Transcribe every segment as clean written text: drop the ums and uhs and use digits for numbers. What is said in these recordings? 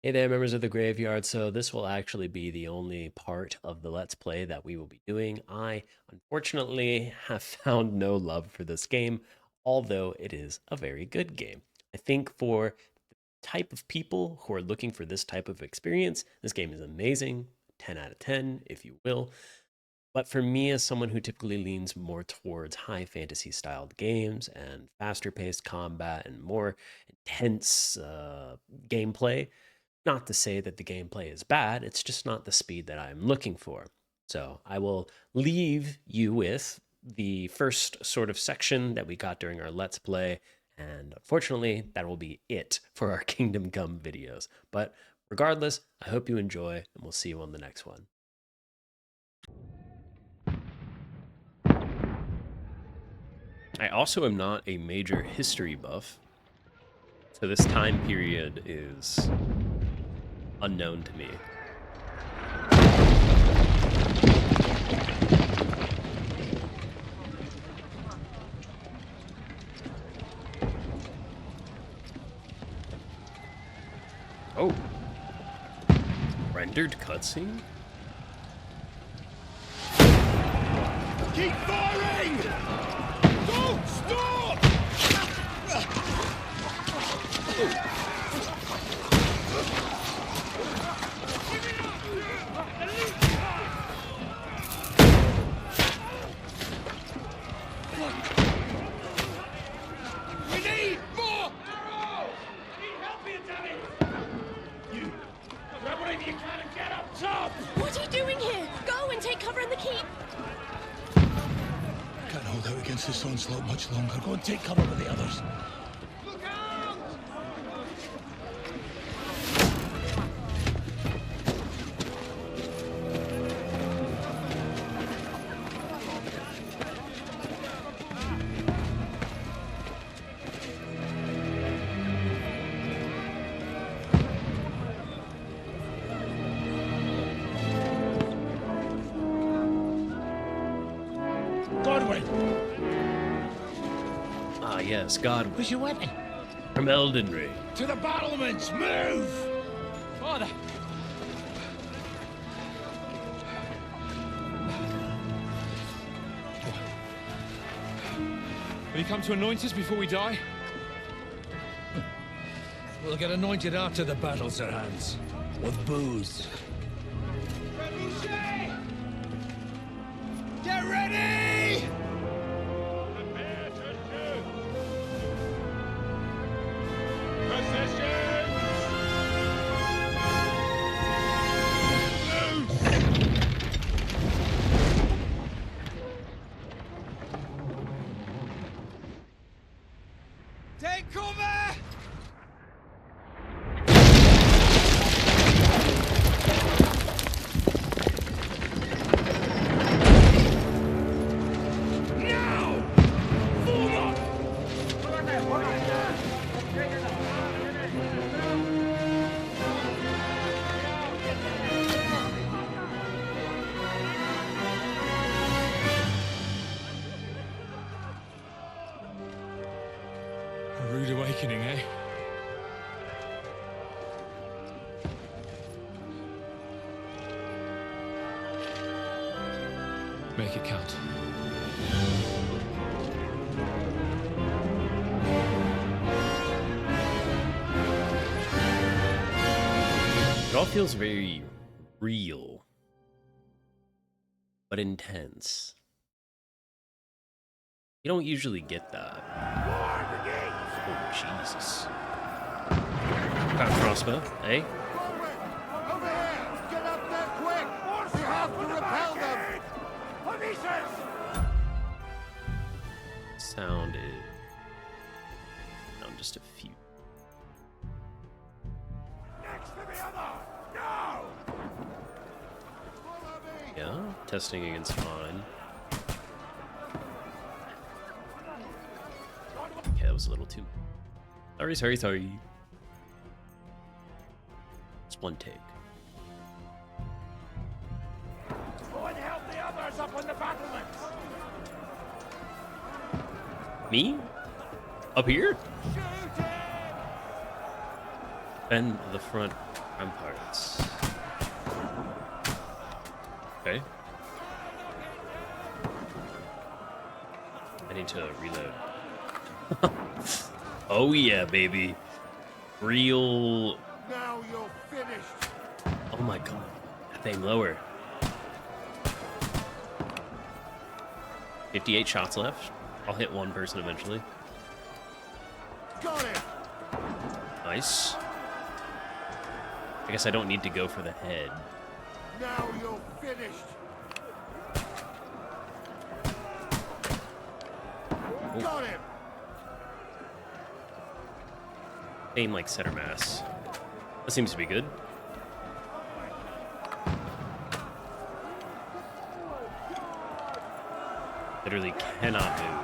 Hey there, members of the graveyard. So, this will actually be the only part of the Let's Play that we will be doing. I, unfortunately, have found no love for this game, although it is a very good game. I think for the type of people who are looking for this type of experience, this game is amazing. 10 out of 10, if you will. But for me, as someone who typically leans more towards high fantasy styled games and faster paced combat and more intense gameplay, not to say that the gameplay is bad, it's just not the speed that I'm looking for. So I will leave you with the first sort of section that we got during our Let's Play. And unfortunately, that will be it for our Kingdom Come videos. But regardless, I hope you enjoy, and we'll see you on the next one. I also am not a major history buff, so this time period is unknown to me. Oh. Rendered cutscene? Keep firing! Don't stop! We need more arrows! Need help here, Danny! You grab whatever you can and get up top! What are you doing here? Go and take cover in the keep. Can't hold out against this onslaught much longer. Go and take cover with the others. Look out! Godwin! Ah, yes, God. Where's your weapon? From Elden Ring. To the battlements! Move! Father! Will you come to anoint us before we die? We'll get anointed after the battle, Sir Hans. With booze. Get ready! Take cover! Now! Form up! A rude awakening, eh? Make it count. It all feels very real, but intense. You don't usually get that. Oh, Jesus. Got a crossbow, eh? Over here! Get up there quick! We have to repel them! Sounded. No, just a few. Next to the other! Now! Yeah, testing against mine. Okay, that was a little too. Sorry. Just one take. Go and help the others up on the battlements! Me? Up here? Shoot it! And the front Ramparts. Okay. I need to reload. Oh yeah, baby. Real. Now you're finished. Oh my god. That thing lower. 58 shots left. I'll hit one person eventually. Got it. Nice. I guess I don't need to go for the head. Now you're finished. Oh. Got him. Aim like center mass. That seems to be good. Literally cannot move.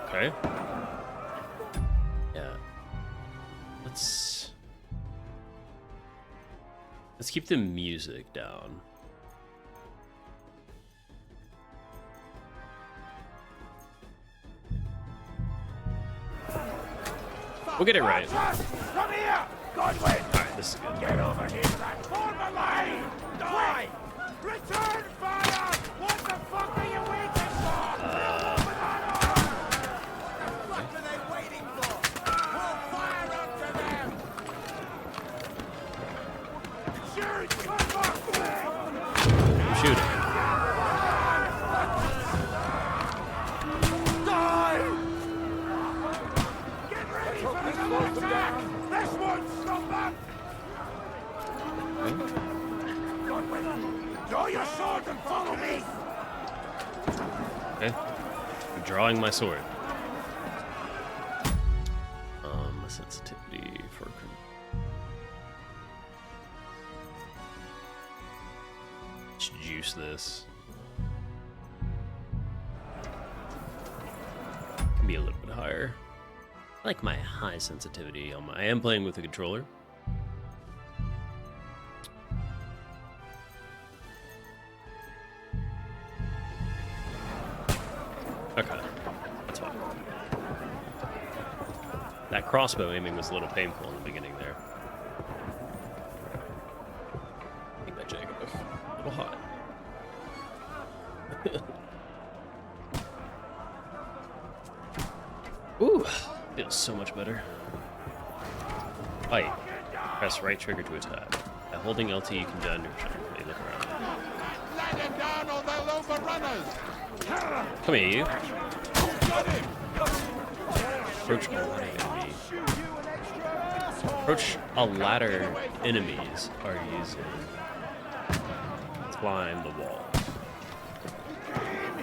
Okay. Yeah. Let's keep the music down. We'll get it right. Come here. Godwin. Alright, this is good. Get over here to that former line. Die. Return fire. What the fuck are you waiting for? What are they waiting for? We'll fire after them. Shoot! Shoot him. Die! Get ready for another attack! This won't stop them! Godwin, draw your sword and follow me! Okay. I'm drawing my sword. Sensitivity for. Let's juice this. Can be a little bit higher. I like my high sensitivity on my. I am playing with a controller. Okay, that's fine. That crossbow aiming was a little painful in the beginning there. I think that Jacob a little hot. Ooh, feels so much better. Fight. Press right trigger to attack. By holding LT, you can do undershield. Look around. Let them down or they'll overrun us! Come here, you. Got him! Approach a ladder enemy. Approach a ladder enemies are using. Climb the wall.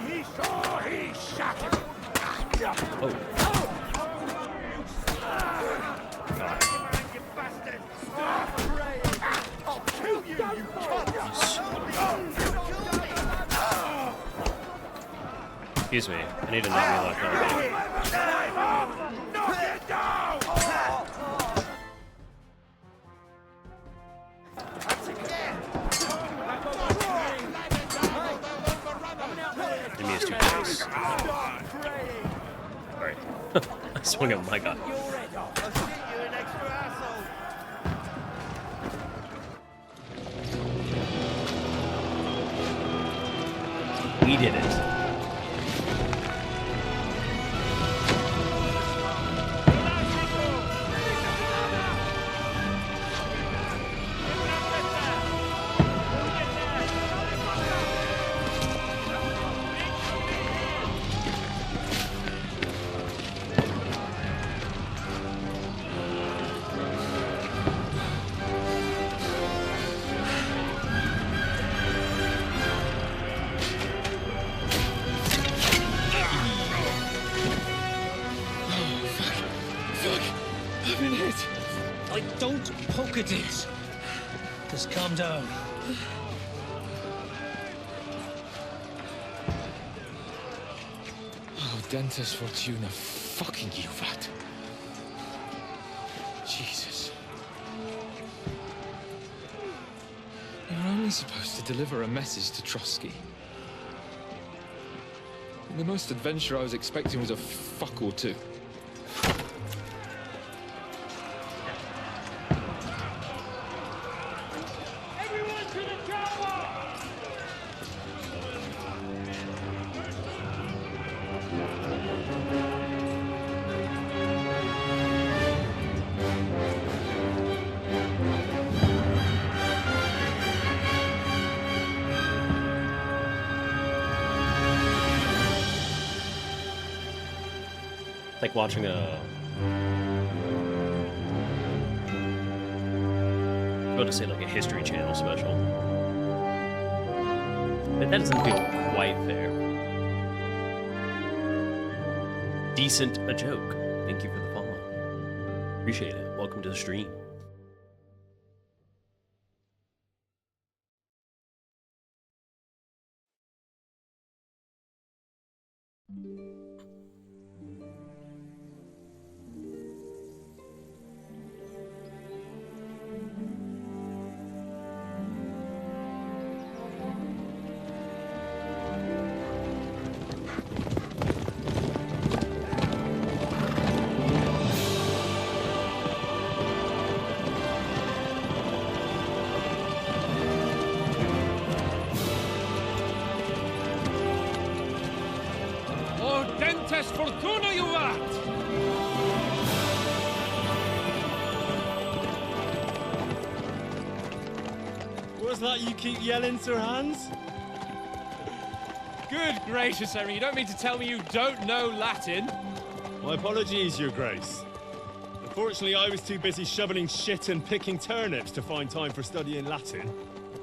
He saw, he shot him! Oh. God. You bastard! I'll kill you, you cunt! Excuse me. I need to knock me lock on. Knock it down! Enemy is too close. Alright. I swung him. My God. We did it. Like, don't poke at it. Just calm down. Oh, Dentes Fortuna, fucking you, Vat. Jesus. You're only supposed to deliver a message to Trotsky. The most adventure I was expecting was a fuck or two. Everyone to the tower! It's like watching a. I'm about to say like a History Channel special. But that doesn't feel quite fair. Decent a joke. Thank you for the follow. Appreciate it. Welcome to the stream. Ordentes fortuna juvat! What's that you keep yelling, Sir Hans? Good gracious, Henry, you don't mean to tell me you don't know Latin? My apologies, Your Grace. Unfortunately, I was too busy shoveling shit and picking turnips to find time for studying Latin.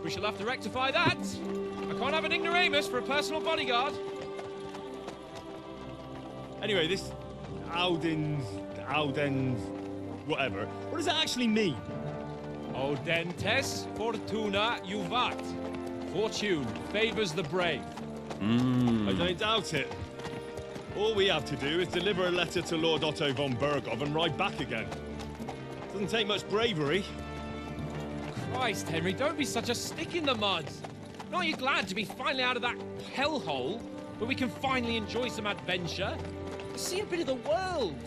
We shall have to rectify that. I can't have an ignoramus for a personal bodyguard. Anyway, this Audens, whatever. What does that actually mean? Audentes fortuna juvat. Fortune favors the brave. I don't doubt it. All we have to do is deliver a letter to Lord Otto von Bergov and ride back again. Doesn't take much bravery. Christ, Henry, don't be such a stick in the mud. Aren't you glad to be finally out of that hellhole where we can finally enjoy some adventure? See a bit of the world,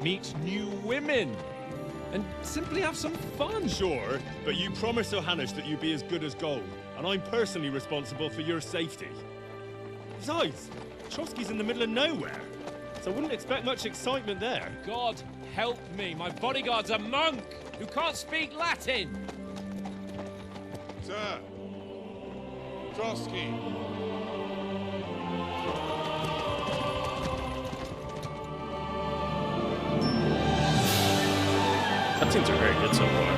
meet new women, and simply have some fun. Sure, but you promised Johannes that you'd be as good as gold, and I'm personally responsible for your safety. Besides, Trotsky's in the middle of nowhere, so I wouldn't expect much excitement there. God help me, my bodyguard's a monk who can't speak Latin. Sir! Trotsky! Cutscenes are very good so far.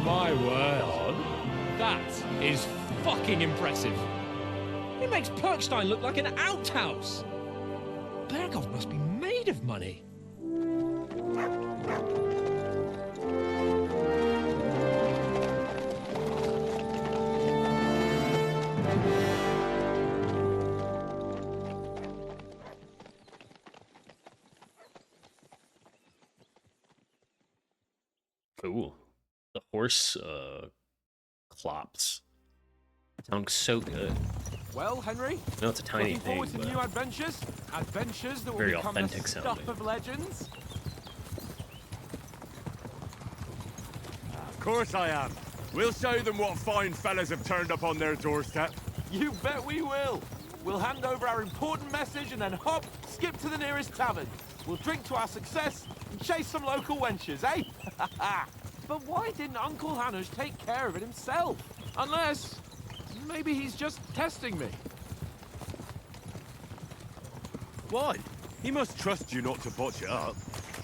My word. That is fucking impressive. It makes Perkstein look like an outhouse. Bergov must be made of money. Ooh. The horse clops. Sounds so good. Well, Henry, I know it's a tiny looking thing, forward to but new adventures? Adventures that will very become authentic the stuff sounding. of legends? Of course I am. We'll show them what fine fellas have turned up on their doorstep. You bet we will. We'll hand over our important message and then hop, skip to the nearest tavern. We'll drink to our success and chase some local wenches, eh? But why didn't Uncle Hanush take care of it himself? Unless, maybe he's just testing me. Why? He must trust you not to botch it up.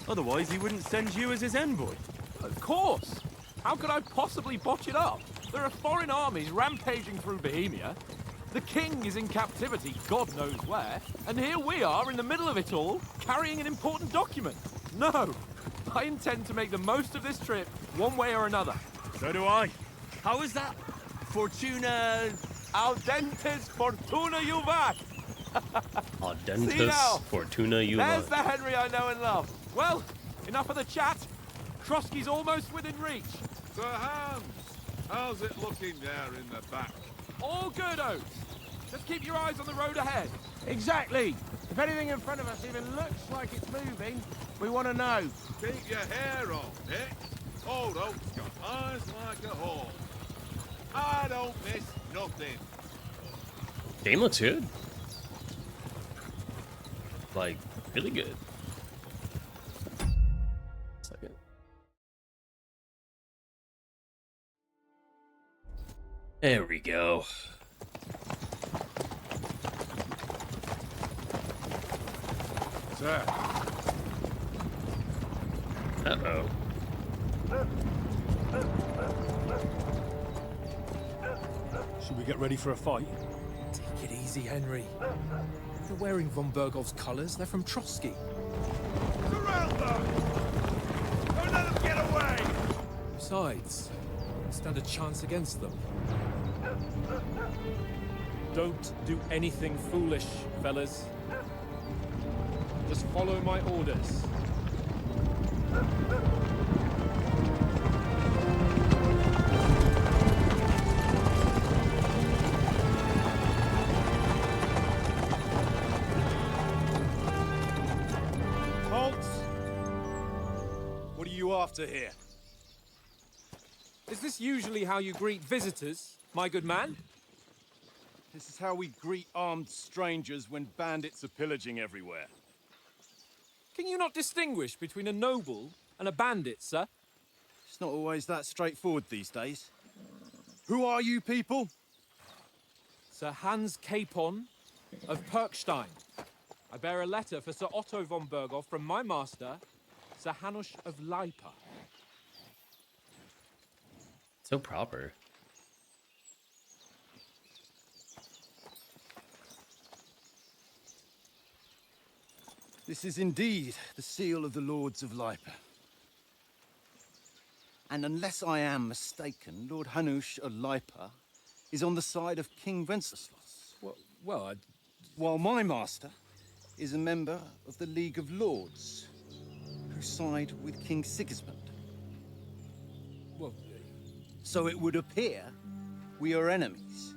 Otherwise, he wouldn't send you as his envoy. Of course. How could I possibly botch it up? There are foreign armies rampaging through Bohemia. The king is in captivity, God knows where. And here we are in the middle of it all, carrying an important document. No, I intend to make the most of this trip, one way or another. So do I. How is that? Fortuna... Audentes fortuna juvat. See Audentes now? fortuna There's juvat. the Henry I know and love. Well, enough of the chat. Trotsky's almost within reach. Sir Hans, how's it looking there in the back? All good, Oates. Just keep your eyes on the road ahead. Exactly. If anything in front of us even looks like it's moving, we want to know. Keep your hair on, Nick. Old Oak's got eyes like a hawk. I don't miss nothing. Game looks good. Like, really good. Second. There we go. Sir. Uh-oh. Should we get ready for a fight? Take it easy, Henry. They're wearing von Bergov's colours. They're from Trotsky. Surround them! Don't let them get away! Besides, we stand a chance against them. Don't do anything foolish, fellas. Just follow my orders. What are you after here? Is this usually how you greet visitors, my good man? This is how we greet armed strangers when bandits are pillaging everywhere. Can you not distinguish between a noble and a bandit, sir? It's not always that straightforward these days. Who are you people? Sir Hans Capon of Perkstein. I bear a letter for Sir Otto von Berghoff from my master, Sir Hanush of Leipa. So proper. This is indeed the seal of the Lords of Leipa. And unless I am mistaken, Lord Hanush of Leipa is on the side of King Wenceslas. Well, While my master is a member of the League of Lords, who side with King Sigismund. well, So it would appear we are enemies.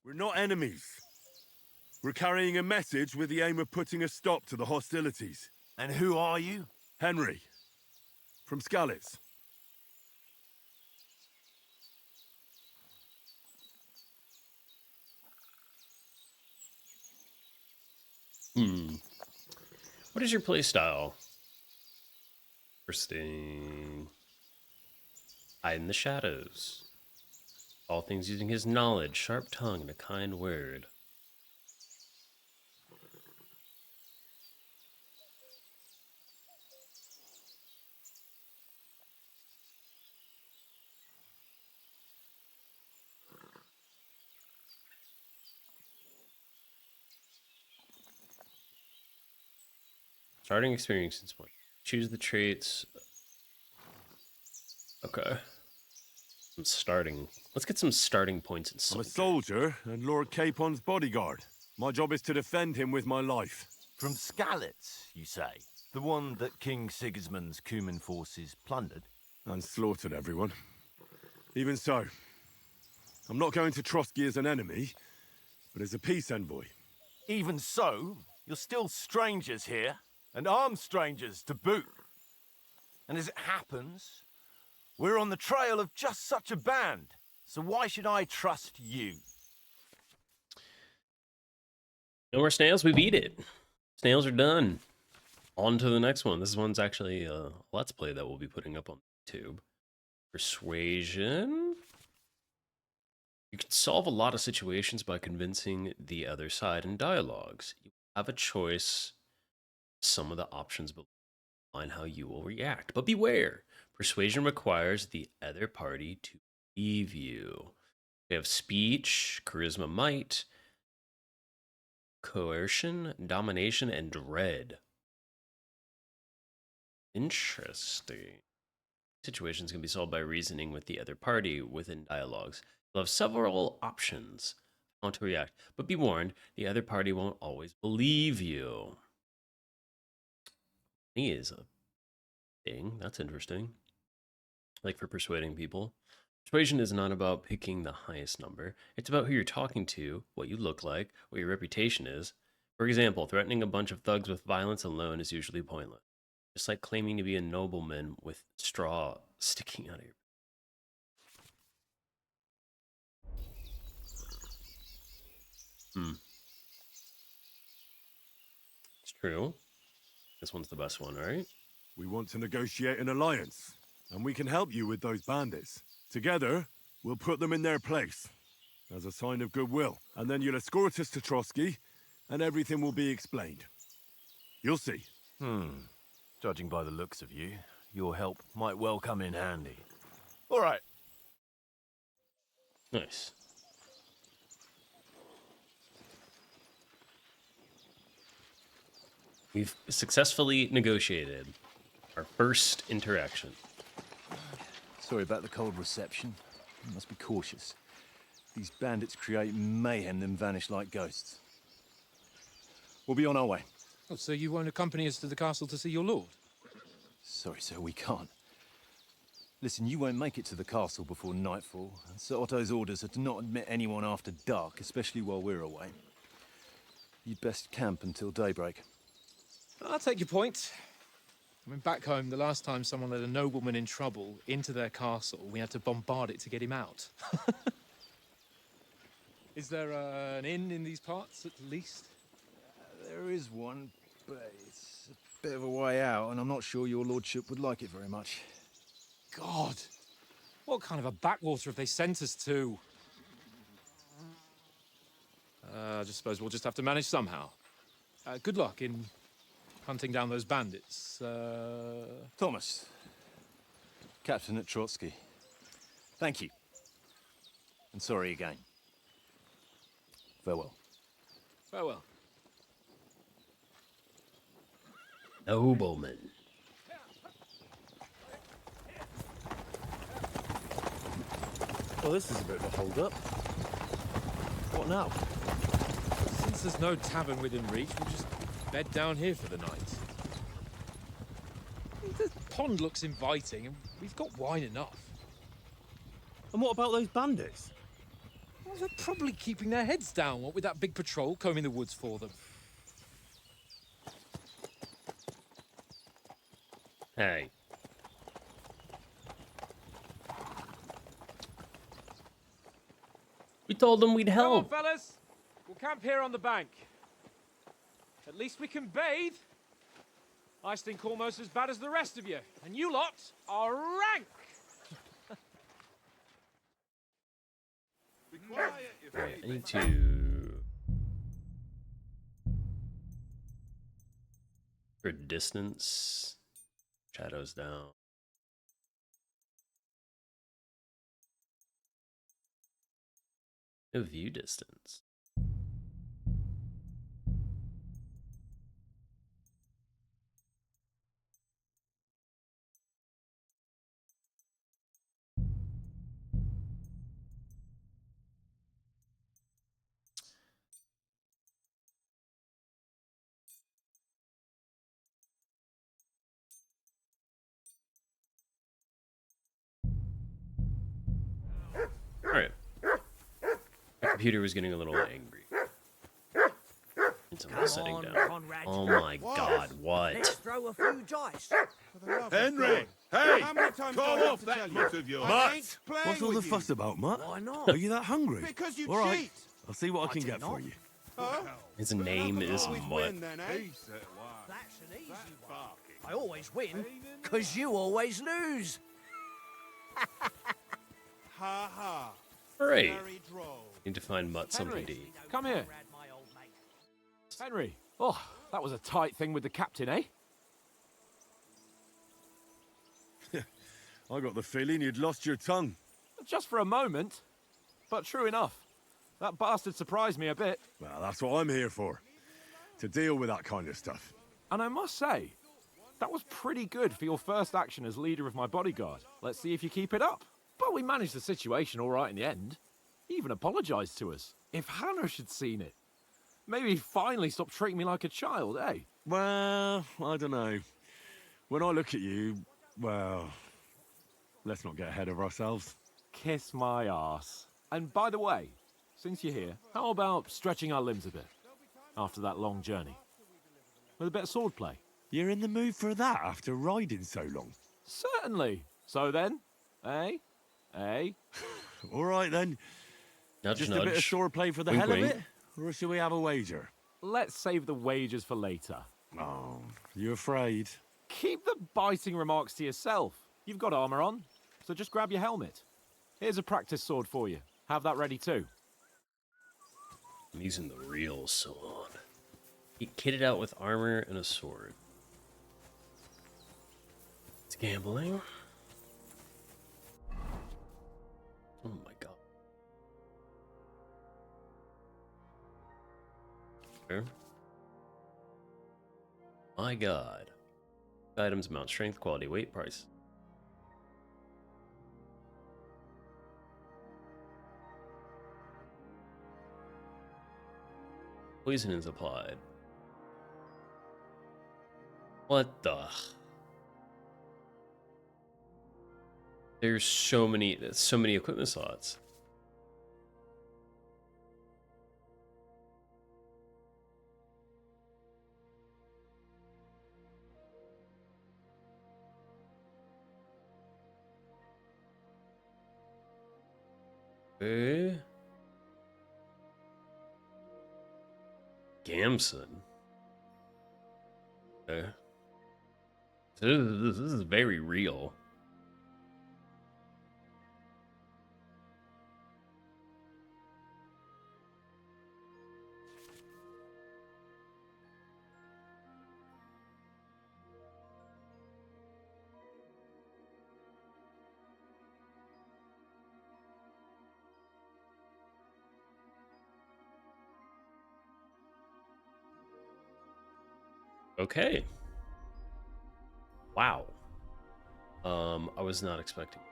We're not enemies. We're carrying a message with the aim of putting a stop to the hostilities. And who are you? Henry, from Skalitz. What is your playstyle? Interesting. Hide in the shadows. All things using his knowledge, sharp tongue, and a kind word. Starting experience since point. Choose the traits. Okay. I'm starting. Let's get some starting points in I'm a soldier. soldier and Lord Capon's bodyguard. My job is to defend him with my life. From Skalitz, you say? The one that King Sigismund's Cuman forces plundered? And slaughtered everyone. Even so, I'm not going to Trotsky as an enemy, but as a peace envoy. Even so, you're still strangers here, and armed strangers to boot. And as it happens, we're on the trail of just such a band. So why should I trust you? No more snails, we beat it. Snails are done. On to the next one. This one's actually a Let's Play that we'll be putting up on YouTube. Persuasion. You can solve a lot of situations by convincing the other side in dialogues. You have a choice. Some of the options behind how you will react. But beware, persuasion requires the other party to believe you. We have speech, charisma, might, coercion, domination, and dread. Interesting. Situations can be solved by reasoning with the other party within dialogues. You'll have several options on how to react, but be warned, the other party won't always believe you. He is a thing. That's interesting. Like for persuading people. Persuasion is not about picking the highest number. It's about who you're talking to, what you look like, what your reputation is. For example, threatening a bunch of thugs with violence alone is usually pointless. Just like claiming to be a nobleman with straw sticking out of your... It's true. This one's the best one, right? We want to negotiate an alliance, and we can help you with those bandits. Together, we'll put them in their place, as a sign of goodwill. And then you'll escort us to Trotsky, and everything will be explained. You'll see. Judging by the looks of you, your help might well come in handy. All right. Nice. We've successfully negotiated our first interaction. Sorry about the cold reception. You must be cautious. These bandits create mayhem, then vanish like ghosts. We'll be on our way. Oh, so you won't accompany us to the castle to see your lord? Sorry, sir, we can't. Listen, you won't make it to the castle before nightfall, and Sir Otto's orders are to not admit anyone after dark, especially while we're away. You'd best camp until daybreak. I'll take your point. I mean, back home, the last time someone led a nobleman in trouble into their castle, we had to bombard it to get him out. Is there an inn in these parts, at least? There is one, but it's a bit of a way out, and I'm not sure your lordship would like it very much. God! What kind of a backwater have they sent us to? I just suppose we'll just have to manage somehow. Good luck in hunting down those bandits. Thomas, captain at Trotsky. Thank you. And sorry again. Farewell. Farewell. Nobleman. Well, this is a bit of a hold-up. What now? Since there's no tavern within reach, we'll just bed down here for the night. The pond looks inviting, and we've got wine enough. And what about those bandits? Well, they're probably keeping their heads down, what with that big patrol combing the woods for them. Hey. We told them we'd Come on, help. fellas. We'll camp here on the bank. At least we can bathe. I stink almost as bad as the rest of you, and you lot are rank. Be quiet, you Right, I need to... For distance, shadows down. No view distance. All right. My computer was getting a little angry. Until I'm setting down. Conrad. Oh my god, Let's what? throw a few dice. Henry! Hey! How many times do I Call have off to that tell you? mutt of yours! I ain't Mutt! playing What's all with the you. fuss about, Mutt? Why not? Are you that hungry? Because you All right, cheat. I'll see what I can did get for not. you. Huh? His name is Always Mutt. win then, eh? Peace at last. That's an easy That one. barking. I always win, because you always lose. Ha ha. Great. Very droll. Need to find Mutt something to eat. Come here. Conrad, my old mate. Henry. Oh, that was a tight thing with the captain, eh? I got the feeling you'd lost your tongue. Just for a moment. But true enough. That bastard surprised me a bit. Well, that's what I'm here for. To deal with that kind of stuff. And I must say, That was pretty good for your first action as leader of my bodyguard. Let's see if you keep it up. But we managed the situation all right in the end. He even apologized to us. If Hannah had seen it, maybe he'd finally stop treating me like a child, eh? Well, I don't know. When I look at you, well, let's not get ahead of ourselves. Kiss my arse. And by the way, since you're here, how about stretching our limbs a bit after that long journey? With a bit of swordplay. You're in the mood for that after riding so long? Certainly. So then, eh? Eh? All right then. Nudge, Just nudge. a bit of swordplay for the Wink, hell of wink. it? Or should we have a wager? Let's save the wagers for later. Oh, you afraid? Keep the biting remarks to yourself. You've got armor on, so just grab your helmet. Here's a practice sword for you. Have that ready too. I'm using the real sword. Kitted out with armor and a sword. It's gambling. Oh my god. Sure. My god. Items, amount, strength, quality, weight, price. Poison is applied. What the? There's so many equipment slots. Gamson. Okay. This is very real. Okay. Wow. I was not expecting.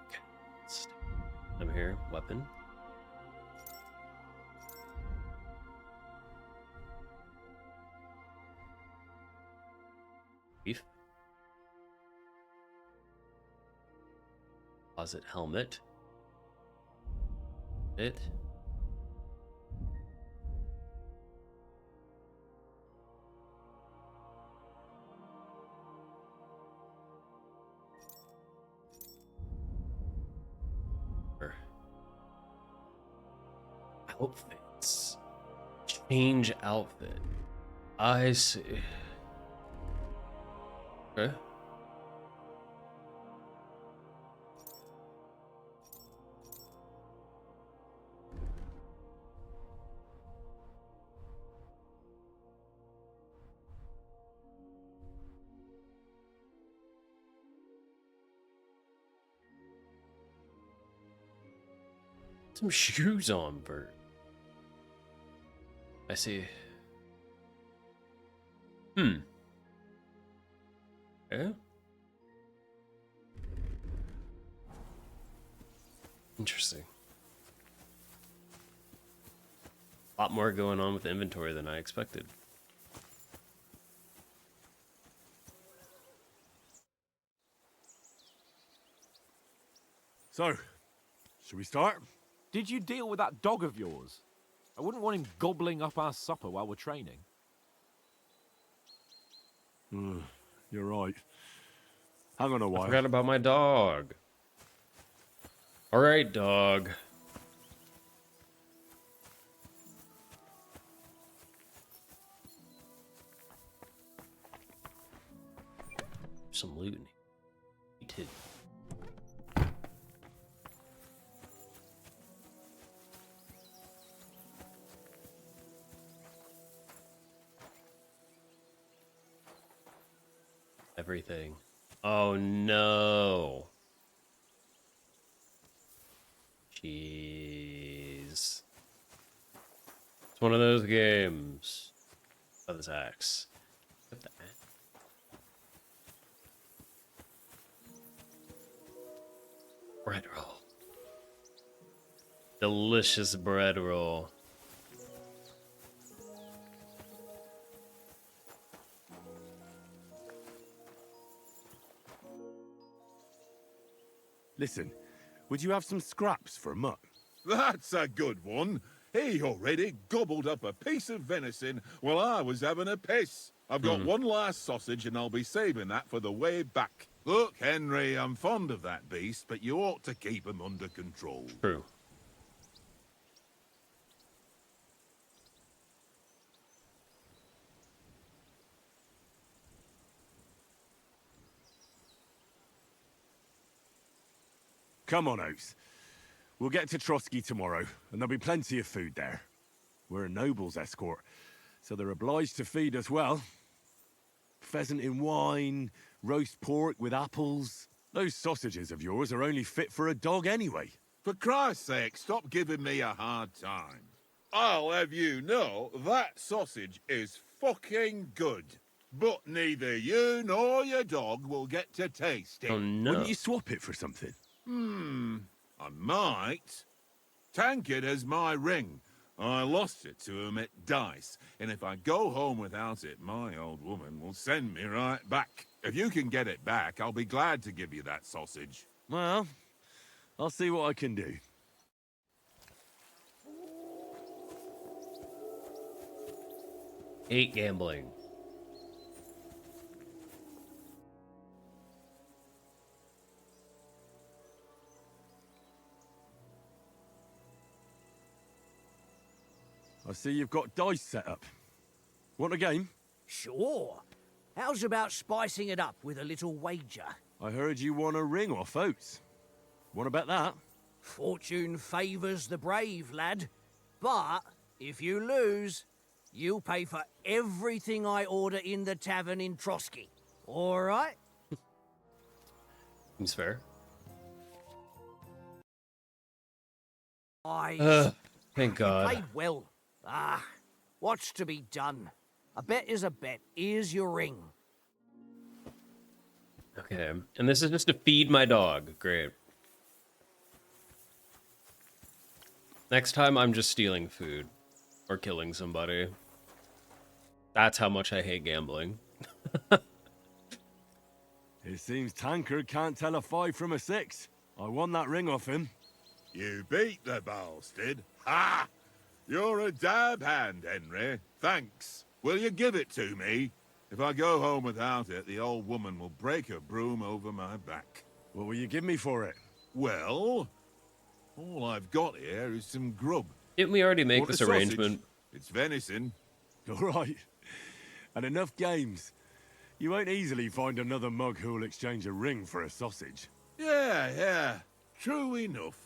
Okay. I'm here. Weapon. Beef. Closet helmet. It. Outfits. Change outfit. I see. Okay. Some shoes on, Bert. I see. Yeah. Interesting. A lot more going on with the inventory than I expected. So, should we start? Did you deal with that dog of yours? I wouldn't want him gobbling up our supper while we're training. You're right. Hang on a while. I forgot about my dog. All right, dog. Some loot. Too. Everything. Oh no. Jeez. It's one of those games. Oh, this axe. What the axe? Bread roll. Delicious bread roll. Listen, would you have some scraps for Mutt? That's a good one. He already gobbled up a piece of venison while I was having a piss. I've got one last sausage and I'll be saving that for the way back. Look, Henry, I'm fond of that beast, but you ought to keep him under control. True. Come on, Oates. We'll get to Trotsky tomorrow, and there'll be plenty of food there. We're a noble's escort, so they're obliged to feed us well. Pheasant in wine, roast pork with apples. Those sausages of yours are only fit for a dog anyway. For Christ's sake, stop giving me a hard time. I'll have you know that sausage is fucking good. But neither you nor your dog will get to taste it. Oh no. Wouldn't you swap it for something? I might. Tankard has my ring. I lost it to him at dice, and if I go home without it, my old woman will send me right back. If you can get it back, I'll be glad to give you that sausage. Well, I'll see what I can do. Hate gambling. I see you've got dice set up. Want a game? Sure. How's about spicing it up with a little wager? I heard you won a ring off Oates. Want to bet that? Fortune favours the brave, lad. But if you lose, you'll pay for everything I order in the tavern in Trotsky. All right? Seems fair. Thank God. Played well. What's to be done? A bet is a bet. Here's your ring. Okay, and this is just to feed my dog. Great. Next time, I'm just stealing food or killing somebody. That's how much I hate gambling. It seems Tankard can't tell a 5 from a 6. I won that ring off him. You beat the bastard. Ha! You're a dab hand, Henry. Thanks. Will you give it to me? If I go home without it, the old woman will break her broom over my back. What will you give me for it? Well, all I've got here is some grub. Didn't we already make Want this a sausage? arrangement? It's venison. All right. And enough games. You won't easily find another mug who'll exchange a ring for a sausage. Yeah. True enough.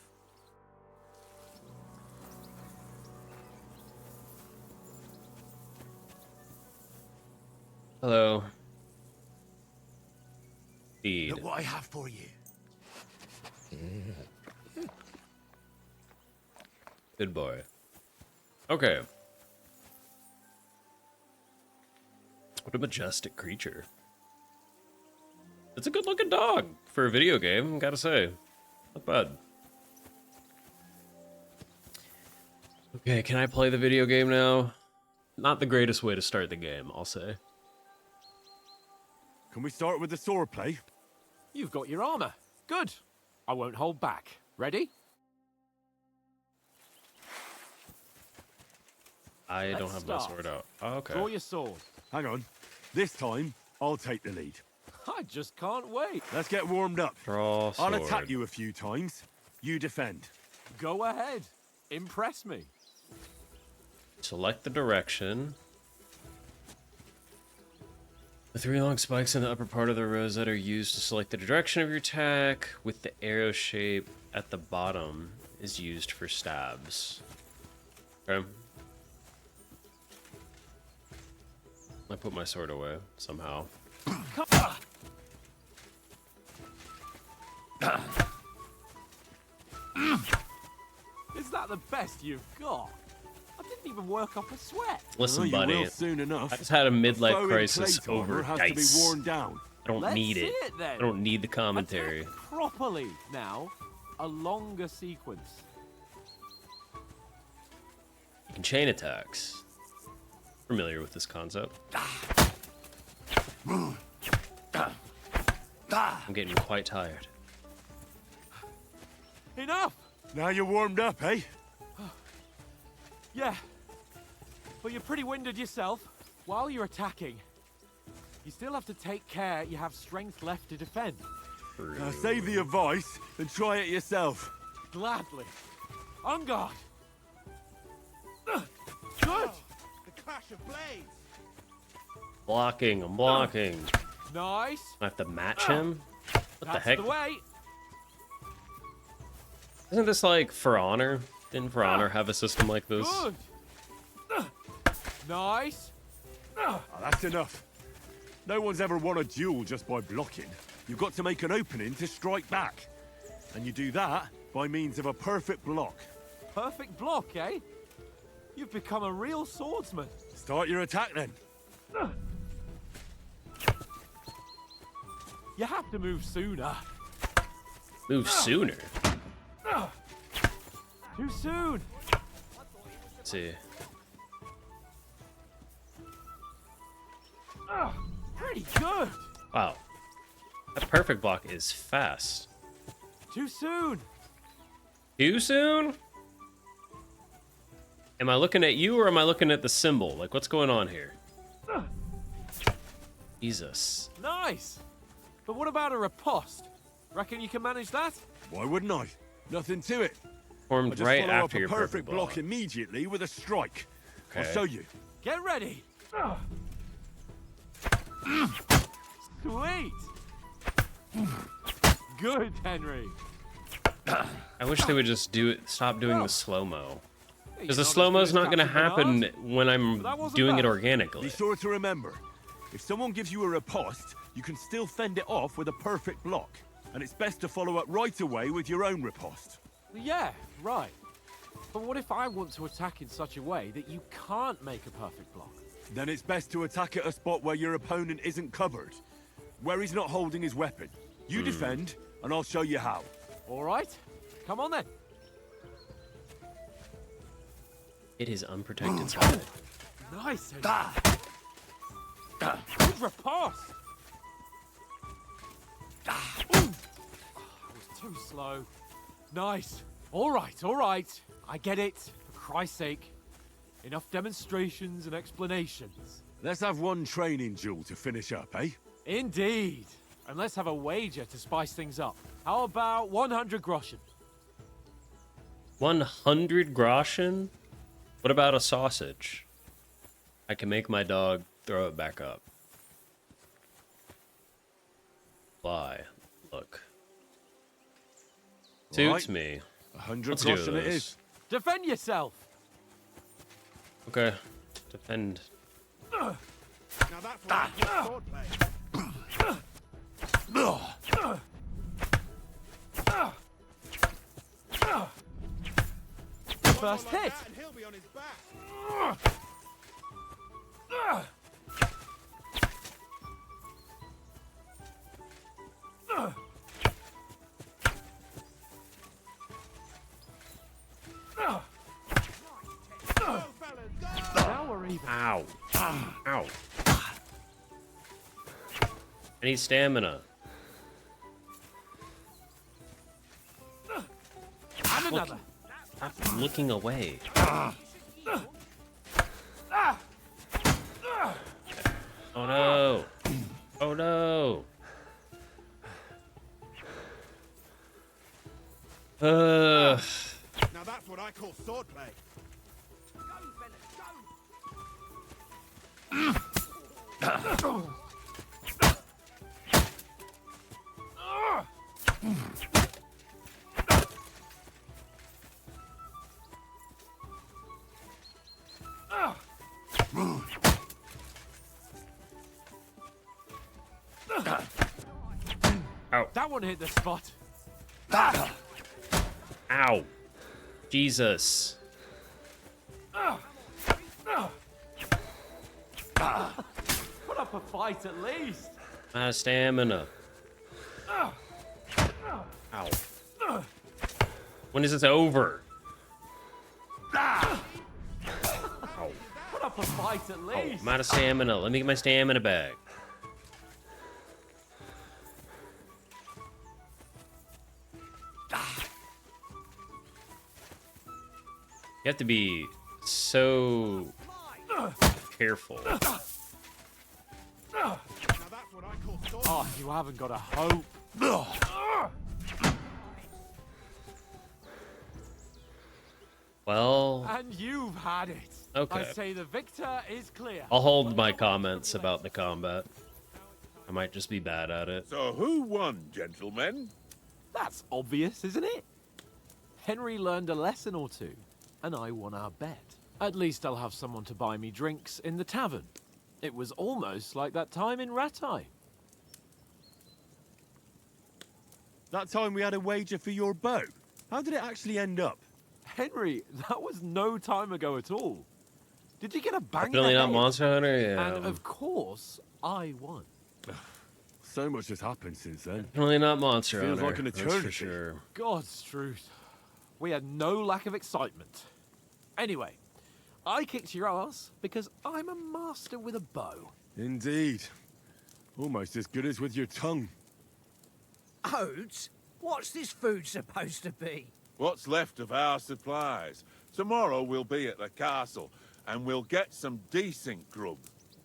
Hello. Feed. Look what I have for you. Good boy. Okay. What a majestic creature. It's a good looking dog for a video game, gotta say. Not bad. Okay, can I play the video game now? Not the greatest way to start the game, I'll say. Can we start with the sword play? You've got your armor. Good. I won't hold back. Ready? I don't Let's have my start. sword out. Oh, okay. Draw your sword. Hang on. This time, I'll take the lead. I just can't wait. Let's get warmed up. Draw sword. I'll attack you a few times. You defend. Go ahead. Impress me. Select the direction. The 3 long spikes in the upper part of the rosette are used to select the direction of your attack, with the arrow shape at the bottom is used for stabs. Okay. I put my sword away somehow. Is that the best you've got? I didn't can even work up a sweat. Listen, You buddy. will soon enough. I just had a midlife Foe in crisis plate armor over has dice. to be worn down. I don't Let's need see it. it then. I don't need the commentary. Attack properly now. A longer sequence. You can chain attacks. Familiar with this concept. I'm getting quite tired. Enough! Now you're warmed up, eh? Yeah. But you're pretty winded yourself. While you're attacking, you still have to take care you have strength left to defend. Now save the advice and try it yourself. Gladly. On guard. Good! The clash of blades. Blocking, I'm blocking. Nice. I have to match him? What That's the heck? the way. Isn't this like For Honor? Didn't For Honor have a system like this? Good. Nice. Oh, that's enough. No one's ever won a duel just by blocking. You've got to make an opening to strike back. And you do that by means of a perfect block. Perfect block, eh? You've become a real swordsman. Start your attack then. You have to move sooner. Move sooner. Too soon. Let's see. Pretty good. Wow. That perfect block is fast. Too soon. Too soon? Am I looking at you or am I looking at the symbol? Like, what's going on here? Jesus. Nice. But what about a riposte? Reckon you can manage that? Why wouldn't I? Nothing to it. I Formed just right follow after up your a perfect block block. immediately with a strike. I'll Okay. show you. Get ready. Sweet. Good, Henry. I wish they would just stop doing the slow-mo. Because the not as slow-mo's good not as going to Captain happen when I'm But that wasn't doing it bad. organically. Be sure to remember, if someone gives you a riposte, you can still fend it off with a perfect block. And it's best to follow up right away with your own riposte. Yeah, right. But what if I want to attack in such a way that you can't make a perfect block? Then it's best to attack at a spot where your opponent isn't covered. Where he's not holding his weapon. You defend, and I'll show you how. All right. Come on then. It is unprotected side. Nice. Henry. Good riposte. Ooh. I was too slow. Nice. All right. I get it. For Christ's sake. Enough demonstrations and explanations. Let's have one training duel to finish up, eh? Indeed. And let's have a wager to spice things up. How about 100 groschen? 100 groschen? What about a sausage? I can make my dog throw it back up. Fly. Look. Suits Right. me. 100 Let's do groschen it this. is. Defend yourself. Okay. Defend. Now that's what I call swordplay. First hit. And he'll be on his back. Now we're even. Ow. Ow. I need stamina. And another. Stop looking away. Oh no. Oh no. Now that's what I call swordplay. Ow. That one hit the spot. Ow. Jesus. Put up a fight at least. My stamina. Ow. When is this over? Ow. Put up a fight at Oh, least. I'm out of stamina. Let me get my stamina back. You have to be so careful. Oh, you haven't got a hope. Well, And you've had it. Okay. I say the victor is clear. I'll hold my comments about the combat. I might just be bad at it. So who won, gentlemen? That's obvious, isn't it? Henry learned a lesson or two, and I won our bet. At least I'll have someone to buy me drinks in the tavern. It was almost like that time in Rattay. That time we had a wager for your bow. How did it actually end up? Henry, that was no time ago at all. Did you get a bang in Definitely the not head? Monster Hunter, yeah. And of course, I won. So much has happened since then. Definitely not Monster Feels Hunter. like an that's eternity. for sure. God's truth. We had no lack of excitement. Anyway, I kicked your ass because I'm a master with a bow. Indeed. Almost as good as with your tongue. Oats? What's this food supposed to be? What's left of our supplies. Tomorrow we'll be at the castle, and we'll get some decent grub.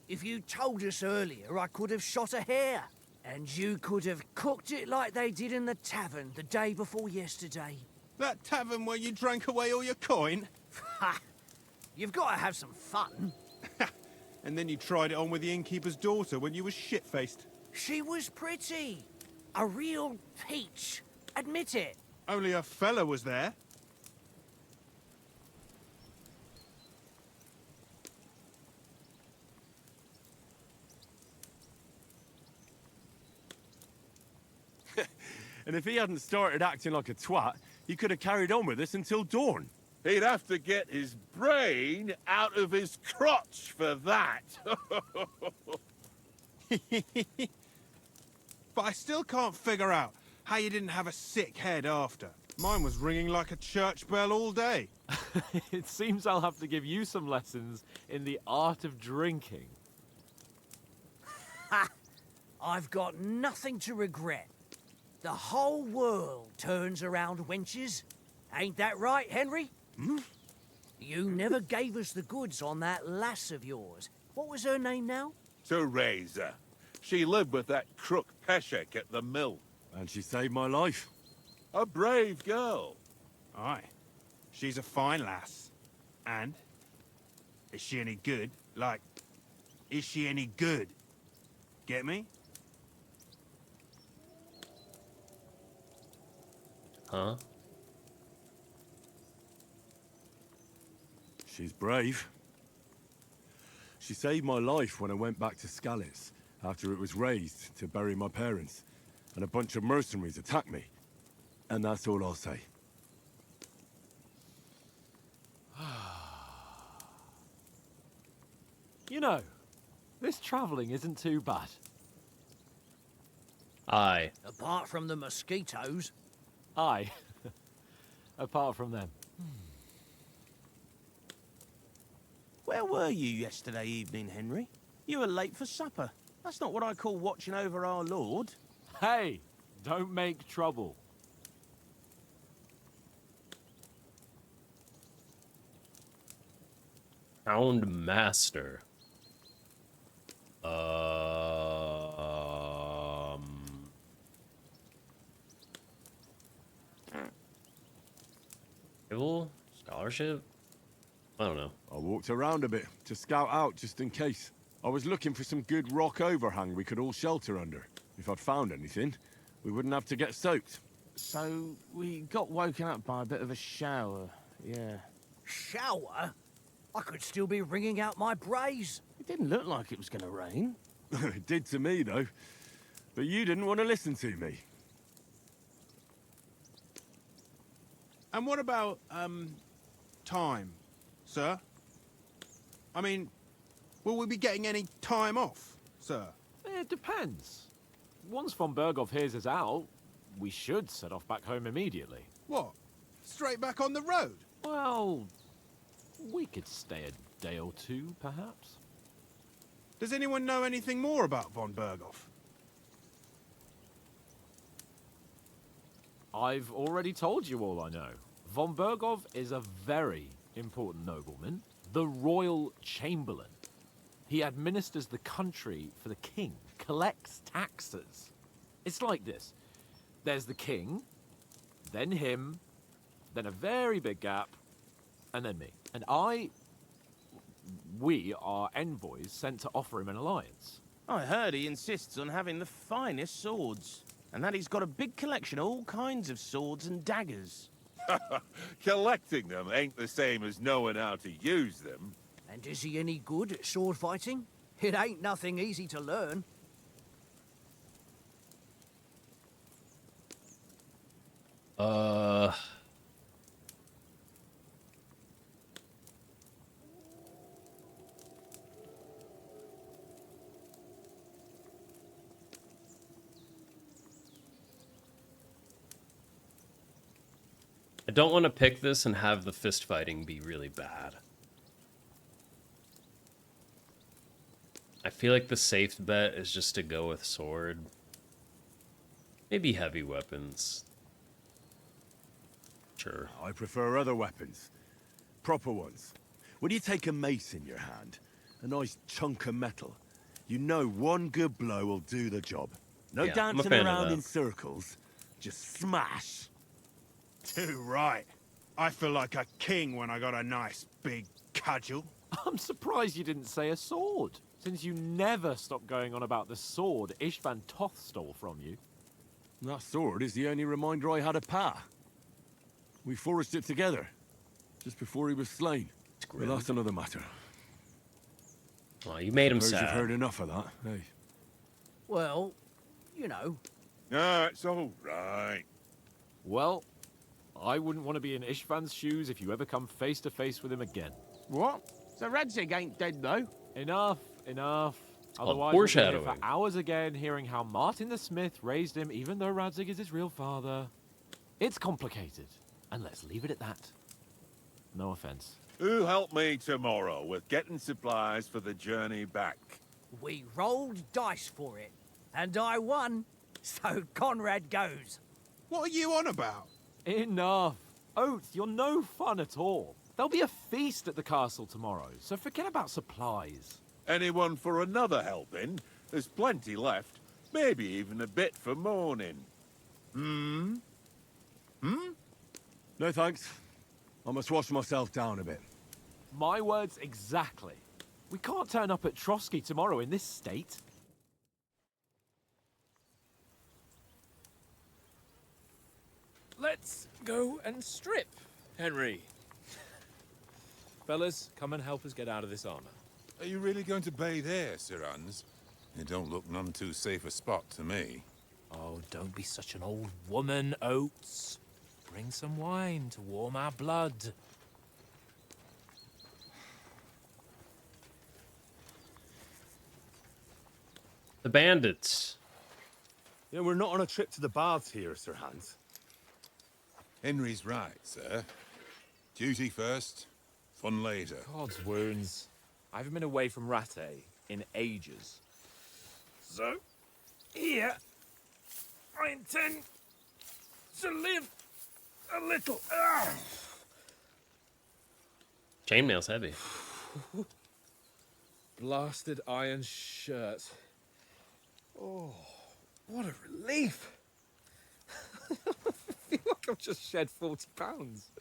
If you told us earlier, I could have shot a hare. And you could have cooked it like they did in the tavern the day before yesterday. That tavern where you drank away all your coin? Ha! You've got to have some fun. And then you tried it on with the innkeeper's daughter when you were shit-faced. She was pretty. A real peach. Admit it. Only a fella was there. And if he hadn't started acting like a twat, he could have carried on with us until dawn. He'd have to get his brain out of his crotch for that. But I still can't figure out how you didn't have a sick head after. Mine was ringing like a church bell all day. It seems I'll have to give you some lessons in the art of drinking. Ha! I've got nothing to regret. The whole world turns around wenches. Ain't that right, Henry? Hmm? You never gave us the goods on that lass of yours. What was her name now? Teresa. She lived with that crook Peshek at the mill. And she saved my life. A brave girl. Aye. She's a fine lass. And? Is she any good? Like, is she any good? Get me? Huh? She's brave. She saved my life when I went back to Scallis after it was razed to bury my parents, and a bunch of mercenaries attacked me. And that's all I'll say. You know, this travelling isn't too bad. Aye. Apart from the mosquitoes. Aye. Apart from them. Where were you yesterday evening, Henry? You were late for supper. That's not what I call watching over our Lord. Hey, don't make trouble. Hound Master. Civil scholarship? I don't know. I walked around a bit to scout out just in case. I was looking for some good rock overhang we could all shelter under. If I'd found anything, we wouldn't have to get soaked. So, we got woken up by a bit of a shower, yeah. Shower? I could still be wringing out my brace. It didn't look like it was going to rain. It did to me, though. But you didn't want to listen to me. And what about, time, sir? I mean, will we be getting any time off, sir? It depends. Once von Berghoff hears us out, we should set off back home immediately. What? Straight back on the road? Well, we could stay a day or two, perhaps. Does anyone know anything more about von Berghoff? I've already told you all I know. Von Berghoff is a very important nobleman, the royal chamberlain. He administers the country for the king, collects taxes. It's like this. There's the king, then him, then a very big gap, and then me. And we are envoys sent to offer him an alliance. I heard he insists on having the finest swords, and that he's got a big collection of all kinds of swords and daggers. Collecting them ain't the same as knowing how to use them. And is he any good at sword fighting? It ain't nothing easy to learn. I don't want to pick this and have the fist fighting be really bad. I feel like the safe bet is just to go with sword. Maybe heavy weapons. Sure. I prefer other weapons. Proper ones. When you take a mace in your hand, a nice chunk of metal, you know one good blow will do the job. No Yeah, I'm a dancing fan of around that. in circles. Just smash. Too right. I feel like a king when I got a nice big cudgel. I'm surprised you didn't say a sword, since you never stop going on about the sword Ishvan Toth stole from you. That sword is the only reminder I had of Pa. We forged it together, just before he was slain. But that's another matter. Well, you made him Suppose sad. you've heard enough of that, hey? Well, you know. No, it's all right. Well, I wouldn't want to be in Ishvan's shoes if you ever come face to face with him again. What? So Radzig ain't dead, though? Enough, enough. called Otherwise, we'll be here for foreshadowing. hours again hearing how Martin the Smith raised him, even though Radzig is his real father. It's complicated, and let's leave it at that. No offense. Who'll help me tomorrow with getting supplies for the journey back? We rolled dice for it, and I won, so Conrad goes. What are you on about? Enough. Oath, you're no fun at all. There'll be a feast at the castle tomorrow, so forget about supplies. Anyone for another helping? There's plenty left. Maybe even a bit for morning. Hmm? No thanks. I must wash myself down a bit. My words exactly. We can't turn up at Trotsky tomorrow in this state. Let's go and strip, Henry. Fellas, come and help us get out of this armor. Are you really going to bathe here, Sir Hans? It don't look none too safe a spot to me. Oh, don't be such an old woman, Oates. Bring some wine to warm our blood. The bandits. Yeah, we're not on a trip to the baths here, Sir Hans. Henry's right, sir. Duty first, fun later. God's wounds. I haven't been away from Rattay in ages. So, here, I intend to live a little. Chainmail's heavy. Blasted iron shirt. Oh, what a relief. I feel like I've just shed 40 pounds.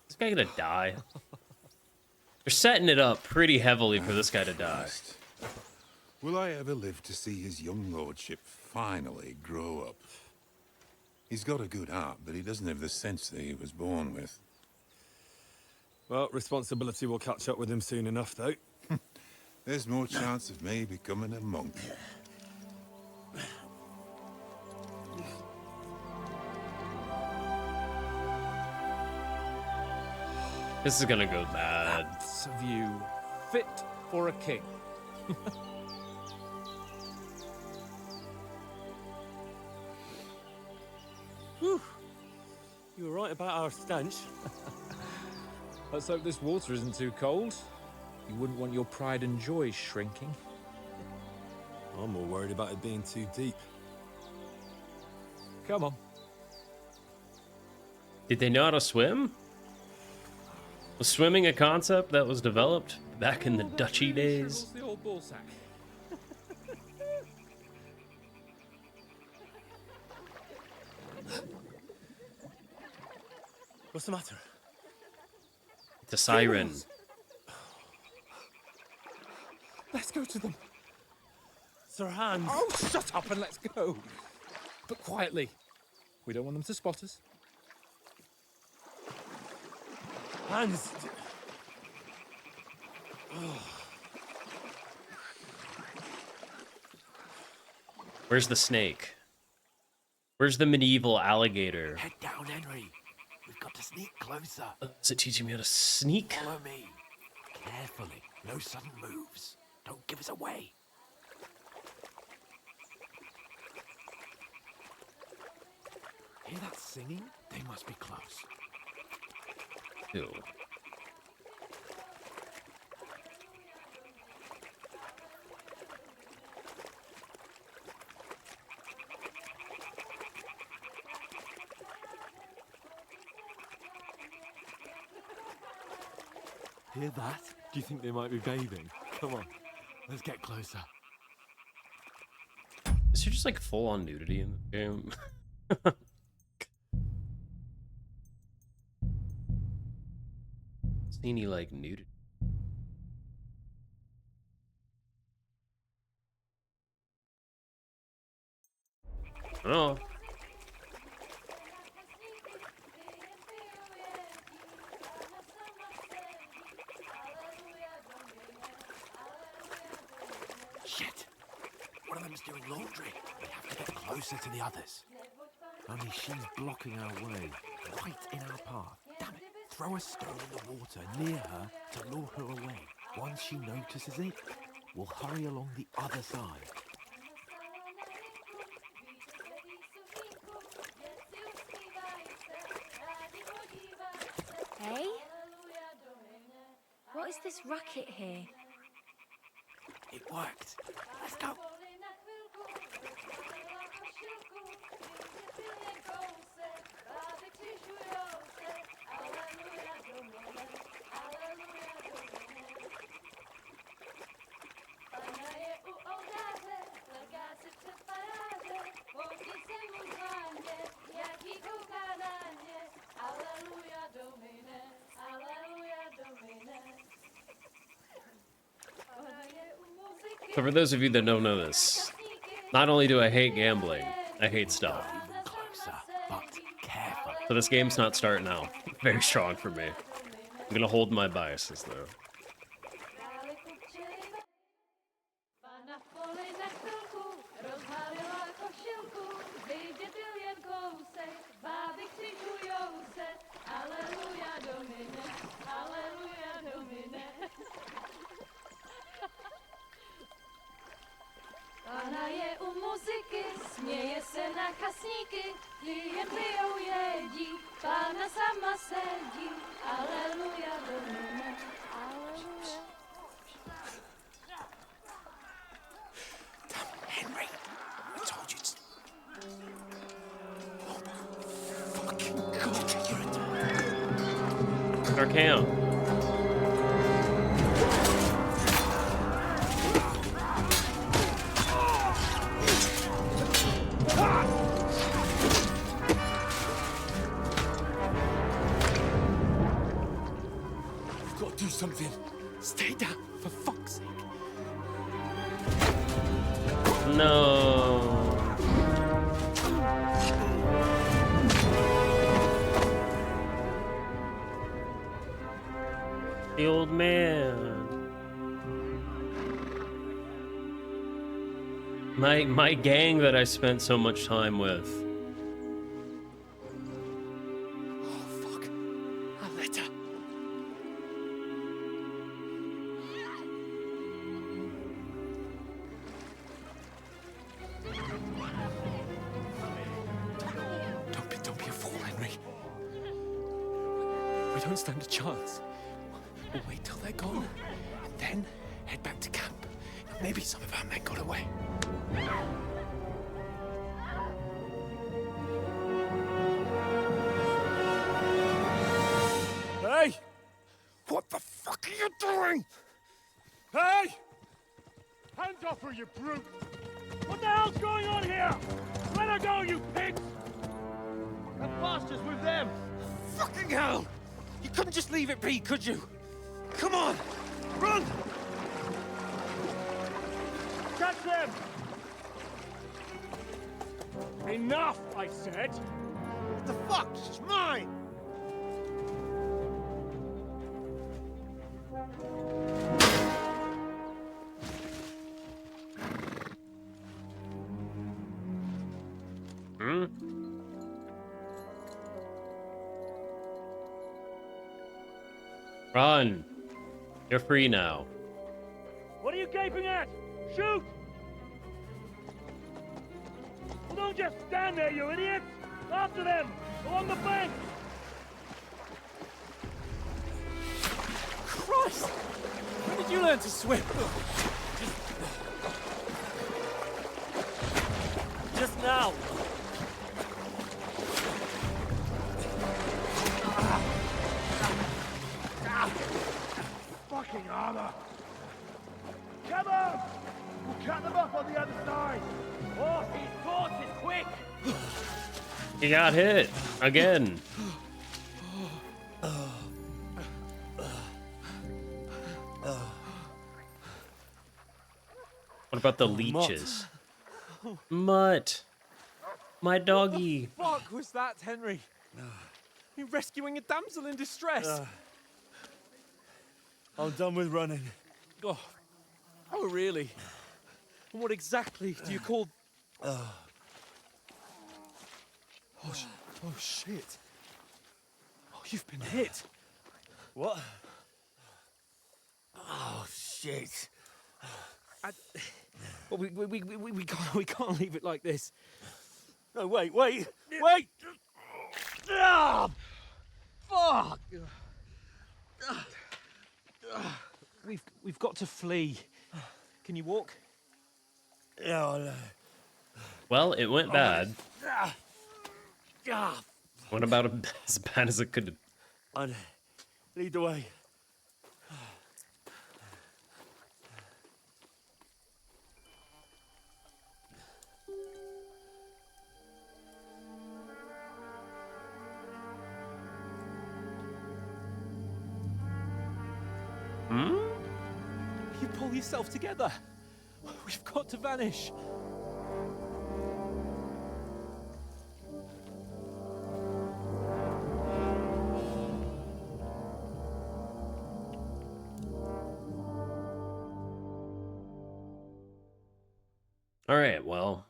This guy gonna die? They're setting it up pretty heavily for this guy to die. Will I ever live to see his young lordship finally grow up? He's got a good heart, but he doesn't have the sense that he was born with. Well, responsibility will catch up with him soon enough, though. There's more chance of me becoming a monk. This is gonna go bad. That's a view fit for a king. Whew. You were right about our stench. Let's hope this water isn't too cold. You wouldn't want your pride and joy shrinking. I'm more worried about it being too deep. Come on. Did they know how to swim? Was swimming a concept that was developed back in the duchy days? The old ball sack. What's the matter? It's a siren. Let's go to them. Sir Hans. Oh, shut up and let's go. But quietly. We don't want them to spot us. Hans. Where's the snake? Where's the medieval alligator? Head down, Henry. We've got to sneak closer. Is it teaching me how to sneak? Follow me. Carefully. No sudden moves. Don't give us away. Hear that singing? They must be close. Ew. Hear that? Do you think they might be bathing? Come on, let's get closer. Is there just like full on nudity in the game? See any like nudity? Oh. Shit! One of them's doing laundry. We have to get closer to the others. Only she's blocking our way, right in our path. Damn it! Throw a stone in the water near her to lure her away. Once she notices it, we'll hurry along the other side. Hey? What is this racket here? It worked. Let's go. So for those of you that don't know this, not only do I hate gambling, I hate stealth. So this game's not starting out very strong for me. I'm gonna hold my biases though. Pana je u muzyky, směje se na kasníky, jen pijou jedí, Pána sama sedí, aleluja, domine, aleluja. Henry, I told you to... Oh, fucking God, you're a... Arcane. Do something. Stay down, for fuck's sake. No. The old man. My gang that I spent so much time with. Oh, fuck. A letter. don't stand a chance. We'll wait till they're gone, and then head back to camp. Maybe some of our men got away. Hey! What the fuck are you doing? Hey! Hands off her, you brute! What the hell's going on here? Let her go, you pigs! That bastard's with them! Fucking hell! You couldn't just leave it be, could you? Come on! Run! Catch them! Enough, I said! What the fuck? She's mine! Hmm? Run! You're free now. What are you gaping at? Shoot! Well, don't just stand there, you idiots! After them! Along the bank! Christ! When did you learn to swim? Just now! Fucking armor! Come on! We'll cut them off on the other side! Oh, these torches, quick! He got hit again. What about the leeches? Mutt. My doggy. What the fuck was that, Henry? You rescuing a damsel in distress? I'm done with running. Oh, really? And what exactly do you call... Oh, shit. Oh, you've been hit. What? Oh, shit. Well, we can't leave it like this. No, wait! Ah! Fuck! We've got to flee. Can you walk? Yeah, Well, it went bad. Ah! What about as bad as it could? Lead the way. Hmm? You pull yourself together. We've got to vanish. All right, well,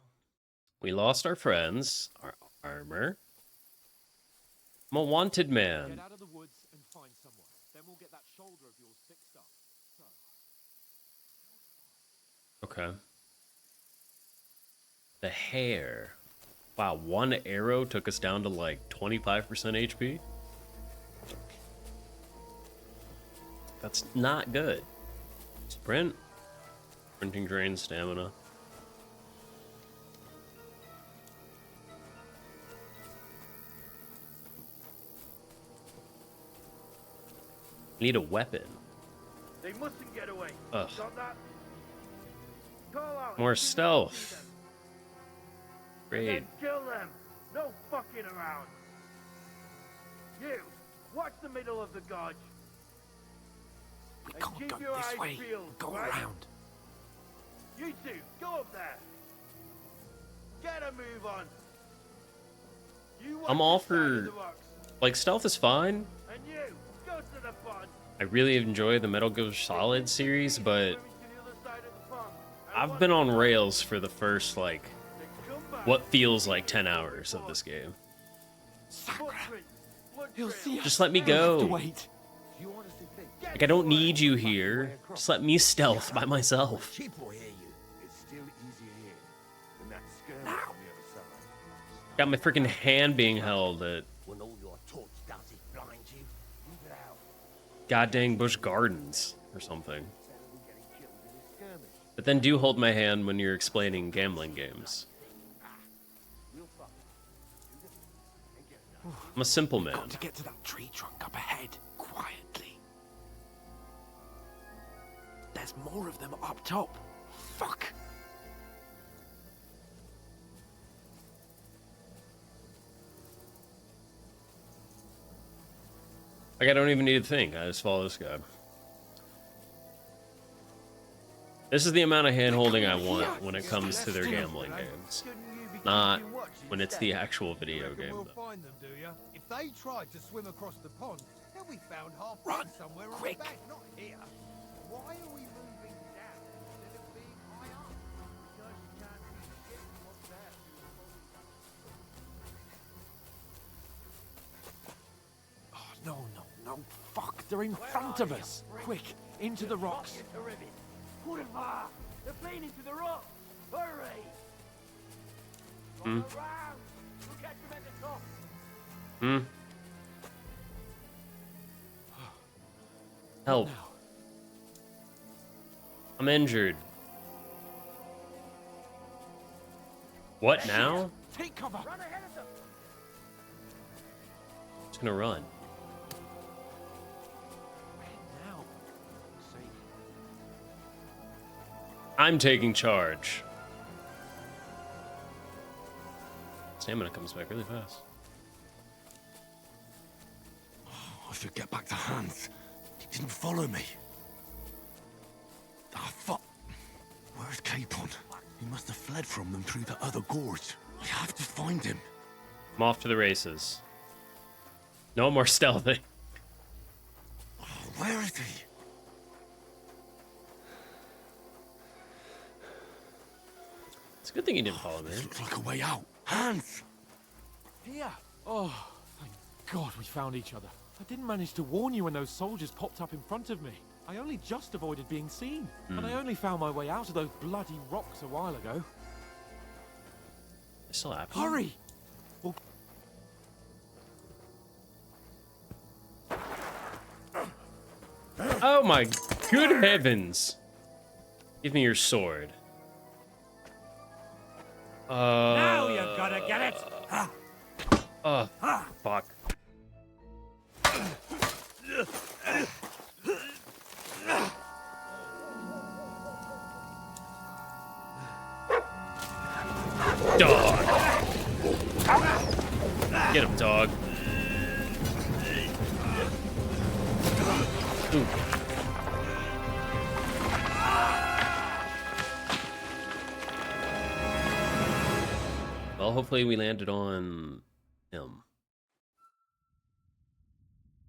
we lost our friends, our armor. I'm a wanted man. Get out of the woods and find somewhere. Then we'll get that shoulder of yours fixed up. Okay. The hair. Wow, one arrow took us down to like 25% HP. That's not good. Sprint. Sprinting drains stamina. Need a weapon. They mustn't get away. Ugh. Got that? Call out. More stealth. Great. Kill them. No fucking around. You, watch the middle of the gorge. We And can't keep go your this eyes way. peeled, Go right? around. You two, go up there. Get a move on. You watch I'm all the side of for... the rocks. Like, stealth is fine. And you, go to the pond. I really enjoy the Metal Gear Solid series, but I've been on rails for the first, like, what feels like 10 hours of this game. Just let me go. Wait. Like, I don't need you here. Just let me stealth by myself. It's still easier here than that skirmish on the other side. Got my freaking hand being held at... When all your torch does is blind you, you goddamn Busch Gardens or something. But then do hold my hand when you're explaining gambling games. I'm a simple man. Got to get to that tree trunk up ahead, quietly. There's more of them up top. Fuck. Like, I don't even need to think. I just follow this guy. This is the amount of hand-holding I want when it comes to their gambling games. Not when it's the actual video game. We'll find them, do you? If they tried to swim across the pond, they'll be found half Run, somewhere quick. on the bank, not here. Why are we moving down instead of being high up? Because you can't see shit what's there. Oh, no. Fuck, they're in front of us. Quick, into the rocks. They're playing into the rock. Hurry! Hmm. We'll catch them at the top. Hmm. Help. I'm injured. What now? Take cover. Run ahead of them. Just gonna run. Now. I'm taking charge. Stamina comes back really fast. I should get back to Hans. He didn't follow me. Ah, fuck. Where's Capon? He must have fled from them through the other gorge. I have to find him. I'm off to the races. No more stealthing. Where is he? It's a good thing he didn't follow me. This looks like a way out. Hans! Here. Oh, thank God we found each other. I didn't manage to warn you when those soldiers popped up in front of me. I only just avoided being seen. And I only found my way out of those bloody rocks a while ago. It's still happening. Hurry! Oh my good heavens. Give me your sword. Now you've got to get it. Fuck. Dog. Get him, dog. Ooh. Well, hopefully we landed on him.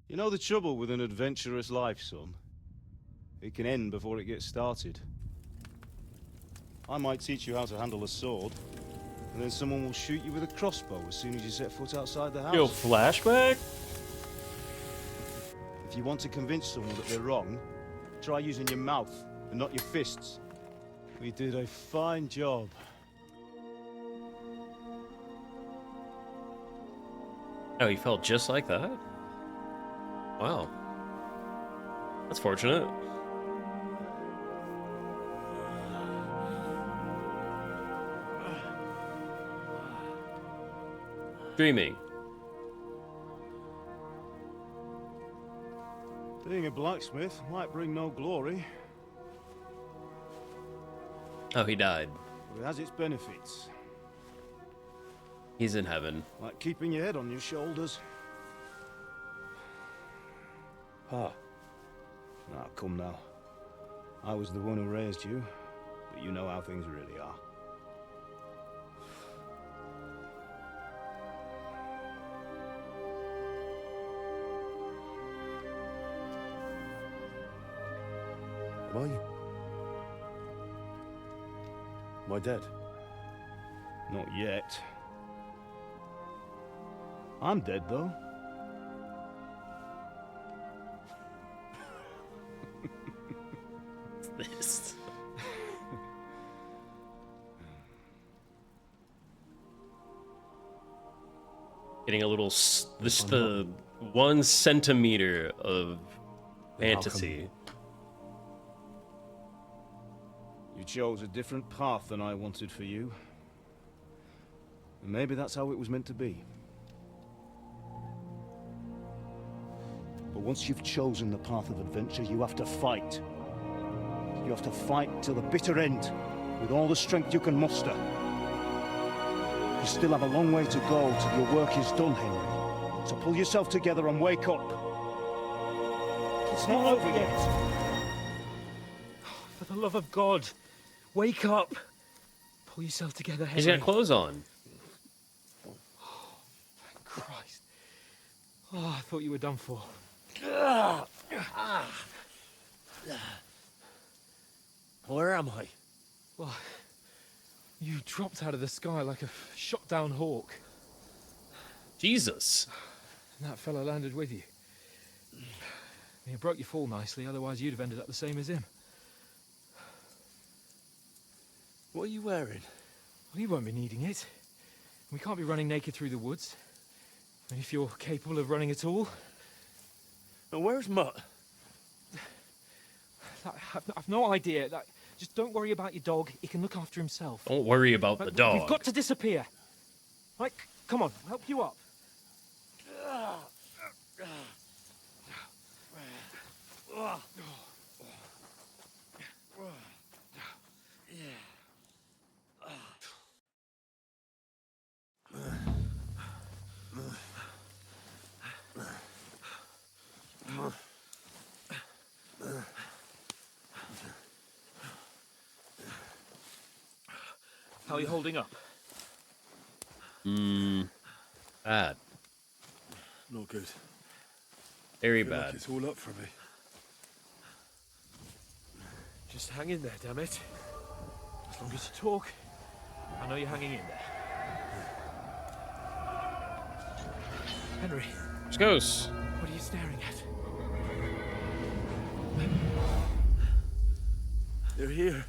You know the trouble with an adventurous life, son? It can end before it gets started. I might teach you how to handle a sword, and then someone will shoot you with a crossbow as soon as you set foot outside the house. Yo, flashback? If you want to convince someone that they're wrong, try using your mouth and not your fists. We did a fine job. Oh, he felt just like that? Wow. That's fortunate. Dreaming. Being a blacksmith might bring no glory, Oh, he died. but it has its benefits. He's in heaven. Like keeping your head on your shoulders. Ah. Now, come now. I was the one who raised you, but you know how things really are. Am I? Am I dead? Not yet. I'm dead, though. What's this? Getting a little, just the 1 centimeter of fantasy. You chose a different path than I wanted for you. And maybe that's how it was meant to be. But once you've chosen the path of adventure, you have to fight. You have to fight till the bitter end, with all the strength you can muster. You still have a long way to go till your work is done, Henry. So pull yourself together and wake up. It's not over yet. For the love of God, wake up. Pull yourself together, Henry. He's got clothes on. Thank Christ. Oh, I thought you were done for. Where am I? Well, you dropped out of the sky like a shot-down hawk. Jesus. And that fella landed with you. You broke your fall nicely, otherwise you'd have ended up the same as him. What are you wearing? Well, you won't be needing it. We can't be running naked through the woods. And if you're capable of running at all... And where's Mutt? I've no idea. Just don't worry about your dog. He can look after himself. Don't worry about the dog. We've got to disappear. Right, come on, I'll help you up. How are you holding up? Bad. Not good. Very I feel bad. Like it's all up for me. Just hang in there, damn it. As long as you talk, I know you're hanging in there. Henry. Let's go. What are you staring at? They're here.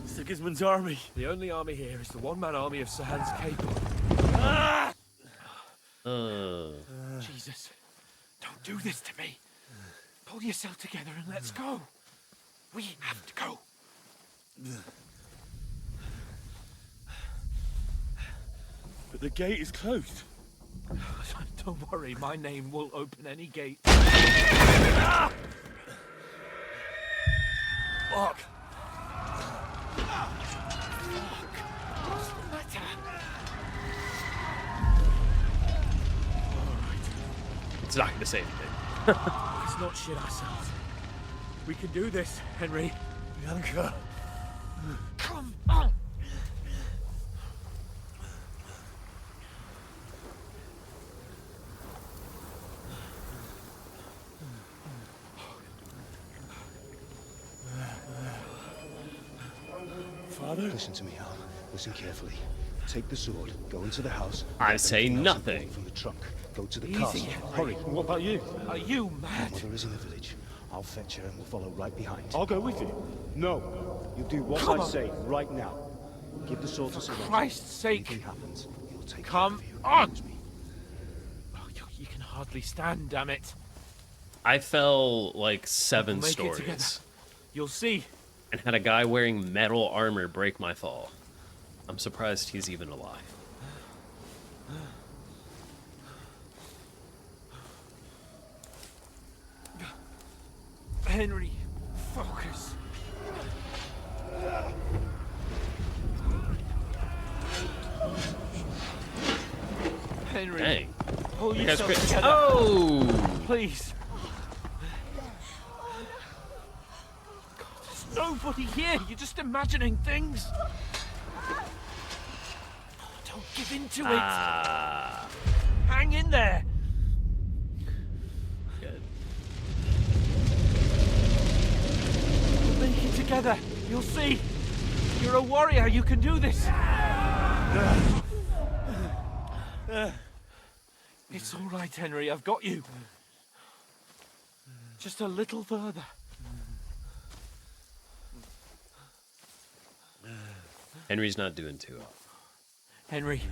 Sigismund's army. The only army here is the one-man army of Sahan's Cape. Jesus, don't do this to me. Pull yourself together and let's go. We have to go. But the gate is closed. Don't worry, my name will open any gate. Fuck. What's the matter? It's not going to say anything. Let's not shit ourselves. We can do this, Henry. Bianca. Come on! Father? Listen to me, Al. Listen carefully. Take the sword, go into the house. I say nothing. From the trunk. Go to the Easy, castle. Henry. Hurry. What about you? Are you mad? My mother is in the village. I'll fetch her and we'll follow right behind. I'll go with you. No. You do what Come I on. say right now. Give the sword to Sir Roger. Christ's sake. Anything happens, he'll take Come care of you. on! Oh, you can hardly stand, damn it. I fell like 7 We'll make it together. stories You'll see. and had a guy wearing metal armor break my fall. I'm surprised he's even alive. Henry, focus. Henry, Dang. pull That guy's yourself great. together. Oh! Please. God, there's nobody here. You're just imagining things. Don't give in to it. Hang in there. Good. We'll make it together. You'll see. You're a warrior. You can do this. It's all right, Henry. I've got you. Just a little further. Henry's not doing too well. Henry,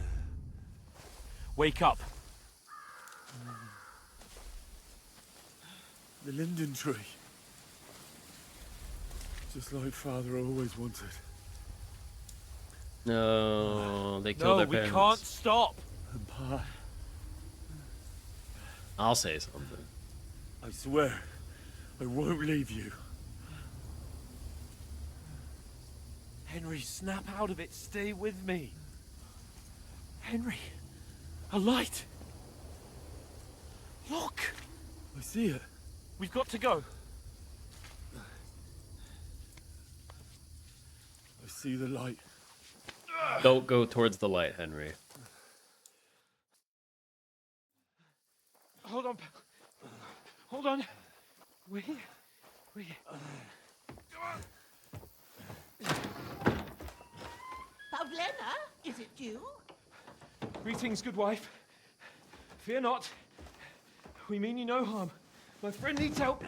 wake up. The linden tree. Just like Father always wanted. No, they killed No, their we parents. can't stop. And Pa, I'll say something. I swear, I won't leave you. Henry, snap out of it. Stay with me. Henry, a light. Look. I see it. We've got to go. I see the light. Don't go towards the light, Henry. Hold on. Hold on. We. Pavlena, is it you? Greetings, good wife. Fear not. We mean you no harm. My friend needs help.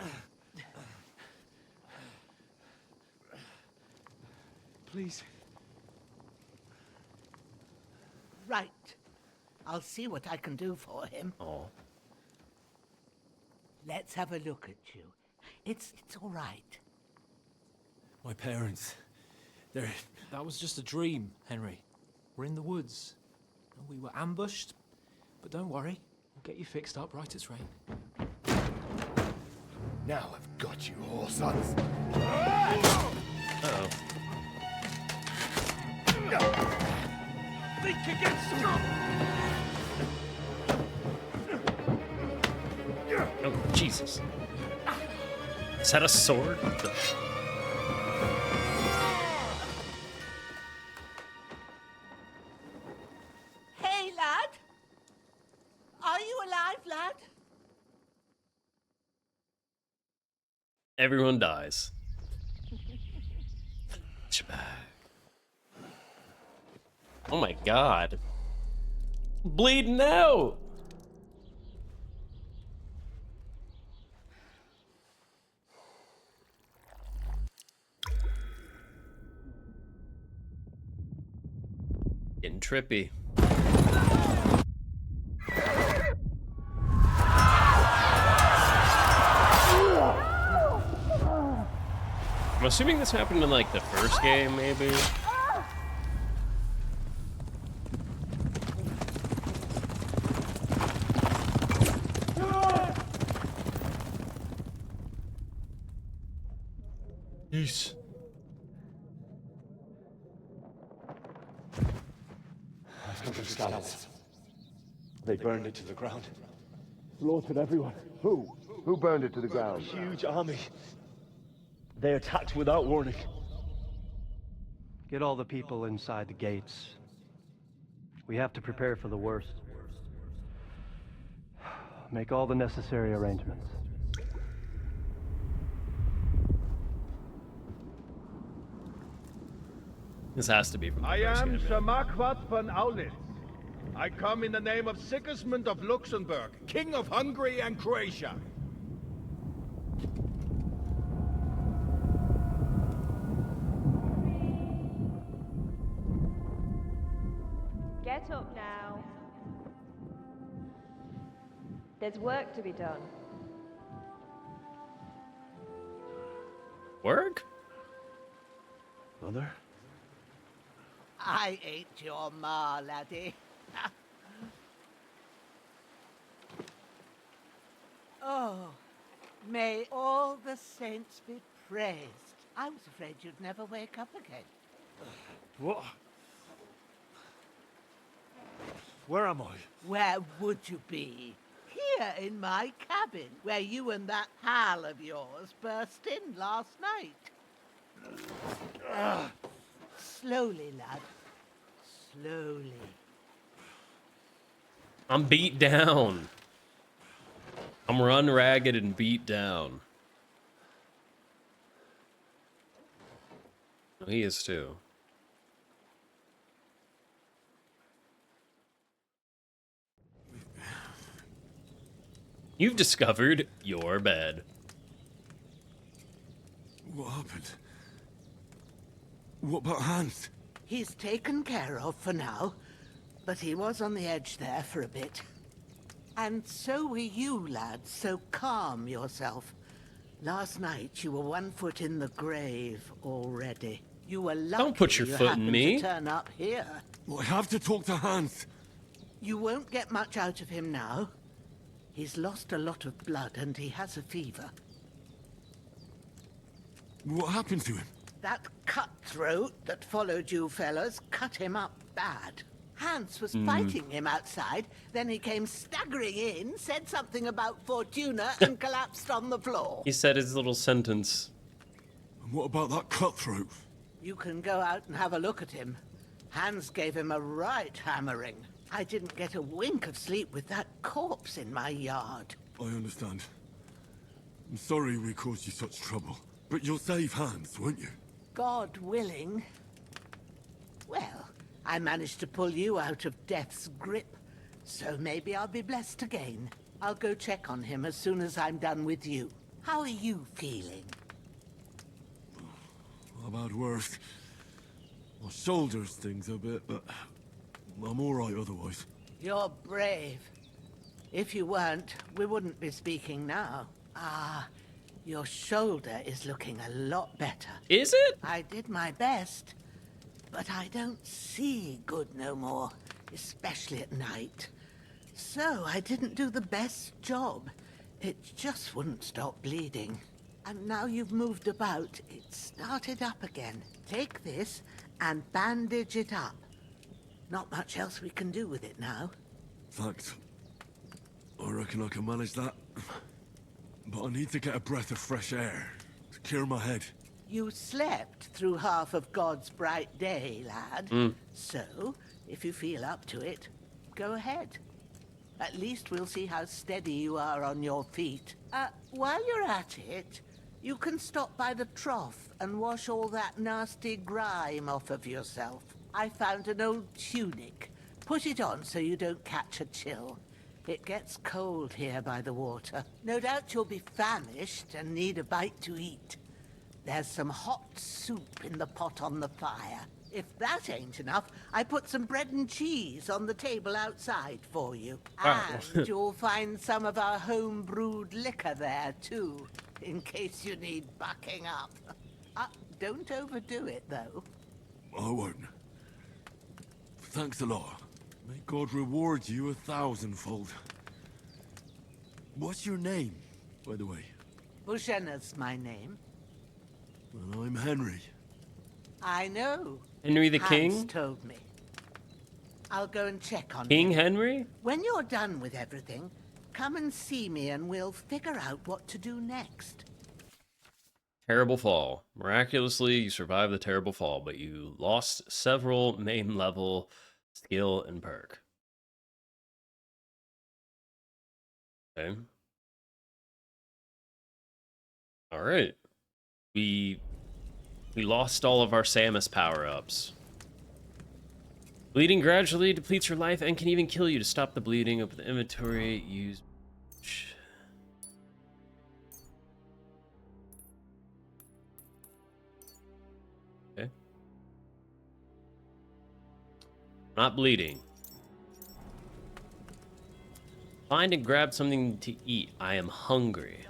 Please. Right. I'll see what I can do for him. Oh. Let's have a look at you. It's all right. My parents. They're... That was just a dream, Henry. We're in the woods. We were ambushed, but don't worry. We'll get you fixed up right as rain. Now I've got you, whore sons. Uh-oh. Think against Scott! Oh, Jesus. Is that a sword? What the... Hey, lad! Are you alive, lad? Everyone dies. Oh my god. Bleeding out! Getting trippy. I'm assuming this happened in like the first game, maybe. Yes. I've got the scouts. They burned it to the ground. Slaughtered everyone. Who? Who burned it to the ground? A huge army. They attacked without warning. Get all the people inside the gates. We have to prepare for the worst. Make all the necessary arrangements. This has to be from the I first am game. Sir Marquardt von Aulitz. I come in the name of Sigismund of Luxembourg, King of Hungary and Croatia. Get up now. There's work to be done. Work? Mother? I ain't your ma, laddie. Oh, may all the saints be praised. I was afraid you'd never wake up again. What? Where am I? Where would you be? Here in my cabin, where you and that pal of yours burst in last night. Slowly, lad. Slowly. I'm beat down. I'm run ragged and beat down. He is too. You've discovered your bed. What happened? What about Hans? He's taken care of for now, but he was on the edge there for a bit. And so were you, lad, so calm yourself. Last night you were 1 foot in the grave already. You were lucky Don't put your you foot in happened me. to turn up here. I have to talk to Hans. You won't get much out of him now. He's lost a lot of blood and he has a fever. What happened to him? That cutthroat that followed you fellas cut him up bad. Hans was fighting him outside, then he came staggering in, said something about Fortuna, and collapsed on the floor. He said his little sentence. And what about that cutthroat? You can go out and have a look at him. Hans gave him a right hammering. I didn't get a wink of sleep with that corpse in my yard. I understand. I'm sorry we caused you such trouble. But you'll save Hans, won't you? God willing. Well, I managed to pull you out of death's grip, so maybe I'll be blessed again. I'll go check on him as soon as I'm done with you. How are you feeling? About worse. My shoulder stings a bit, but I'm all right otherwise. You're brave. If you weren't, we wouldn't be speaking now. Ah, your shoulder is looking a lot better. Is it? I did my best, but I don't see good no more, especially at night. So I didn't do the best job. It just wouldn't stop bleeding. And now you've moved about, it started up again. Take this and bandage it up. Not much else we can do with it now. Thanks. I reckon I can manage that. But I need to get a breath of fresh air to clear my head. You slept through half of God's bright day, lad. So, if you feel up to it, go ahead. At least we'll see how steady you are on your feet. While you're at it, you can stop by the trough and wash all that nasty grime off of yourself. I found an old tunic. Put it on so you don't catch a chill. It gets cold here by the water. No doubt you'll be famished and need a bite to eat. There's some hot soup in the pot on the fire. If that ain't enough, I put some bread and cheese on the table outside for you. And you'll find some of our home-brewed liquor there, too, in case you need bucking up. Don't overdo it, though. I won't. Thanks a lot. May God reward you 1,000-fold. What's your name, by the way? Bushenna's my name. Well, I'm Henry. I know. Henry the Hans King? told me. I'll go and check on King him. Henry? When you're done with everything, come and see me and we'll figure out what to do next. Terrible fall. Miraculously, you survived the terrible fall, but you lost several main level skill and perk. Okay. All right. We lost all of our Samus power-ups. Bleeding gradually depletes your life and can even kill you. To stop the bleeding, open the inventory, use... Okay. Not bleeding. Find and grab something to eat. I am hungry.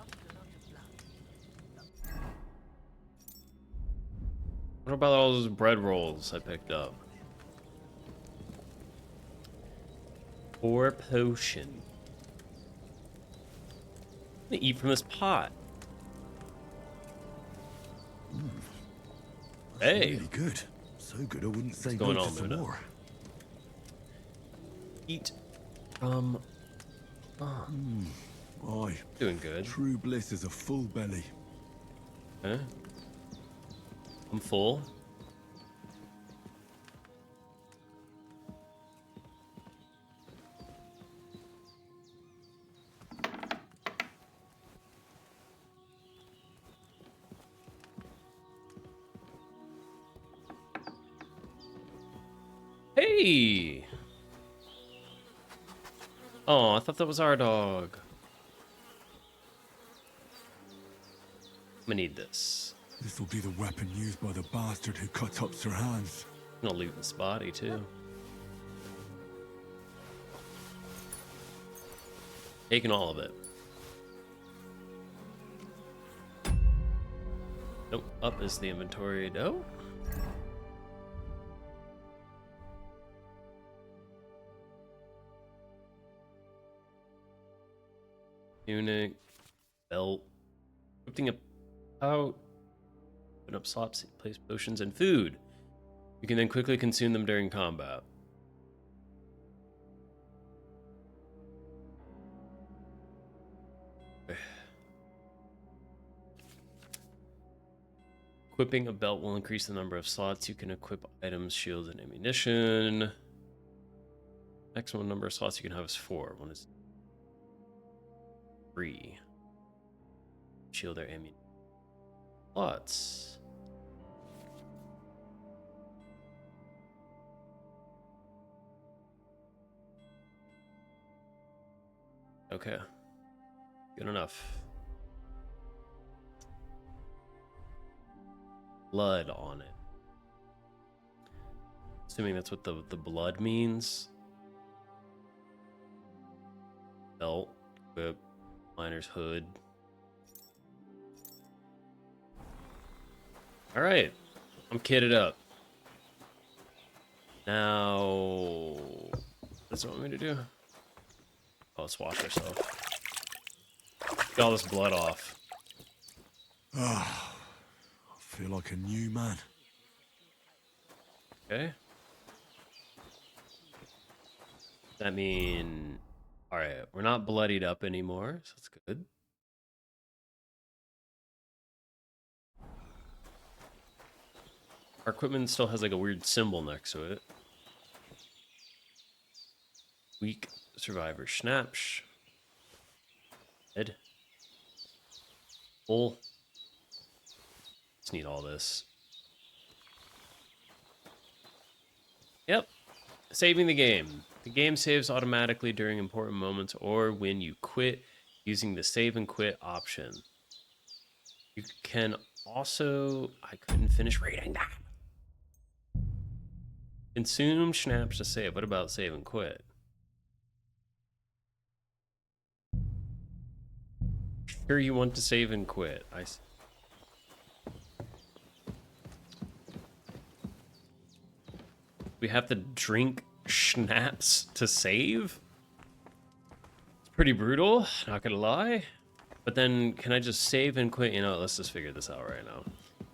What about all those bread rolls I picked up? 4 potion. I'm gonna eat from this pot. That's Hey. really good. So good I wouldn't say going no on, to some Luna? more. Eat from... Aye. Doing good. True bliss is a full belly. Huh? I'm full. Hey! Oh, I thought that was our dog. I'm gonna need this. This will be the weapon used by the bastard who cut up Sir Hans. I'm gonna loot this body too. Taking all of it. Nope, up is the inventory. No? Tunic, belt, lifting up out, open up slots, place potions and food. You can then quickly consume them during combat. Equipping a belt will increase the number of slots you can equip items, shields, and ammunition. Maximum number of slots you can have is 4. One is 3. Shield or ammunition. Slots. Okay. Good enough. Blood on it. Assuming that's what the blood means. Belt, whip, miner's hood. Alright. I'm kitted up. Now... That's what I want me to do? Oh, let's wash ourselves. Get all this blood off. Ah, I feel like a new man. Okay. That mean... Alright, we're not bloodied up anymore, so that's good. Our equipment still has like a weird symbol next to it. Weak survivor Schnapsh. Head. Full. Just need all this. Yep. Saving the game. The game saves automatically during important moments or when you quit using the save and quit option. You can also... I couldn't finish reading that. Consume Schnapps to save. What about save and quit? Sure you want to save and quit. We have to drink schnapps to save? It's pretty brutal, not gonna lie. But then, can I just save and quit? You know, let's just figure this out right now.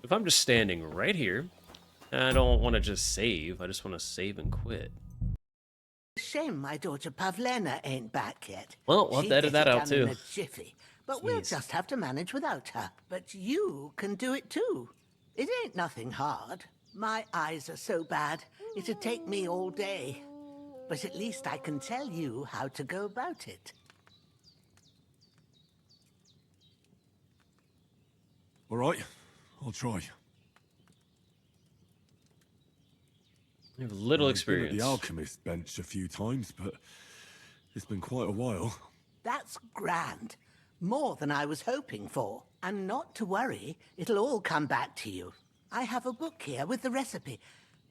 If I'm just standing right here, and I don't want to just save, I just want to save and quit. Shame my daughter Pavlena ain't back yet. Well, we'll have to edit that out too. In a jiffy, but we'll just have to manage without her. But you can do it too. It ain't nothing hard. My eyes are so bad, it'd take me all day. But at least I can tell you how to go about it. All right, I'll try. You have little experience. Been at the alchemist bench a few times, but it's been quite a while. That's grand. More than I was hoping for. And not to worry, it'll all come back to you. I have a book here with the recipe,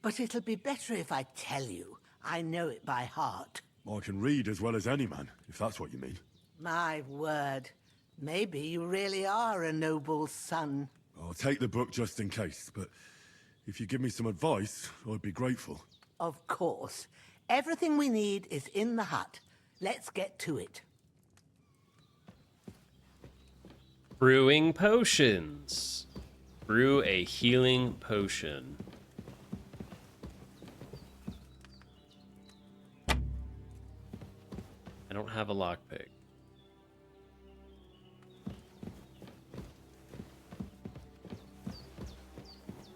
but it'll be better if I tell you. I know it by heart. I can read as well as any man, if that's what you mean. My word. Maybe you really are a noble son. I'll take the book just in case, but if you give me some advice, I'd be grateful. Of course. Everything we need is in the hut. Let's get to it. Brewing potions. Brew a healing potion. I don't have a lockpick.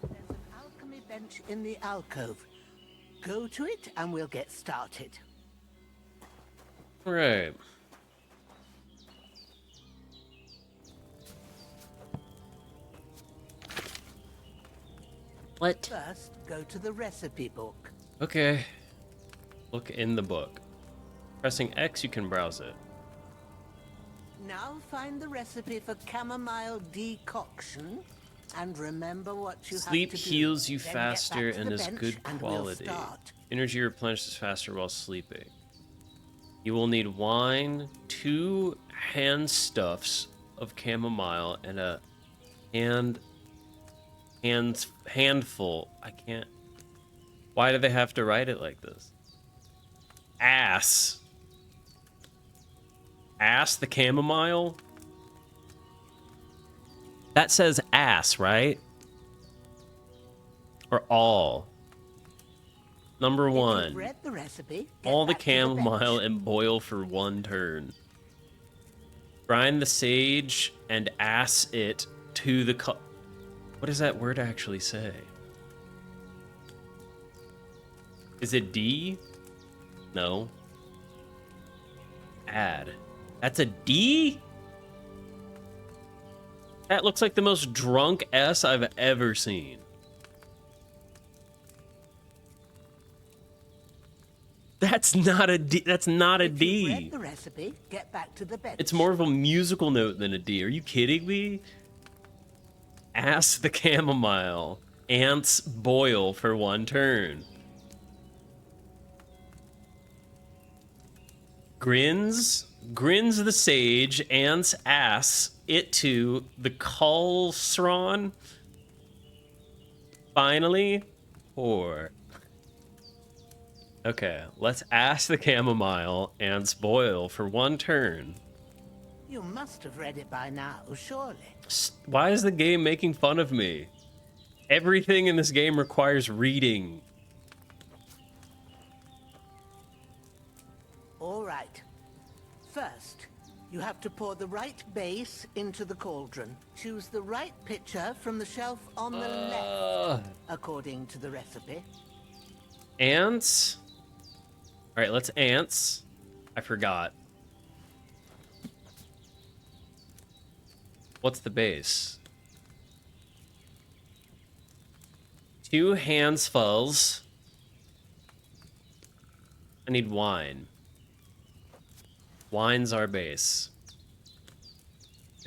There's an alchemy bench in the alcove. Go to it and we'll get started. Right. What? First, go to the recipe book. Okay. Look in the book. Pressing X, you can browse it. Now find the recipe for chamomile decoction, and remember what you Sleep have to heals do. you Then faster get back to and the is bench good and we'll quality. start. Energy replenishes faster while sleeping. You will need wine, 2 hand stuffs of chamomile, and a hand Handful. I can't. Why do they have to write it like this? Ass. Ass the chamomile? That says ass, right? Or all. Number If one. you've read the recipe, get All the back to the chamomile bench. and boil for 1 turn. Grind the sage and ass it to the What does that word actually say? Is it D? No. Add. That's a D? That looks like the most drunk S I've ever seen. That's not a D. That's not a If D. you've read the recipe, get back to the bench. It's more of a musical note than a D. Are you kidding me? Ass the chamomile. Ants boil for 1 turn. Grins the sage. Ants ass it to the Kulsron. Finally, pour. Okay, let's ask the chamomile ants boil for 1 turn. You must have read it by now, surely. Why is the game making fun of me? Everything in this game requires reading. All right. First, you have to pour the right base into the cauldron. Choose the right pitcher from the shelf on the left, according to the recipe. Ants? All right, let's ants. I forgot. What's the base? 2 handsfuls. I need wine. Wine's our base.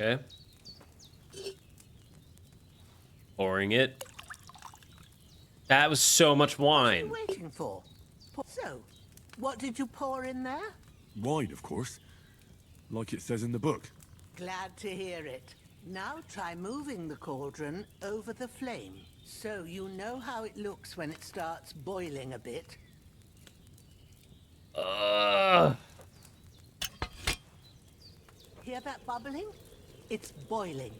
Okay. Pouring it. That was so much wine. What are you waiting for? So, what did you pour in there? Wine, of course. Like it says in the book. Glad to hear it. Now try moving the cauldron over the flame, so you know how it looks when it starts boiling a bit. Hear that bubbling? It's boiling.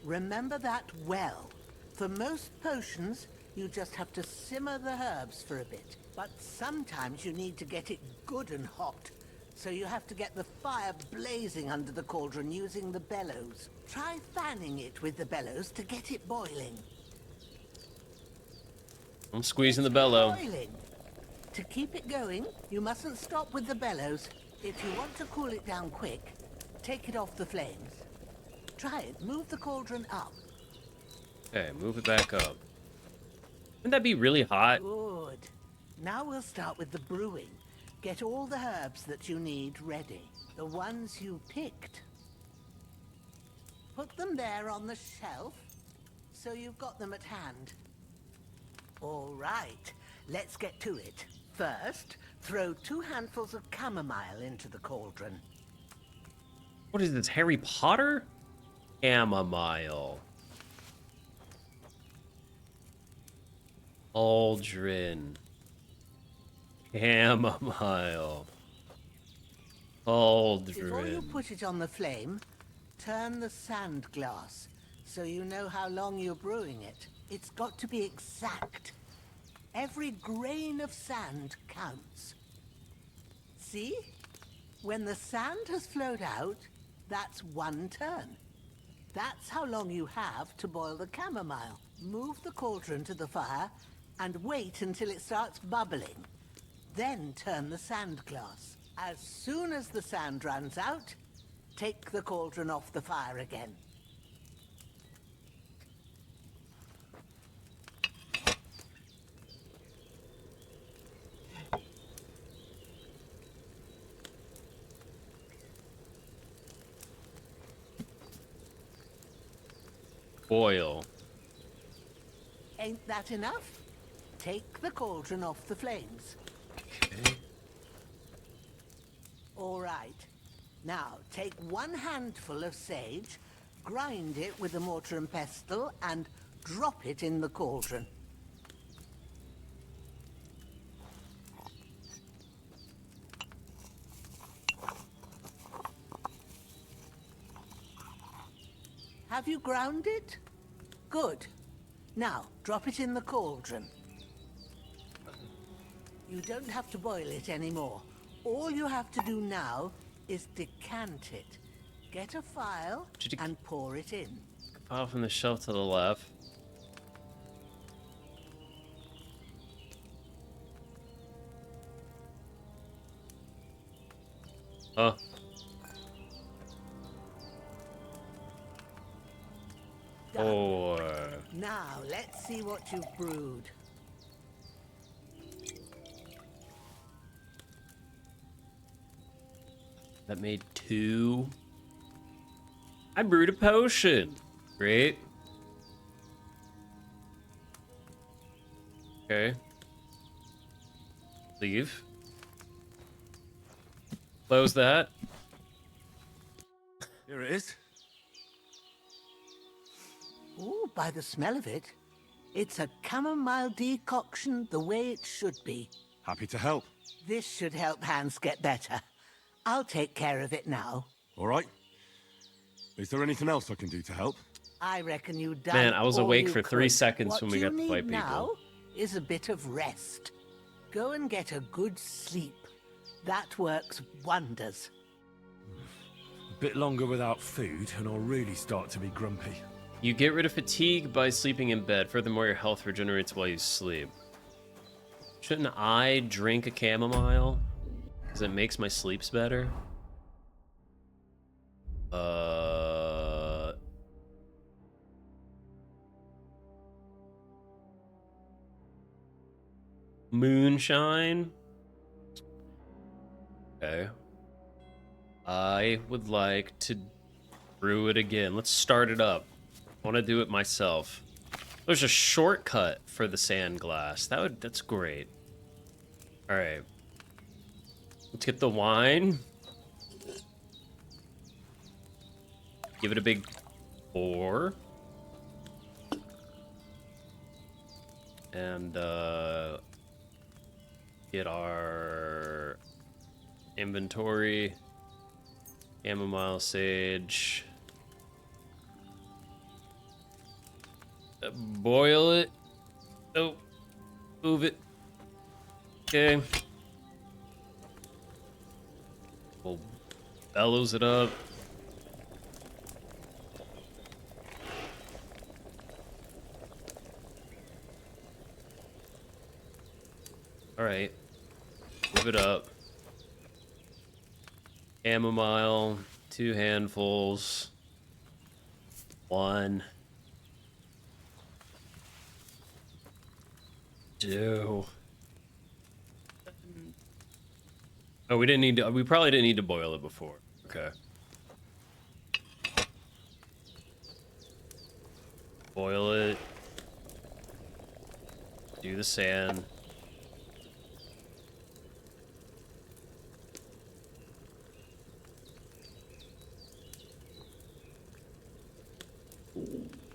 Remember that well. For most potions, you just have to simmer the herbs for a bit. But sometimes you need to get it good and hot. So you have to get the fire blazing under the cauldron using the bellows. Try fanning it with the bellows to get it boiling. I'm squeezing the bellow. Boiling. To keep it going, you mustn't stop with the bellows. If you want to cool it down quick, take it off the flames. Try it. Move the cauldron up. Okay, move it back up. Wouldn't that be really hot? Good. Now we'll start with the brewing. Get all the herbs that you need ready. The ones you picked. Put them there on the shelf, so you've got them at hand. All right, let's get to it. First, throw 2 handfuls of chamomile into the cauldron. What is this, Harry Potter? Chamomile. Aldrin. Chamomile. Before you Aldrin. put it on the flame, turn the sand glass, so you know how long you're brewing it. It's got to be exact. Every grain of sand counts. See? When the sand has flowed out, that's 1 turn. That's how long you have to boil the chamomile. Move the cauldron to the fire and wait until it starts bubbling. Then turn the sand glass. As soon as the sand runs out, take the cauldron off the fire again. Boil. Ain't that enough? Take the cauldron off the flames. Okay. All right. Now, take 1 handful of sage, grind it with a mortar and pestle, and drop it in the cauldron. Have you ground it? Good. Now, drop it in the cauldron. You don't have to boil it anymore. All you have to do now is decant it. Get a file and pour it in. File from the shelf to the left. Oh. Or now let's see what you've brewed. That made 2. I brewed a potion. Great. Okay. Leave. Close that. Here it is. Ooh, by the smell of it, it's a chamomile decoction the way it should be. Happy to help. This should help Hans get better. I'll take care of it now. All right. Is there anything else I can do to help? I reckon you done. Man, I was all awake you for 3 could. seconds What when we got to you fight need people. now is a bit of rest. Go and get a good sleep. That works wonders. A bit longer without food, and I'll really start to be grumpy. You get rid of fatigue by sleeping in bed. Furthermore, your health regenerates while you sleep. Shouldn't I drink a chamomile? Because it makes my sleeps better? Moonshine? Okay. I would like to brew it again. Let's start it up. I want to do it myself. There's a shortcut for the sand glass. That's great. All right. Let's get the wine. Give it a big pour. And get our inventory. Chamomile sage. Boil it. Oh, move it. Okay. We'll bellows it up. All right. Move it up. Chamomile, 2 handfuls. 1. 2. Oh, we didn't need to. We probably didn't need to boil it before. Okay. Boil it. Do the sand.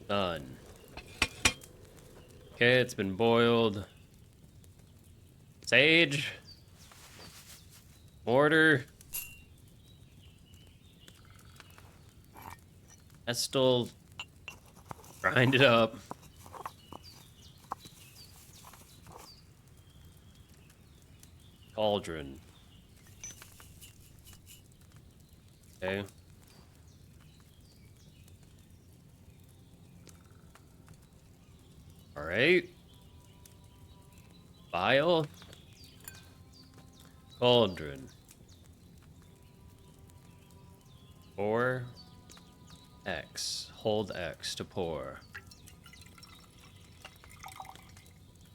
Done. Okay, it's been boiled. Sage. Mortar. Pestle. Grind it up. Cauldron. Okay. All right. Vial. Cauldron. Pour. X. Hold X to pour.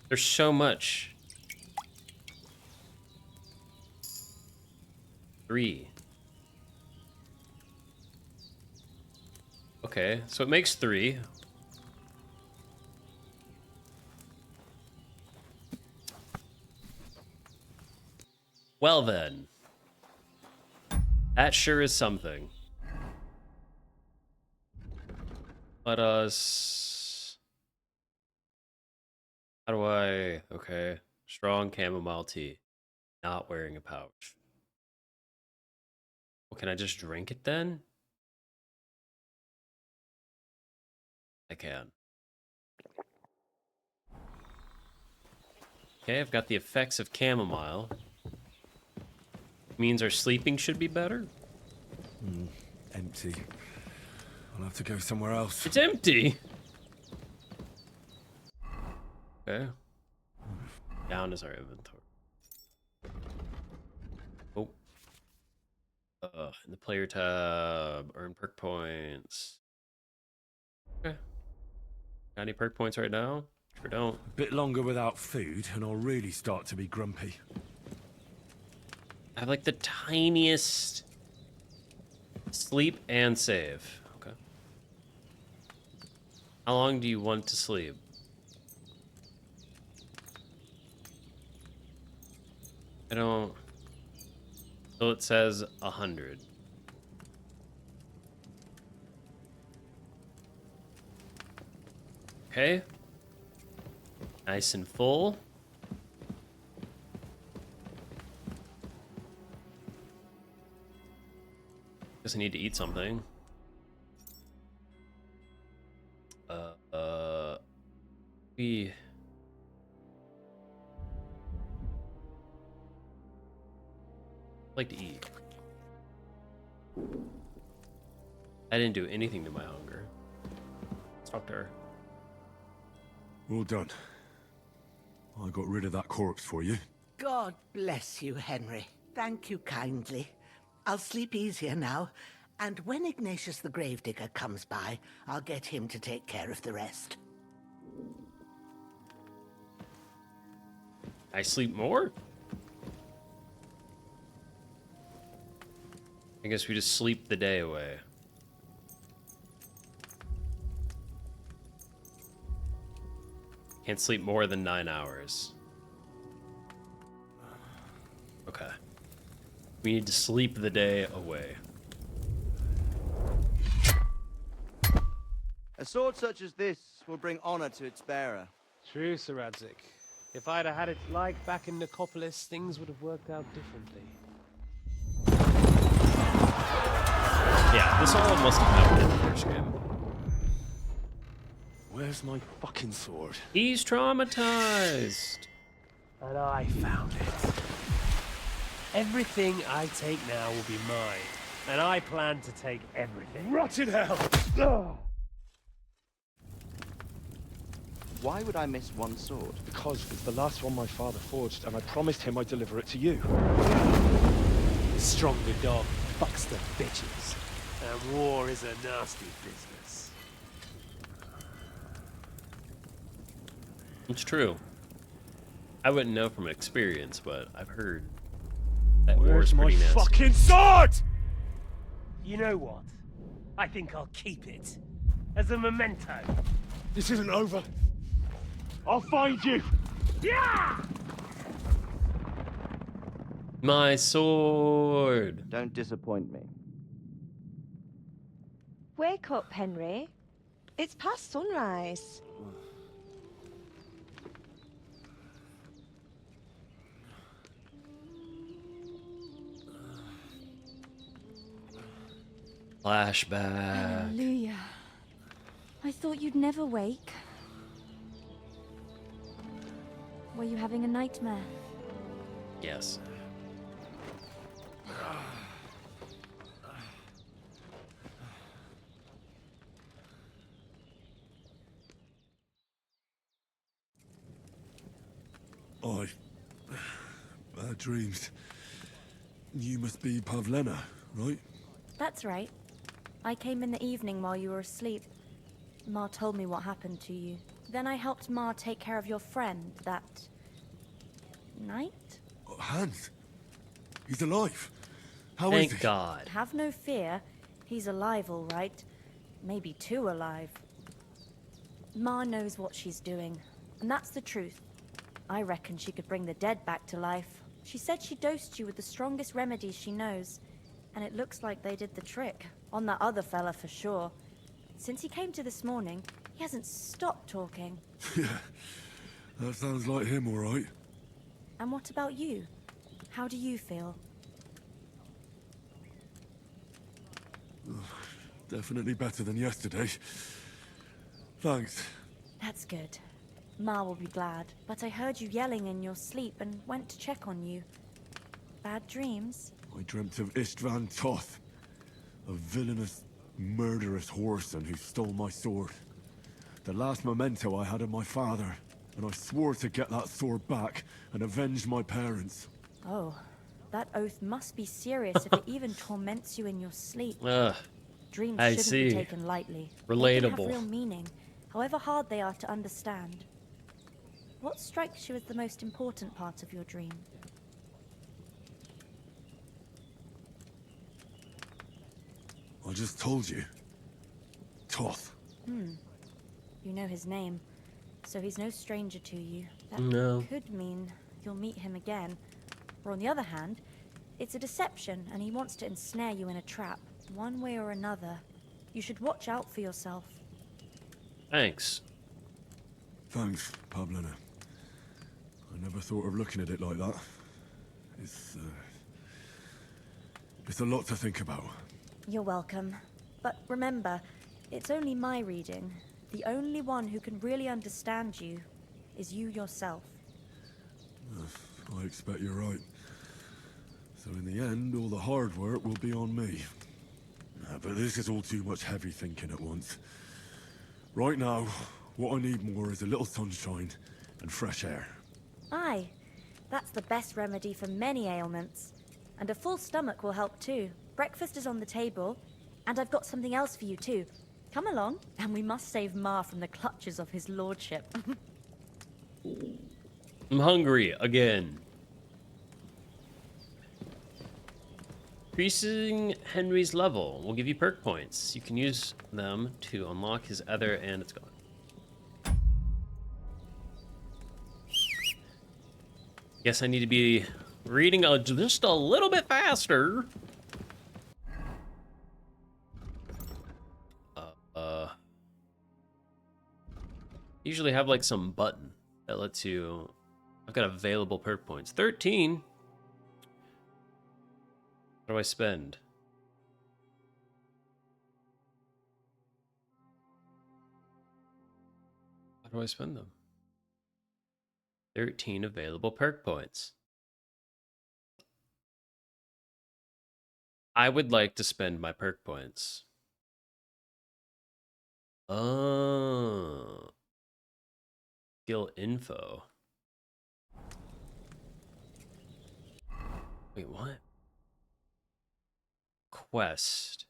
There's so much. 3. Okay, so it makes 3. Well then. That sure is something. Let us How do I... Okay. Strong chamomile tea. Not wearing a pouch. Well, can I just drink it then? I can. Okay, I've got the effects of chamomile. Means our sleeping should be better? Empty. I'll have to go somewhere else. It's empty! Okay. Down is our inventory. Oh. In the player tab, earn perk points. Okay. Got any perk points right now? Sure don't. A bit longer without food, and I'll really start to be grumpy. I have like the tiniest sleep and save. Okay. How long do you want to sleep? I don't... So it says 100. Okay. Nice and full. Guess I need to eat something. We... like to eat. I didn't do anything to my hunger. Let's talk to her. All done. I got rid of that corpse for you. God bless you, Henry. Thank you kindly. I'll sleep easier now, and when Ignatius the Gravedigger comes by, I'll get him to take care of the rest. I sleep more? I guess we just sleep the day away. Can't sleep more than 9 hours. Okay. We need to sleep the day away. A sword such as this will bring honor to its bearer. True, Sir Radzik. If I'd have had it like back in Nicopolis, things would have worked out differently. Yeah, this all must have happened in the first game. Where's my fucking sword? He's traumatized. And I found it. Everything I take now will be mine. And I plan to take everything. Rot in hell! Why would I miss one sword? Because it's the last one my father forged, and I promised him I'd deliver it to you. The stronger dog fucks the bitches. And war is a nasty business. It's true. I wouldn't know from experience, but I've heard that war's Where's my pretty nasty. fucking sword? You know what? I think I'll keep it. As a memento. This isn't over. I'll find you. Yeah! My sword. Don't disappoint me. Wake up, Henry. It's past sunrise. Flashback. Hallelujah. I thought you'd never wake. Were you having a nightmare? Yes. Bad dreams. You must be Pavlena, right? That's right. I came in the evening while you were asleep. Ma told me what happened to you. Then I helped Ma take care of your friend that night? Hans. He's alive. How is Thank he? God. Have no fear. He's alive, all right. Maybe too alive. Ma knows what she's doing, and that's the truth. I reckon she could bring the dead back to life. She said she dosed you with the strongest remedies she knows, and it looks like they did the trick. On that other fella for sure. Since he came to this morning, he hasn't stopped talking. Yeah. That sounds like him, all right. And what about you? How do you feel? Definitely better than yesterday. Thanks. That's good. Ma will be glad, but I heard you yelling in your sleep and went to check on you. Bad dreams? I dreamt of Istvan Toth, a villainous, murderous whoreson who stole my sword. The last memento I had of my father, and I swore to get that sword back and avenge my parents. Oh, that oath must be serious if it even torments you in your sleep. Dreams I shouldn't see. be taken lightly. They can Relatable. have real meaning, however hard they are to understand. What strikes you as the most important part of your dream? I just told you. Toth. You know his name, so he's no stranger to you. That No. could mean you'll meet him again. Or on the other hand, it's a deception and he wants to ensnare you in a trap, one way or another. You should watch out for yourself. Thanks. Thanks, Pablina. I never thought of looking at it like that. It's a lot to think about. You're welcome. But remember, it's only my reading. The only one who can really understand you is you yourself. I expect you're right. So in the end, all the hard work will be on me. But this is all too much heavy thinking at once. Right now, what I need more is a little sunshine and fresh air. Aye, that's the best remedy for many ailments. And a full stomach will help too. Breakfast is on the table, and I've got something else for you too. Come along, and we must save Ma from the clutches of his lordship. I'm hungry again. Increasing Henry's level will give you perk points. You can use them to unlock his other, and it's gone. Guess I need to be reading just a little bit faster. Usually have like some button that lets you. I've got available perk points. 13. What do I spend? How do I spend them? 13 available perk points. I would like to spend my perk points. Oh. Skill info. Wait, what? Quest.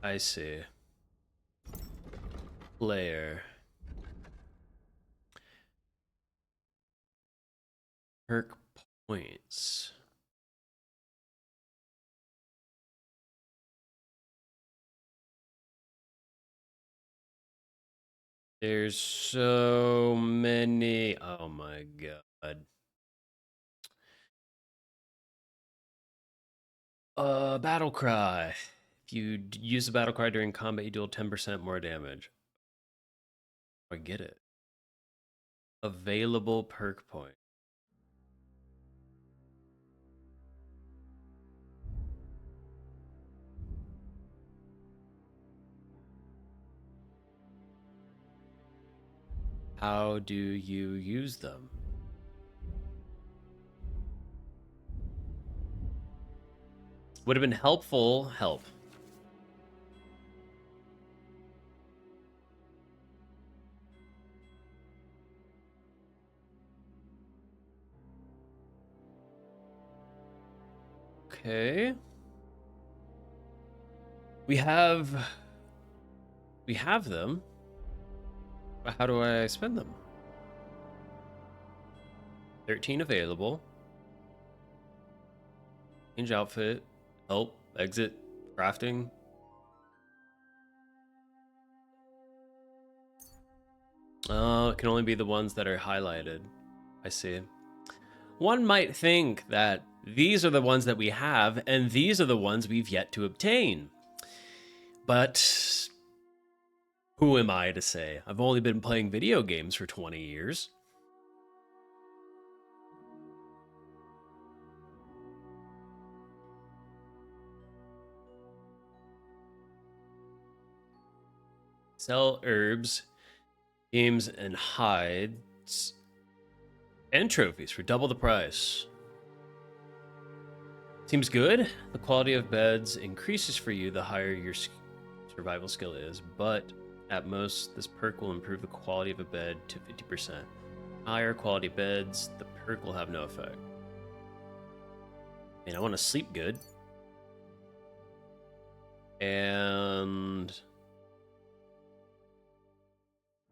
I see. Player. Perk points. There's so many. Oh my god. Battle cry. If you use the battle cry during combat, you deal 10% more damage. I get it. Available perk point. How do you use them? Would have been helpful. Help. Okay. We have them. But how do I spend them? 13 available. Change outfit. Help. Exit. Crafting. Oh, it can only be the ones that are highlighted. I see. One might think that these are the ones that we have, and these are the ones we've yet to obtain. But Who am I to say? I've only been playing video games for 20 years. Sell herbs, games, and hides, and trophies for double the price. Seems good. The quality of beds increases for you the higher your survival skill is, but at most, this perk will improve the quality of a bed to 50%. Higher quality beds, the perk will have no effect. I mean, I want to sleep good. And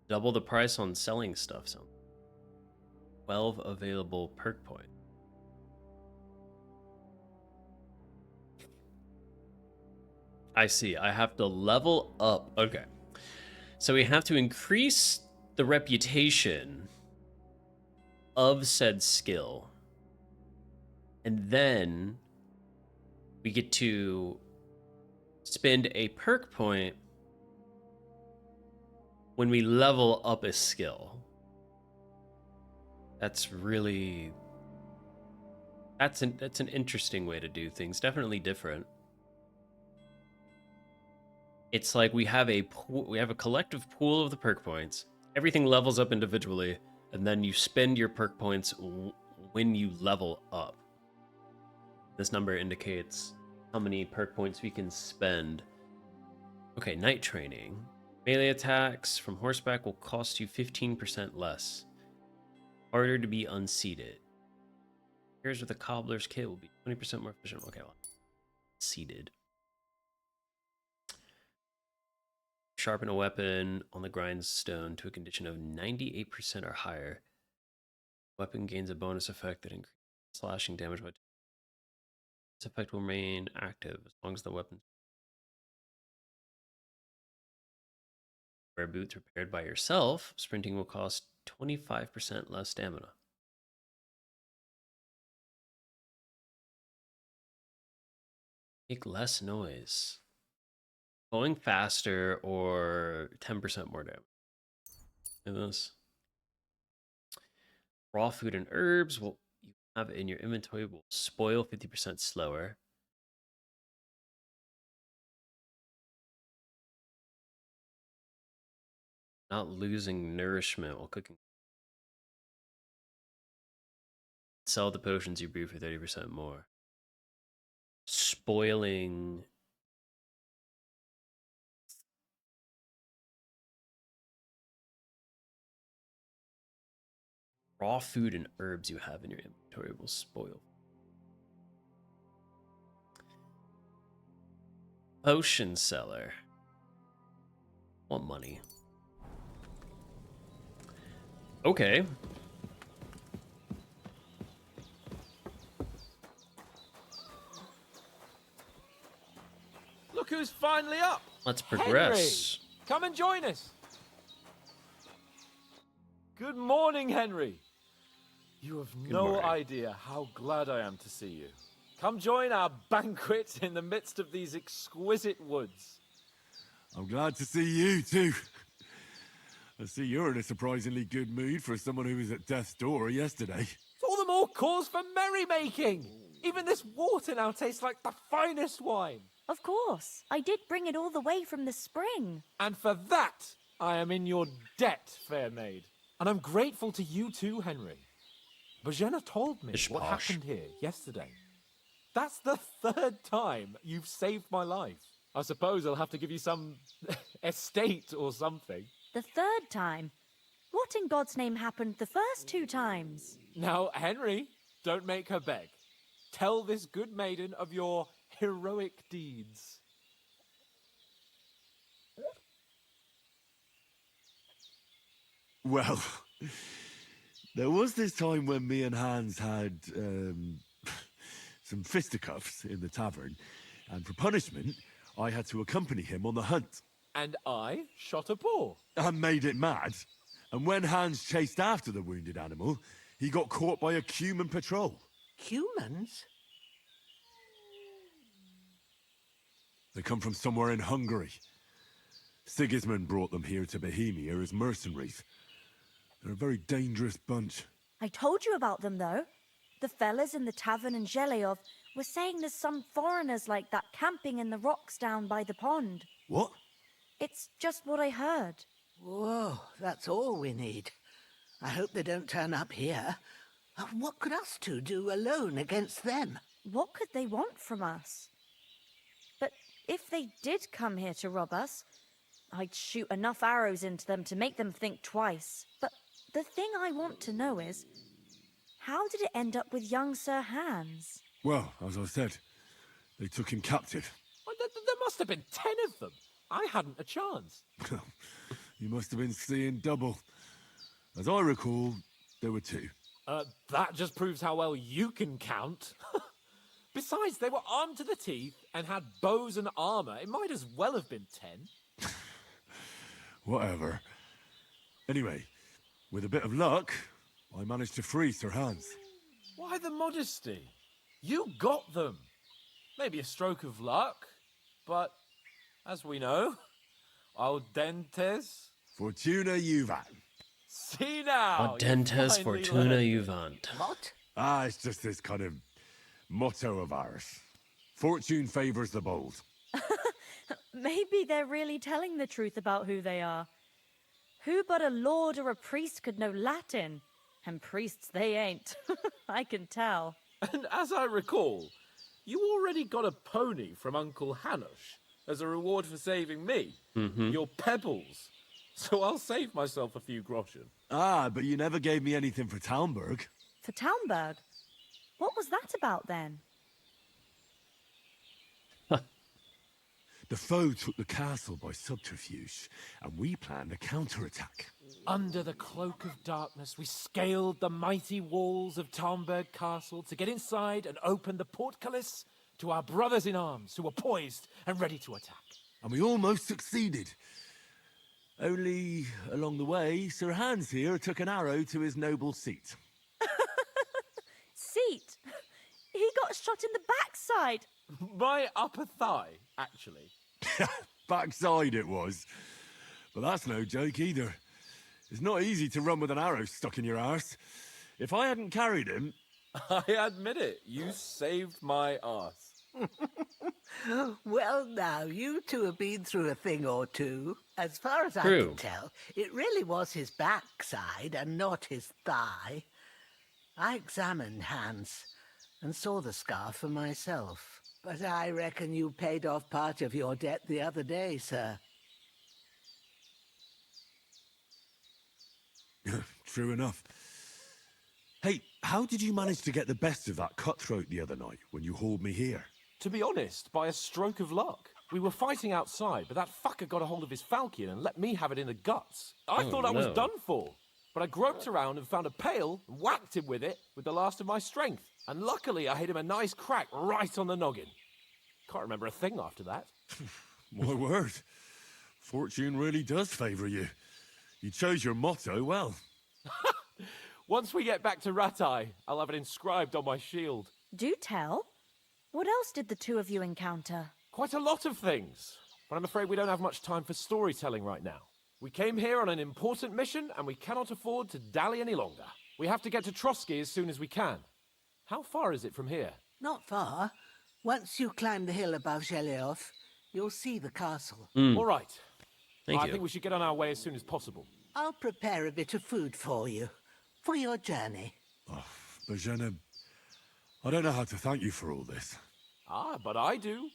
double the price on selling stuff. So 12 available perk points. I see. I have to level up. Okay. So we have to increase the reputation of said skill. And then we get to spend a perk point when we level up a skill. That's really... That's an interesting way to do things. Definitely different. It's like we have a collective pool of the perk points. Everything levels up individually, and then you spend your perk points when you level up. This number indicates how many perk points we can spend. Okay, night training. Melee attacks from horseback will cost you 15% less. Harder to be unseated. Here's with a cobbler's kit will be 20% more efficient. Okay, well, seated. Sharpen a weapon on the grindstone to a condition of 98% or higher. Weapon gains a bonus effect that increases slashing damage by... This effect will remain active as long as the weapon... Wear boots repaired by yourself. Sprinting will cost 25% less stamina. Make less noise. Going faster or 10% more damage. Look at this. Raw food and herbs will you have in your inventory will spoil 50% slower. Not losing nourishment while cooking. Sell the potions you brew for 30% more. Spoiling... Raw food and herbs you have in your inventory will spoil. Potion seller. Want money. Okay. Look who's finally up. Let's progress. Henry, come and join us. Good morning, Henry. You have no idea how glad I am to see you. Come join our banquet in the midst of these exquisite woods. I'm glad to see you too. I see you're in a surprisingly good mood for someone who was at death's door yesterday. It's all the more cause for merrymaking. Even this water now tastes like the finest wine. Of course. I did bring it all the way from the spring. And for that, I am in your debt, fair maid. And I'm grateful to you too, Henry. Bajena told me what happened here yesterday. That's the third time you've saved my life. I suppose I'll have to give you some estate or something. The third time? What in God's name happened the first 2 times? Now, Henry, don't make her beg. Tell this good maiden of your heroic deeds. Well, there was this time when me and Hans had some fisticuffs in the tavern, and for punishment, I had to accompany him on the hunt. And I shot a boar. And made it mad. And when Hans chased after the wounded animal, he got caught by a human patrol. Humans? They come from somewhere in Hungary. Sigismund brought them here to Bohemia as mercenaries. They're a very dangerous bunch. I told you about them, though. The fellas in the tavern in Zheleov were saying there's some foreigners like that camping in the rocks down by the pond. What? It's just what I heard. Whoa, that's all we need. I hope they don't turn up here. What could us two do alone against them? What could they want from us? But if they did come here to rob us, I'd shoot enough arrows into them to make them think twice. But the thing I want to know is, how did it end up with young Sir Hans? Well, as I said, they took him captive. Well, there must have been 10 of them. I hadn't a chance. You must have been seeing double. As I recall, there were 2. That just proves how well you can count. Besides, they were armed to the teeth and had bows and armor. It might as well have been 10. Whatever. Anyway, with a bit of luck, I managed to free Sir Hans. Why the modesty? You got them. Maybe a stroke of luck, but as we know, audentes Fortuna Juvat. See now. Audentes Fortuna Juvent. What? It's just this kind of motto of ours. Fortune favors the bold. Maybe they're really telling the truth about who they are. Who but a lord or a priest could know Latin? And priests they ain't. I can tell. And as I recall, you already got a pony from Uncle Hanush as a reward for saving me. Your pebbles. So I'll save myself a few groschen. But you never gave me anything for Talmberg. For Talmberg? What was that about then? The foe took the castle by subterfuge, and we planned a counterattack. Under the cloak of darkness, we scaled the mighty walls of Talmberg Castle to get inside and open the portcullis to our brothers in arms who were poised and ready to attack. And we almost succeeded. Only, along the way, Sir Hans here took an arrow to his noble seat. Seat? He got shot in the backside. My upper thigh, actually. Backside it was. But that's no joke either. It's not easy to run with an arrow stuck in your arse. If I hadn't carried him... I admit it, you saved my arse. Well, now, you two have been through a thing or two. As far as I True. can tell, it really was his backside and not his thigh. I examined Hans and saw the scar for myself. But I reckon you paid off part of your debt the other day, sir. True enough. Hey, how did you manage to get the best of that cutthroat the other night when you hauled me here? To be honest, by a stroke of luck. We were fighting outside, but that fucker got a hold of his falchion and let me have it in the guts. I thought I was done for. But I groped around and found a pail and whacked him with it with the last of my strength. And luckily I hit him a nice crack right on the noggin. Can't remember a thing after that. My word. Fortune really does favour you. You chose your motto well. Once we get back to Ratai, I'll have it inscribed on my shield. Do tell. What else did the two of you encounter? Quite a lot of things. But I'm afraid we don't have much time for storytelling right now. We came here on an important mission, and we cannot afford to dally any longer. We have to get to Trotsky as soon as we can. How far is it from here? Not far. Once you climb the hill above Zheleov, you'll see the castle. All right. Thank I you. think we should get on our way as soon as possible. I'll prepare a bit of food for you, for your journey. Bozhena, I don't know how to thank you for all this. But I do.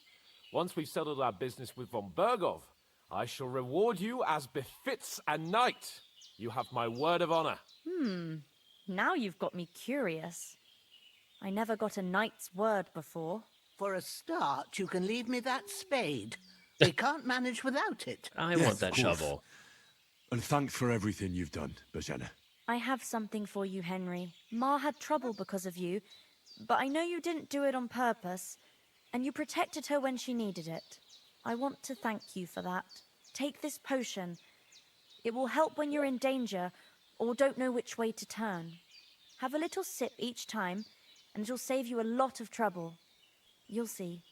Once we've settled our business with von Bergov, I shall reward you as befits a knight. You have my word of honor. Now you've got me curious. I never got a knight's word before. For a start, you can leave me that spade. We can't manage without it. I Yes, want that of course. shovel. And thanks for everything you've done, Bozhena. I have something for you, Henry. Ma had trouble because of you, but I know you didn't do it on purpose, and you protected her when she needed it. I want to thank you for that. Take this potion. It will help when you're in danger or don't know which way to turn. Have a little sip each time, and it'll save you a lot of trouble. You'll see.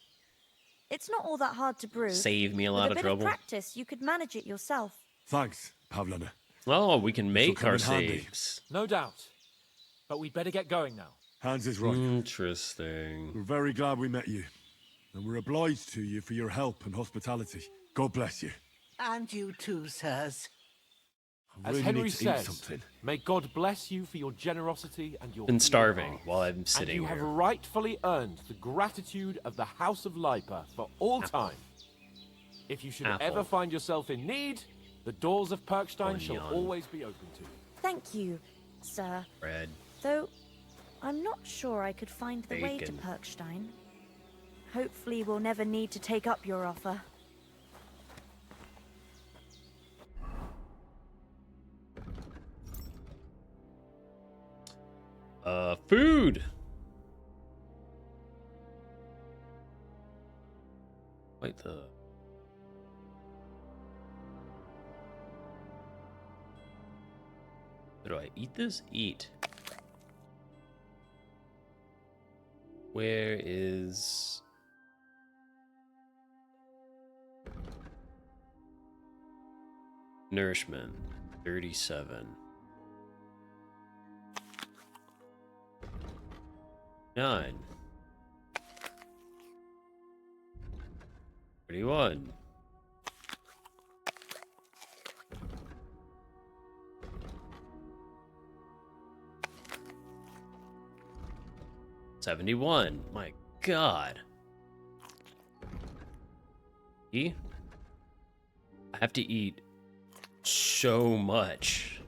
It's not all that hard to brew. Save me a lot With of a bit trouble. of practice, you could manage it yourself. Thanks, Pavlana. Oh, we can This'll make come our in handy. saves. No doubt. But we'd better get going now. Hans is right. Interesting. We're very glad we met you. And we're obliged to you for your help and hospitality. God bless you. And you too, sirs. I As really Henry need to eat says, something. may God bless you for your generosity and your Been good starving heart. while I'm And sitting you have here. rightfully earned the gratitude of the House of Lipa for all time. If you should Apple. ever find yourself in need, the doors of Perkstein shall Onion. always be open to you. Thank you, sir. Bread. Though, I'm not sure I could find the way to Bacon. Perkstein. Hopefully we'll never need to take up your offer. Food. Wait, do I eat this? Eat. Where is... Nourishment. 37. 9. 31. $71. My God. I have to eat so much.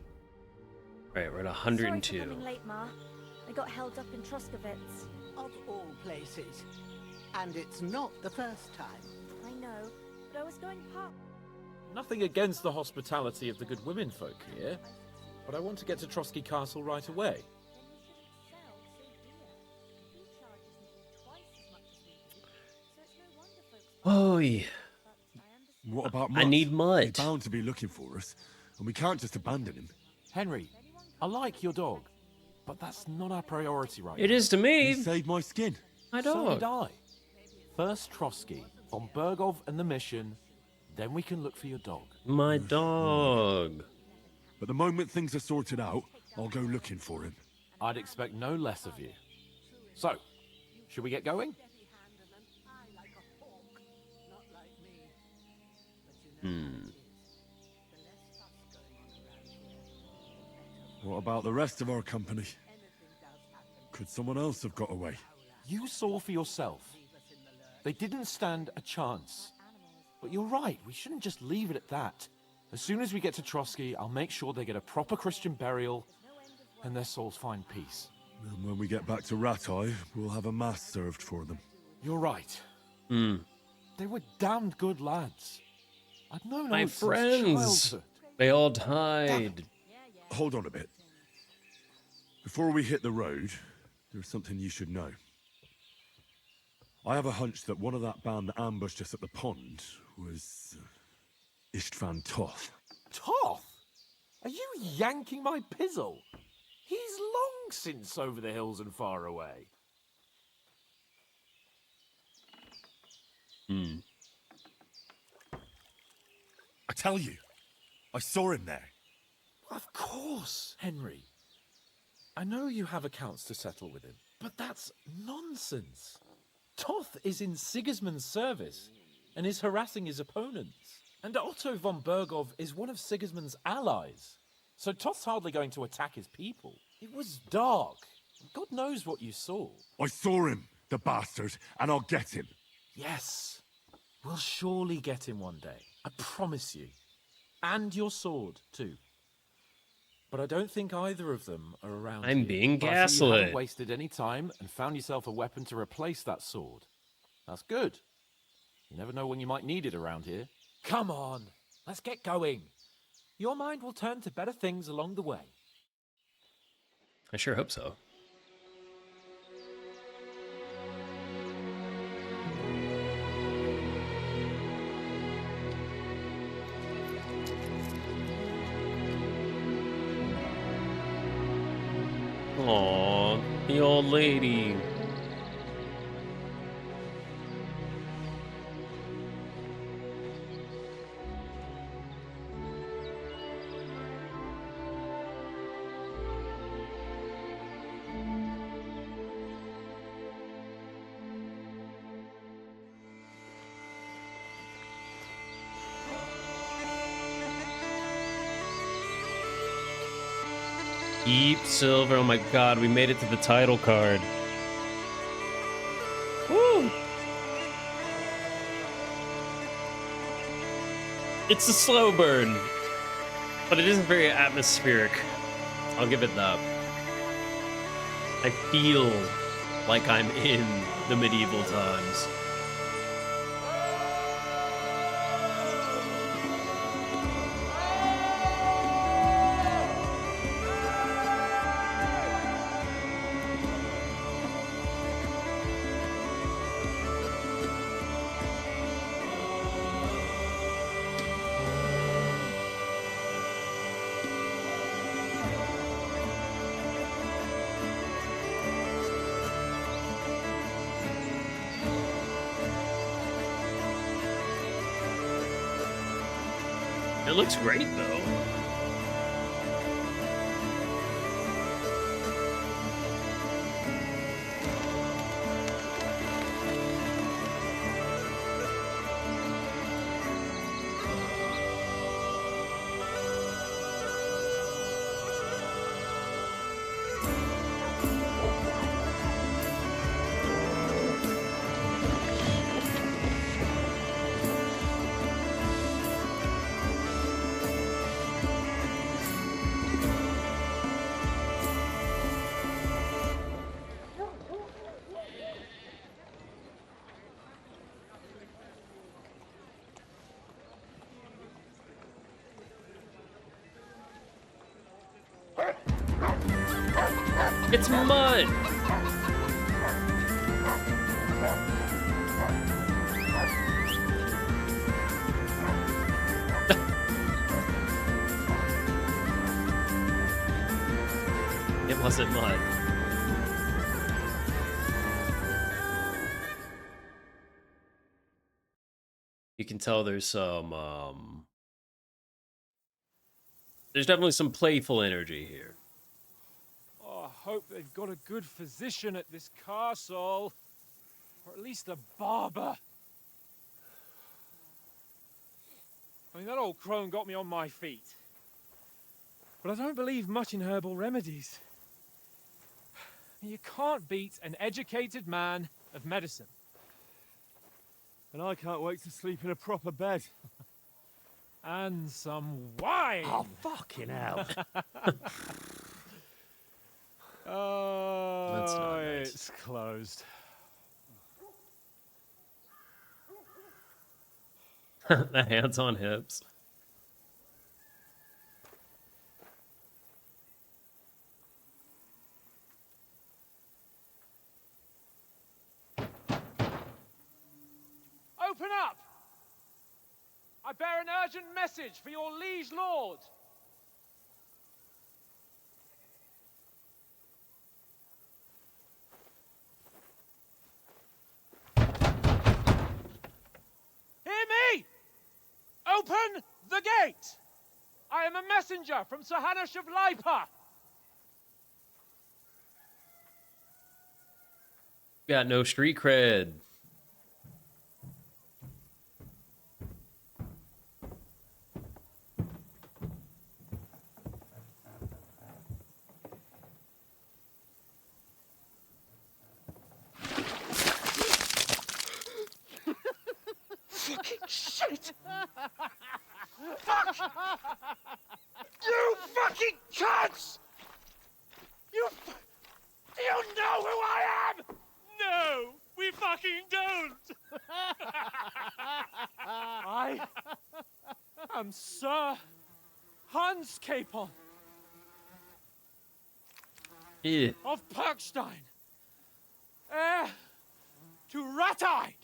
Right, we're at 102. Sorry for coming late, Ma. I got held up in Troskovitz. Of all places. And it's not the first time. I know, but I was going past. Nothing against the hospitality of the good women folk here, but I want to get to Trotsky Castle right away. Oh, yeah. What about I Mutt? need mud. He's bound to be looking for us, and we can't just abandon him. Henry, I like your dog, but that's not our priority right It now. is to me. He saved my skin. My So did dog. I. First Trotsky, on Bergov and the mission, then we can look for your dog. My dog. But the moment things are sorted out, I'll go looking for him. I'd expect no less of you. So, should we get going? What about the rest of our company? Could someone else have got away? You saw for yourself. They didn't stand a chance. But you're right, we shouldn't just leave it at that. As soon as we get to Trotsky, I'll make sure they get a proper Christian burial and their souls find peace. And when we get back to Ratai, we'll have a mass served for them. You're right. They were damned good lads. I'd known My oaths since friends. childhood. They all died. Hold on a bit. Before we hit the road, there's something you should know. I have a hunch that one of that band that ambushed us at the pond was Istvan Toth. Toth? Are you yanking my pizzle? He's long since over the hills and far away. I tell you, I saw him there. Of course, Henry. I know you have accounts to settle with him, but that's nonsense. Toth is in Sigismund's service and is harassing his opponents. And Otto von Bergov is one of Sigismund's allies. So Toth's hardly going to attack his people. It was dark. God knows what you saw. I saw him, the bastard, and I'll get him. Yes. We'll surely get him one day. I promise you. And your sword, too. But I don't think either of them are around I'm here. being But I see you gaslit. haven't wasted any time and found yourself a weapon to replace that sword. That's good. You never know when you might need it around here. Come on, let's get going. Your mind will turn to better things along the way. I sure hope so. Aw, the old lady. Deep silver. Oh my god, we made it to the title card. Woo! It's a slow burn, but it isn't very atmospheric. I'll give it that. I feel like I'm in the medieval times. It looks great, though. It's mud! It wasn't mud. You can tell there's some, there's definitely some playful energy here. Oh, I hope they've got a good physician at this castle. Or at least a barber. I mean, that old crone got me on my feet. But I don't believe much in herbal remedies. You can't beat an educated man of medicine. And I can't wait to sleep in a proper bed. And some wine! Oh, fucking hell. Oh, That's not nice. it's closed. The hands on hips. Open up! I bear an urgent message for your liege lord. Hear me! Open the gate! I am a messenger from Sir Hanush of Lipa. Got no street cred. Fucking shit! Fuck! You fucking cunts! Do you know who I am? No, we fucking don't. I am Sir Hans Capon Yeah. of Perkstein, heir to Ratai.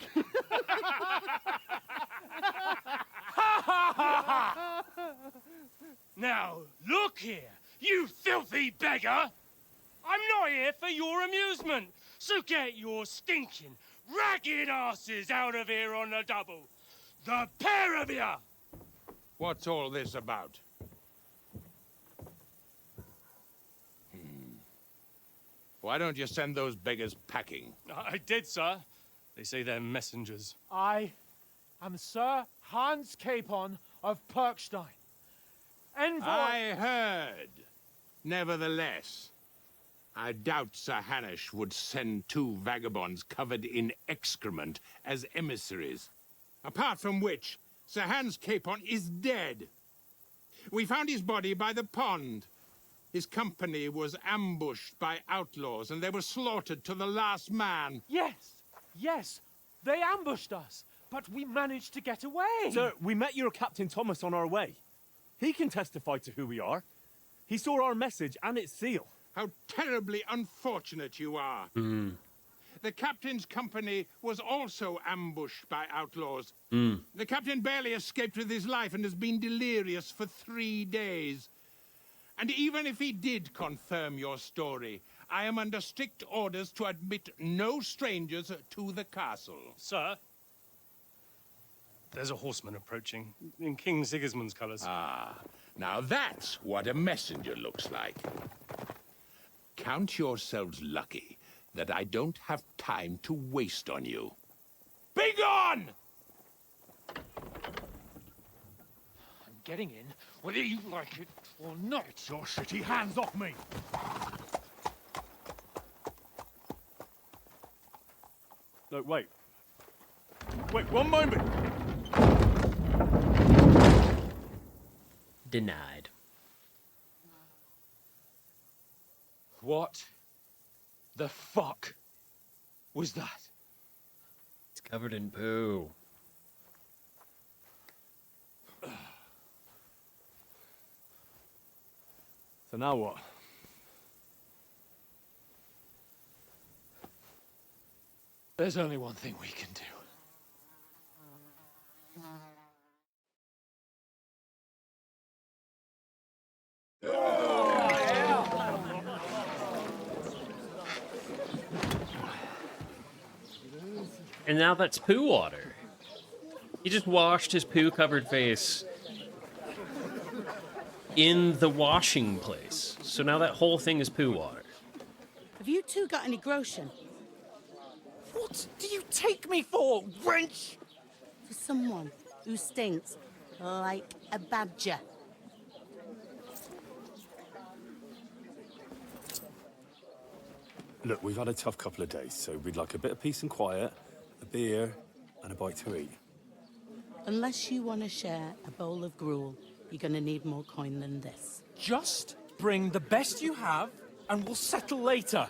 Now, look here, you filthy beggar. I'm not here for your amusement, so get your stinking, ragged asses out of here on the double. The pair of you! What's all this about? Why don't you send those beggars packing? I did, sir. They say they're messengers. I am Sir Hans Capon of Perkstein. Envoy... I heard. Nevertheless, I doubt Sir Hanush would send 2 vagabonds covered in excrement as emissaries. Apart from which, Sir Hans Capon is dead. We found his body by the pond. His company was ambushed by outlaws, and they were slaughtered to the last man. Yes, yes, they ambushed us, but we managed to get away. Sir, we met your Captain Thomas on our way. He can testify to who we are. He saw our message and its seal. How terribly unfortunate you are. The captain's company was also ambushed by outlaws. The captain barely escaped with his life and has been delirious for 3 days. And even if he did confirm your story, I am under strict orders to admit no strangers to the castle. Sir, there's a horseman approaching in King Sigismund's colours. Ah, now that's what a messenger looks like. Count yourselves lucky that I don't have time to waste on you. Be gone! I'm getting in, whether you like it or not. Your shitty hands off me! No, wait. Wait, one moment! Denied. What the fuck was that? It's covered in poo. So now what? There's only one thing we can do. And now that's poo water. He just washed his poo-covered face in the washing place. So now that whole thing is poo water. Have you two got any groschen? What do you take me for, wench? For someone who stinks like a badger. Look, we've had a tough couple of days, so we'd like a bit of peace and quiet, a beer, and a bite to eat. Unless you want to share a bowl of gruel, you're going to need more coin than this. Just bring the best you have, and we'll settle later.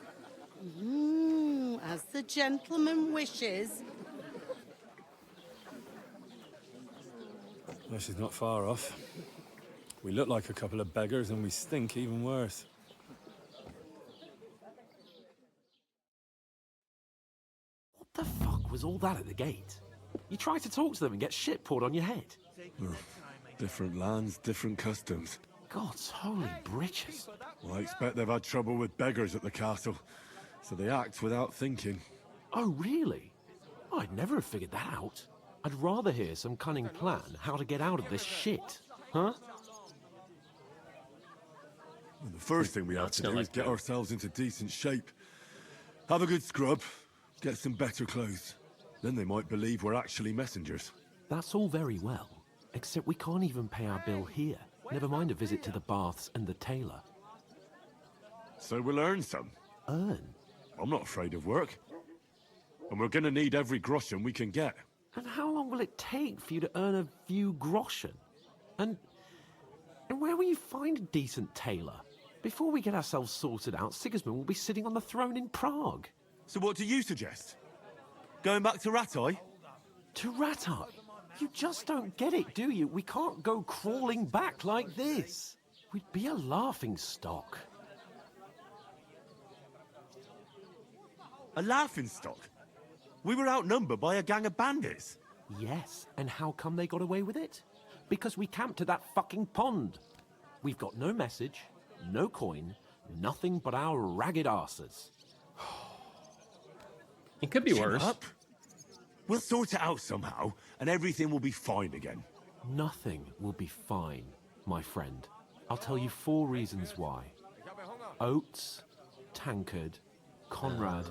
As the gentleman wishes. Well, she's not far off. We look like a couple of beggars, and we stink even worse. What the fuck was all that at the gate? You try to talk to them and get shit poured on your head. Different lands, different customs. God's holy britches. Well, I expect they've had trouble with beggars at the castle, so they act without thinking. Oh, really? I'd never have figured that out. I'd rather hear some cunning plan how to get out of this shit. Huh? Well, the first thing we have to do is get ourselves into decent shape. Have a good scrub, get some better clothes. Then they might believe we're actually messengers. That's all very well, except we can't even pay our bill here. Never mind a visit to the baths and the tailor. So we'll earn some. Earn? I'm not afraid of work. And we're gonna need every groschen we can get. And how long will it take for you to earn a few groschen? And where will you find a decent tailor? Before we get ourselves sorted out, Sigismund will be sitting on the throne in Prague. So what do you suggest? Going back to Rattay? To Rattay? You just don't get it, do you? We can't go crawling back like this. We'd be a laughing stock. A laughing stock? We were outnumbered by a gang of bandits. Yes, and how come they got away with it? Because we camped at that fucking pond. We've got no message, no coin, nothing but our ragged arses. It could be worse. Up. We'll sort it out somehow, and everything will be fine again. Nothing will be fine, my friend. I'll tell you 4 reasons why. Oates, Tankard, Conrad,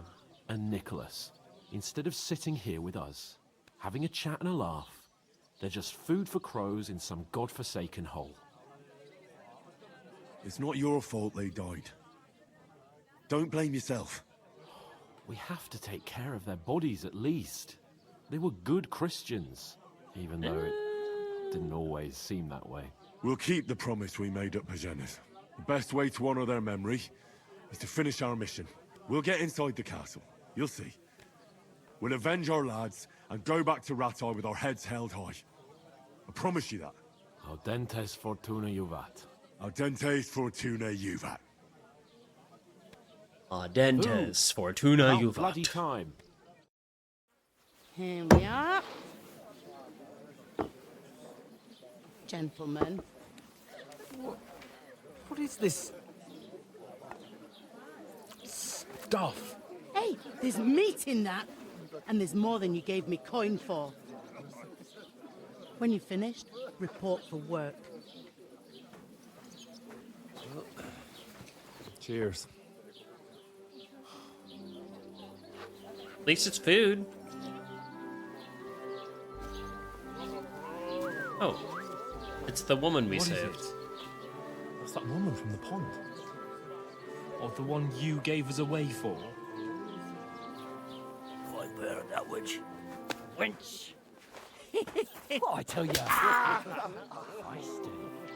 and Nicholas, instead of sitting here with us, having a chat and a laugh, they're just food for crows in some godforsaken hole. It's not your fault they died. Don't blame yourself. We have to take care of their bodies at least. They were good Christians, even though it didn't always seem that way. We'll keep the promise we made at Pagenes. The best way to honor their memory is to finish our mission. We'll get inside the castle. You'll see. We'll avenge our lads and go back to Rattay with our heads held high. I promise you that. Audentes fortuna juvat. Audentes fortuna juvat. Audentes fortuna About juvat. bloody time. Here we are. Gentlemen. What is this stuff? Hey, there's meat in that. And there's more than you gave me coin for. When you're finished, report for work. Cheers. At least it's food. Oh, it's the woman we What is saved. it? That's that woman from the pond. Or the one you gave us away for. I bear that witch. Wench. What I tell you?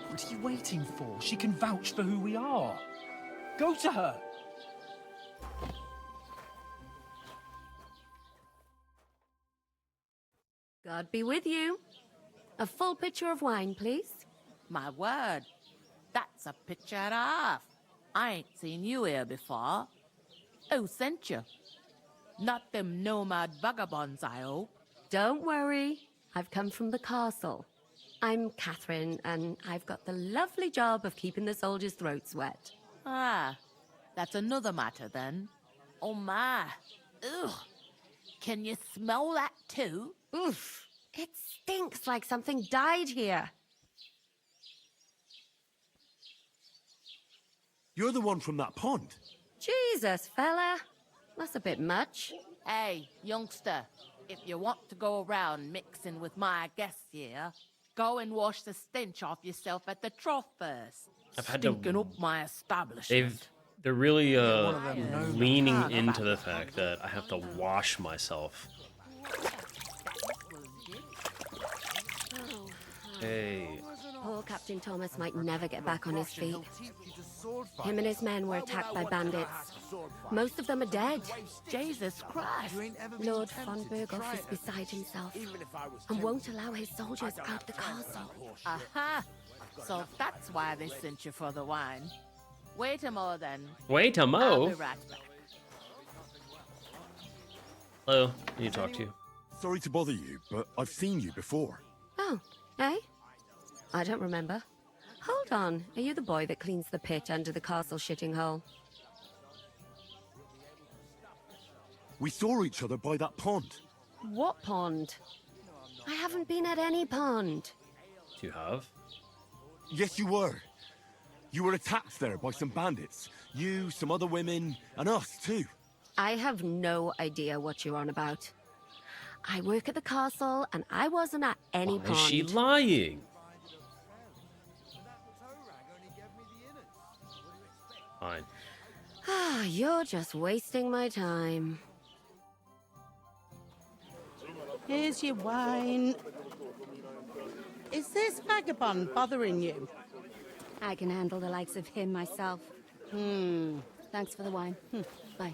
What are you waiting for? She can vouch for who we are. Go to her. God be with you. A full pitcher of wine, please. My word, that's a picture and a half. I ain't seen you here before. Who sent you? Not them nomad vagabonds, I hope. Don't worry. I've come from the castle. I'm Catherine, and I've got the lovely job of keeping the soldiers' throats wet. Ah, that's another matter then. Oh my. Ugh. Can you smell that too? Oof. It stinks like something died here. You're the one from that pond. Jesus, fella. That's a bit much. Hey, youngster, if you want to go around mixing with my guests here, go and wash the stench off yourself at the trough first. I've had to- Stinking up my establishment. They're really them leaning nomads. into the fact that I have to wash myself. Hey. Poor Captain Thomas might never get back on his feet. Him and his men were attacked by bandits. Most of them are dead. Jesus Christ. Lord von Berghoff is beside himself and won't allow his soldiers out the castle. Aha! So that's why they sent you for the wine. Wait a mo then. Wait a I'll mo. be right back. Hello, I need to talk to you. Sorry to bother you, but I've seen you before. Oh, eh? I don't remember. Hold on, are you the boy that cleans the pit under the castle shitting hole? We saw each other by that pond. What pond? I haven't been at any pond. You have? Yes, you were. You were attacked there by some bandits. You, some other women, and us too. I have no idea what you're on about. I work at the castle, and I wasn't at any Why pond. is she lying? Fine. Ah, you're just wasting my time. Here's your wine. Is this vagabond bothering you? I can handle the likes of him myself. Thanks for the wine. Bye.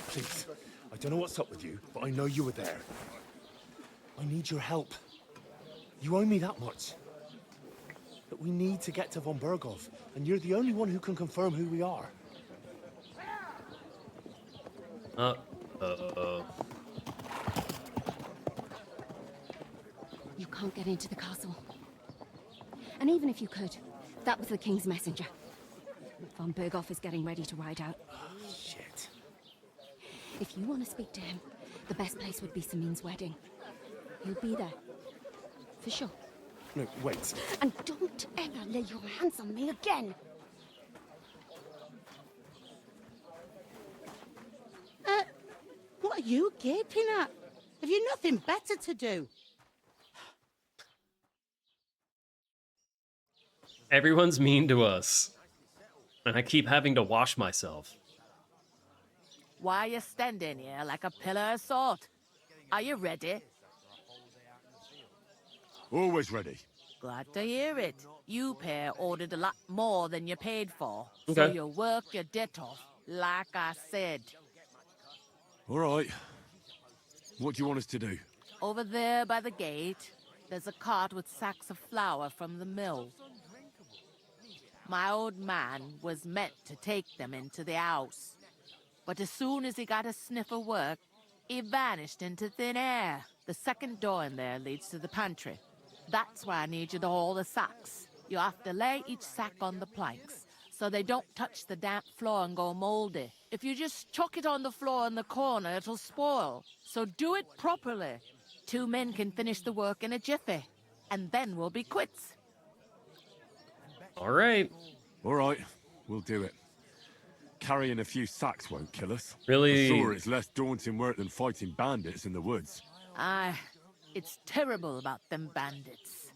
Please, I don't know what's up with you, but I know you were there. I need your help. You owe me that much. But we need to get to von Berghoff, and you're the only one who can confirm who we are. Uh-oh. You can't get into the castle. And even if you could, that was the King's messenger. Von Berghoff is getting ready to ride out. Shit. If you want to speak to him, the best place would be Samin's wedding. He'll be there. For sure. No, wait. And don't ever lay your hands on me again! What are you gaping at? Have you nothing better to do? Everyone's mean to us. And I keep having to wash myself. Why are you standing here like a pillar of salt? Are you ready? Always ready. Glad to hear it. You pair ordered a lot more than you paid for. So Okay. you work your debt off, like I said. All right. What do you want us to do? Over there by the gate, there's a cart with sacks of flour from the mill. My old man was meant to take them into the house. But as soon as he got a sniff of work, he vanished into thin air. The second door in there leads to the pantry. That's why I need you to haul the sacks. You have to lay each sack on the planks, so they don't touch the damp floor and go moldy. If you just chuck it on the floor in the corner, it'll spoil. So do it properly. 2 men can finish the work in a jiffy, and then we'll be quits. All right. All right. We'll do it. Carrying a few sacks won't kill us. Really? I'm sure it's less daunting work than fighting bandits in the woods. It's terrible about them bandits.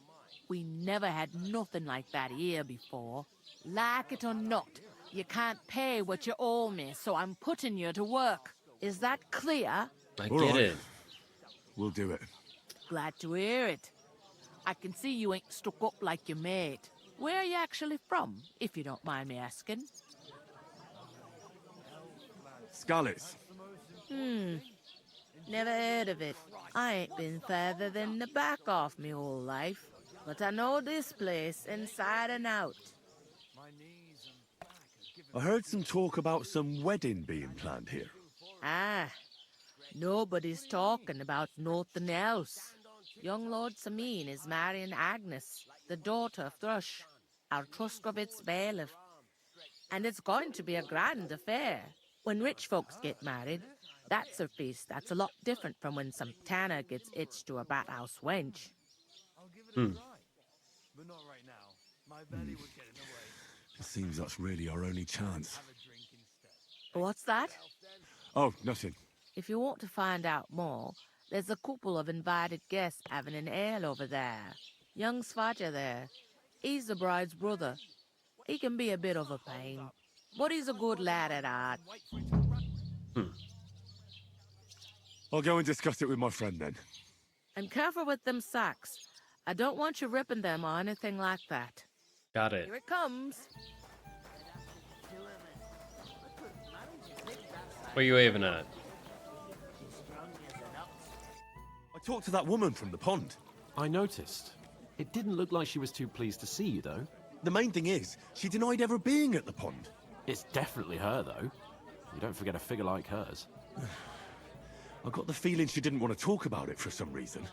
We never had nothing like that here before. Like it or not, you can't pay what you owe me, so I'm putting you to work. Is that clear? I get it. We'll do it. Glad to hear it. I can see you ain't stuck up like your mate. Where are you actually from, if you don't mind me asking? Scallops. Never heard of it. I ain't been further than the back off me whole life. But I know this place inside and out. I heard some talk about some wedding being planned here. Nobody's talking about nothing else. Young Lord Sameen is marrying Agnes, the daughter of Thrush, our Truscovitz bailiff. And it's going to be a grand affair. When rich folks get married, that's a feast that's a lot different from when some tanner gets hitched to a bat-house wench. It seems that's really our only chance. What's that? Oh, nothing. If you want to find out more, there's a couple of invited guests having an ale over there. Young Svaja there. He's the bride's brother. He can be a bit of a pain, but he's a good lad at heart. I'll go and discuss it with my friend then. And careful with them sacks. I don't want you ripping them or anything like that. Got it. Here it comes. What are you waving at? I talked to that woman from the pond. I noticed. It didn't look like she was too pleased to see you, though. The main thing is, she denied ever being at the pond. It's definitely her, though. You don't forget a figure like hers. I got the feeling she didn't want to talk about it for some reason.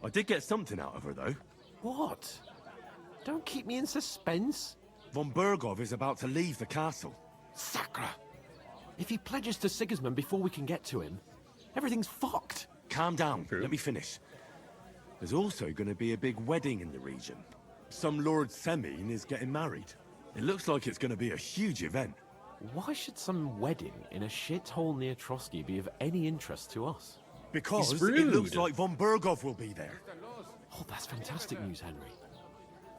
I did get something out of her, though. What? Don't keep me in suspense. Von Bergov is about to leave the castle. Sacra! If he pledges to Sigismund before we can get to him, everything's fucked. Calm down. Let me finish. There's also going to be a big wedding in the region. Some Lord Semine is getting married. It looks like it's going to be a huge event. Why should some wedding in a shithole near Trotsky be of any interest to us? Because it looks like Von Bergov will be there. Oh, that's fantastic news, Henry.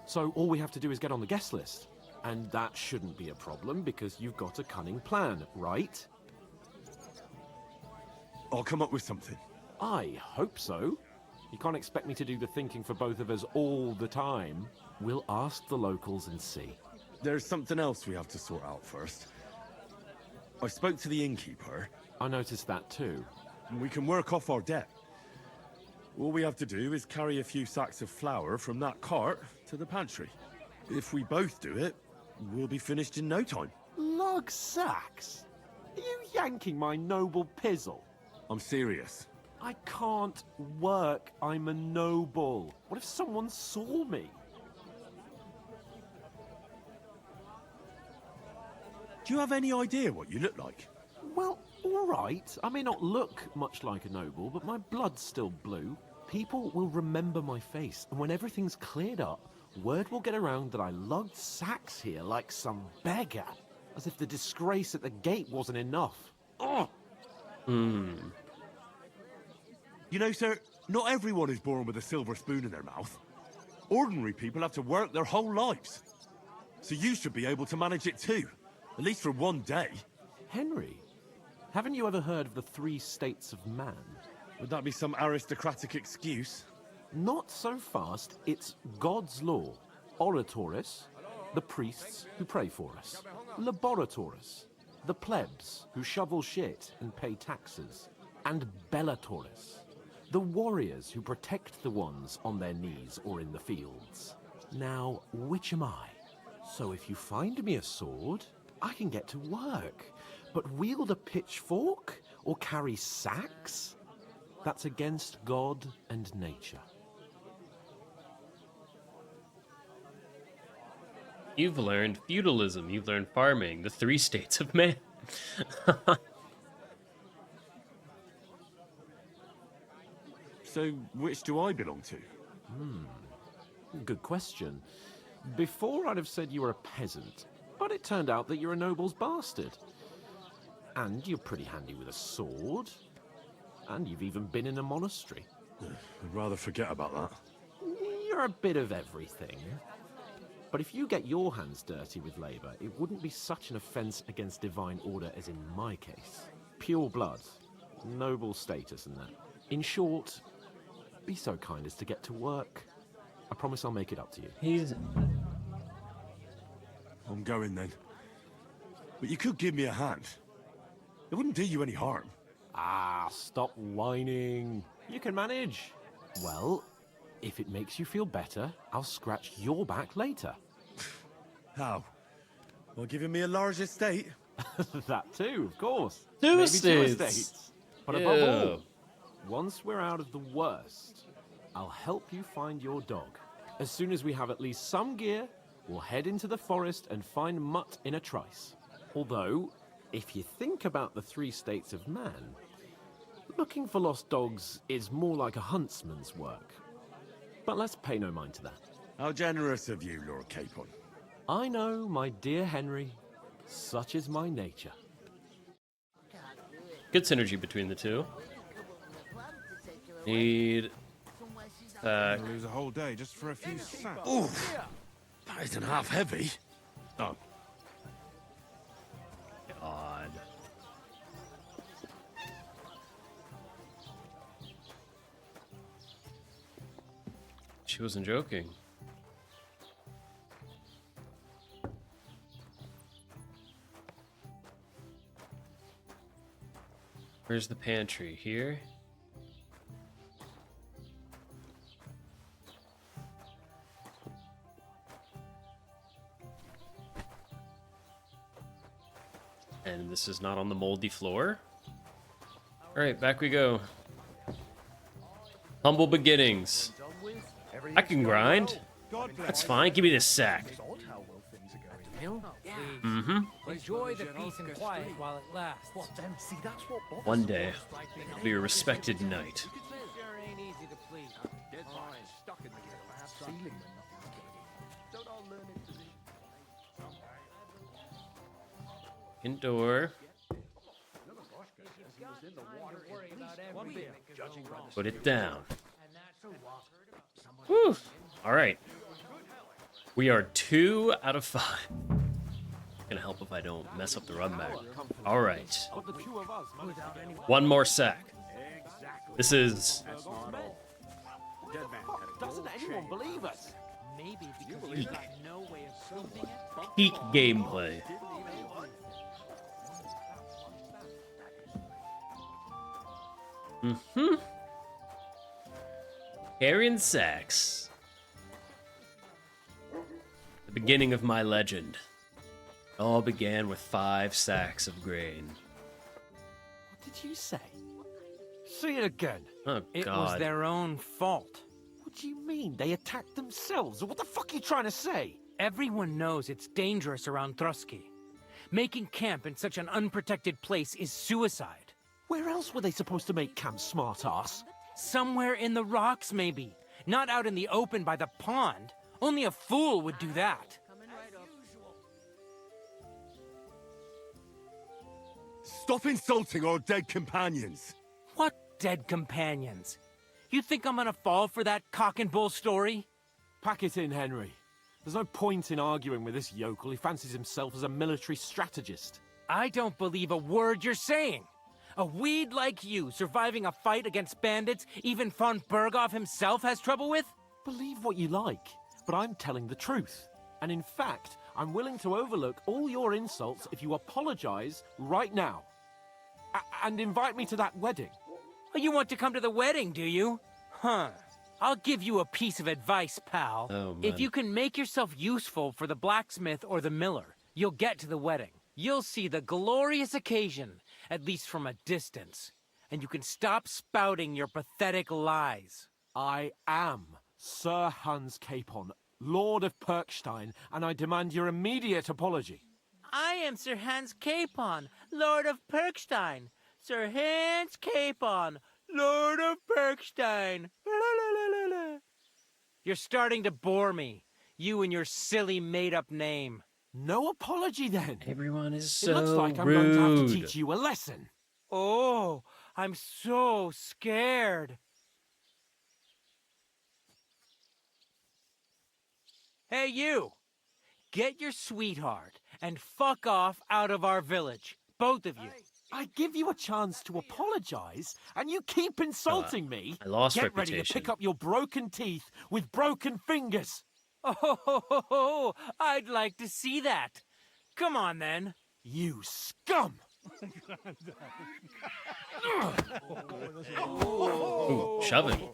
So all we have to do is get on the guest list. And that shouldn't be a problem because you've got a cunning plan, right? I'll come up with something. I hope so. You can't expect me to do the thinking for both of us all the time. We'll ask the locals and see. There's something else we have to sort out first. I spoke to the innkeeper. I noticed that too. And we can work off our debt. All we have to do is carry a few sacks of flour from that cart to the pantry. If we both do it, we'll be finished in no time. Lug sacks? Are you yanking my noble pizzle? I'm serious. I can't work. I'm a noble. What if someone saw me? Do you have any idea what you look like? Well, all right. I may not look much like a noble, but my blood's still blue. People will remember my face, and when everything's cleared up, word will get around that I lugged sacks here like some beggar. As if the disgrace at the gate wasn't enough. Oh! You know, sir, not everyone is born with a silver spoon in their mouth. Ordinary people have to work their whole lives. So you should be able to manage it too. At least for one day. Henry, haven't you ever heard of the 3 states of man? Would that be some aristocratic excuse? Not so fast. It's God's law. Oratoris, the priests who pray for us. Laboratoris, the plebs who shovel shit and pay taxes. And Bellatoris, the warriors who protect the ones on their knees or in the fields. Now, which am I? So if you find me a sword, I can get to work. But wield a pitchfork or carry sacks? That's against God and nature. You've learned feudalism, you've learned farming, the 3 states of man. So, which do I belong to? Good question. Before I'd have said you were a peasant, but it turned out that you're a noble's bastard. And you're pretty handy with a sword. And you've even been in a monastery. I'd rather forget about that. You're a bit of everything. But if you get your hands dirty with labor, it wouldn't be such an offense against divine order as in my case. Pure blood, noble status and that. In short, be so kind as to get to work. I promise I'll make it up to you. I'm going then. But you could give me a hand. It wouldn't do you any harm. Ah, stop whining. You can manage. Well, if it makes you feel better, I'll scratch your back later. How? Well, giving me a large estate? That too, of course. Two Maybe estates. 2 estates. But Ew. above all, once we're out of the worst, I'll help you find your dog. As soon as we have at least some gear, we'll head into the forest and find Mutt in a trice. Although, if you think about the 3 states of man, looking for lost dogs is more like a huntsman's work. But let's pay no mind to that. How generous of you, Lord Capon. I know, my dear Henry. Such is my nature. Good synergy between the two. Need... Lose a whole day just for a few sacks. Ooh, that isn't half heavy. Oh. God. She wasn't joking. Where's the pantry? Here? And this is not on the moldy floor. Alright, back we go. Humble beginnings. I can grind. That's fine. Give me this sack. Mm-hmm. Enjoy the peace and quiet while it lasts. One day, I'll be a respected knight. In door. Put it down. Whew. All right. We are 2 out of 5. Gonna help if I don't mess up the run back. All right. One more sack. This is Doesn't anyone believe us? Maybe because you've got no way of proving it. peak gameplay. Mm-hmm. Carrion sacks. The beginning of my legend. It all began with 5 sacks of grain. What did you say? Say it again. Oh, It God. was their own fault. What do you mean? They attacked themselves? What the fuck are you trying to say? Everyone knows it's dangerous around Trotsky. Making camp in such an unprotected place is suicide. Where else were they supposed to make camp, smart-ass? Somewhere in the rocks, maybe. Not out in the open by the pond. Only a fool would do that. Stop insulting our dead companions. What dead companions? You think I'm gonna fall for that cock and bull story? Pack it in, Henry. There's no point in arguing with this yokel. He fancies himself as a military strategist. I don't believe a word you're saying. A weed like you surviving a fight against bandits even von Berghoff himself has trouble with? Believe what you like, but I'm telling the truth. And in fact, I'm willing to overlook all your insults if you apologize right now. And invite me to that wedding. Oh, you want to come to the wedding, do you? Huh. I'll give you a piece of advice, pal. Oh, man. If you can make yourself useful for the blacksmith or the miller, you'll get to the wedding. You'll see the glorious occasion, at least from a distance. And you can stop spouting your pathetic lies. I am Sir Hans Capon, Lord of Perkstein, and I demand your immediate apology. I am Sir Hans Capon, Lord of Perkstein. Sir Hans Capon, Lord of Perkstein. You're starting to bore me. You and your silly made-up name. No apology, then. Everyone is so It looks like I'm rude. going to have to teach you a lesson. Oh, I'm so scared. Hey, you! Get your sweetheart and fuck off out of our village. Both of you. I give you a chance to apologize, and you keep insulting me. I lost Get ready to reputation. pick up your broken teeth with broken fingers. Oh, I'd like to see that. Come on, then. You scum! Ooh, shoving.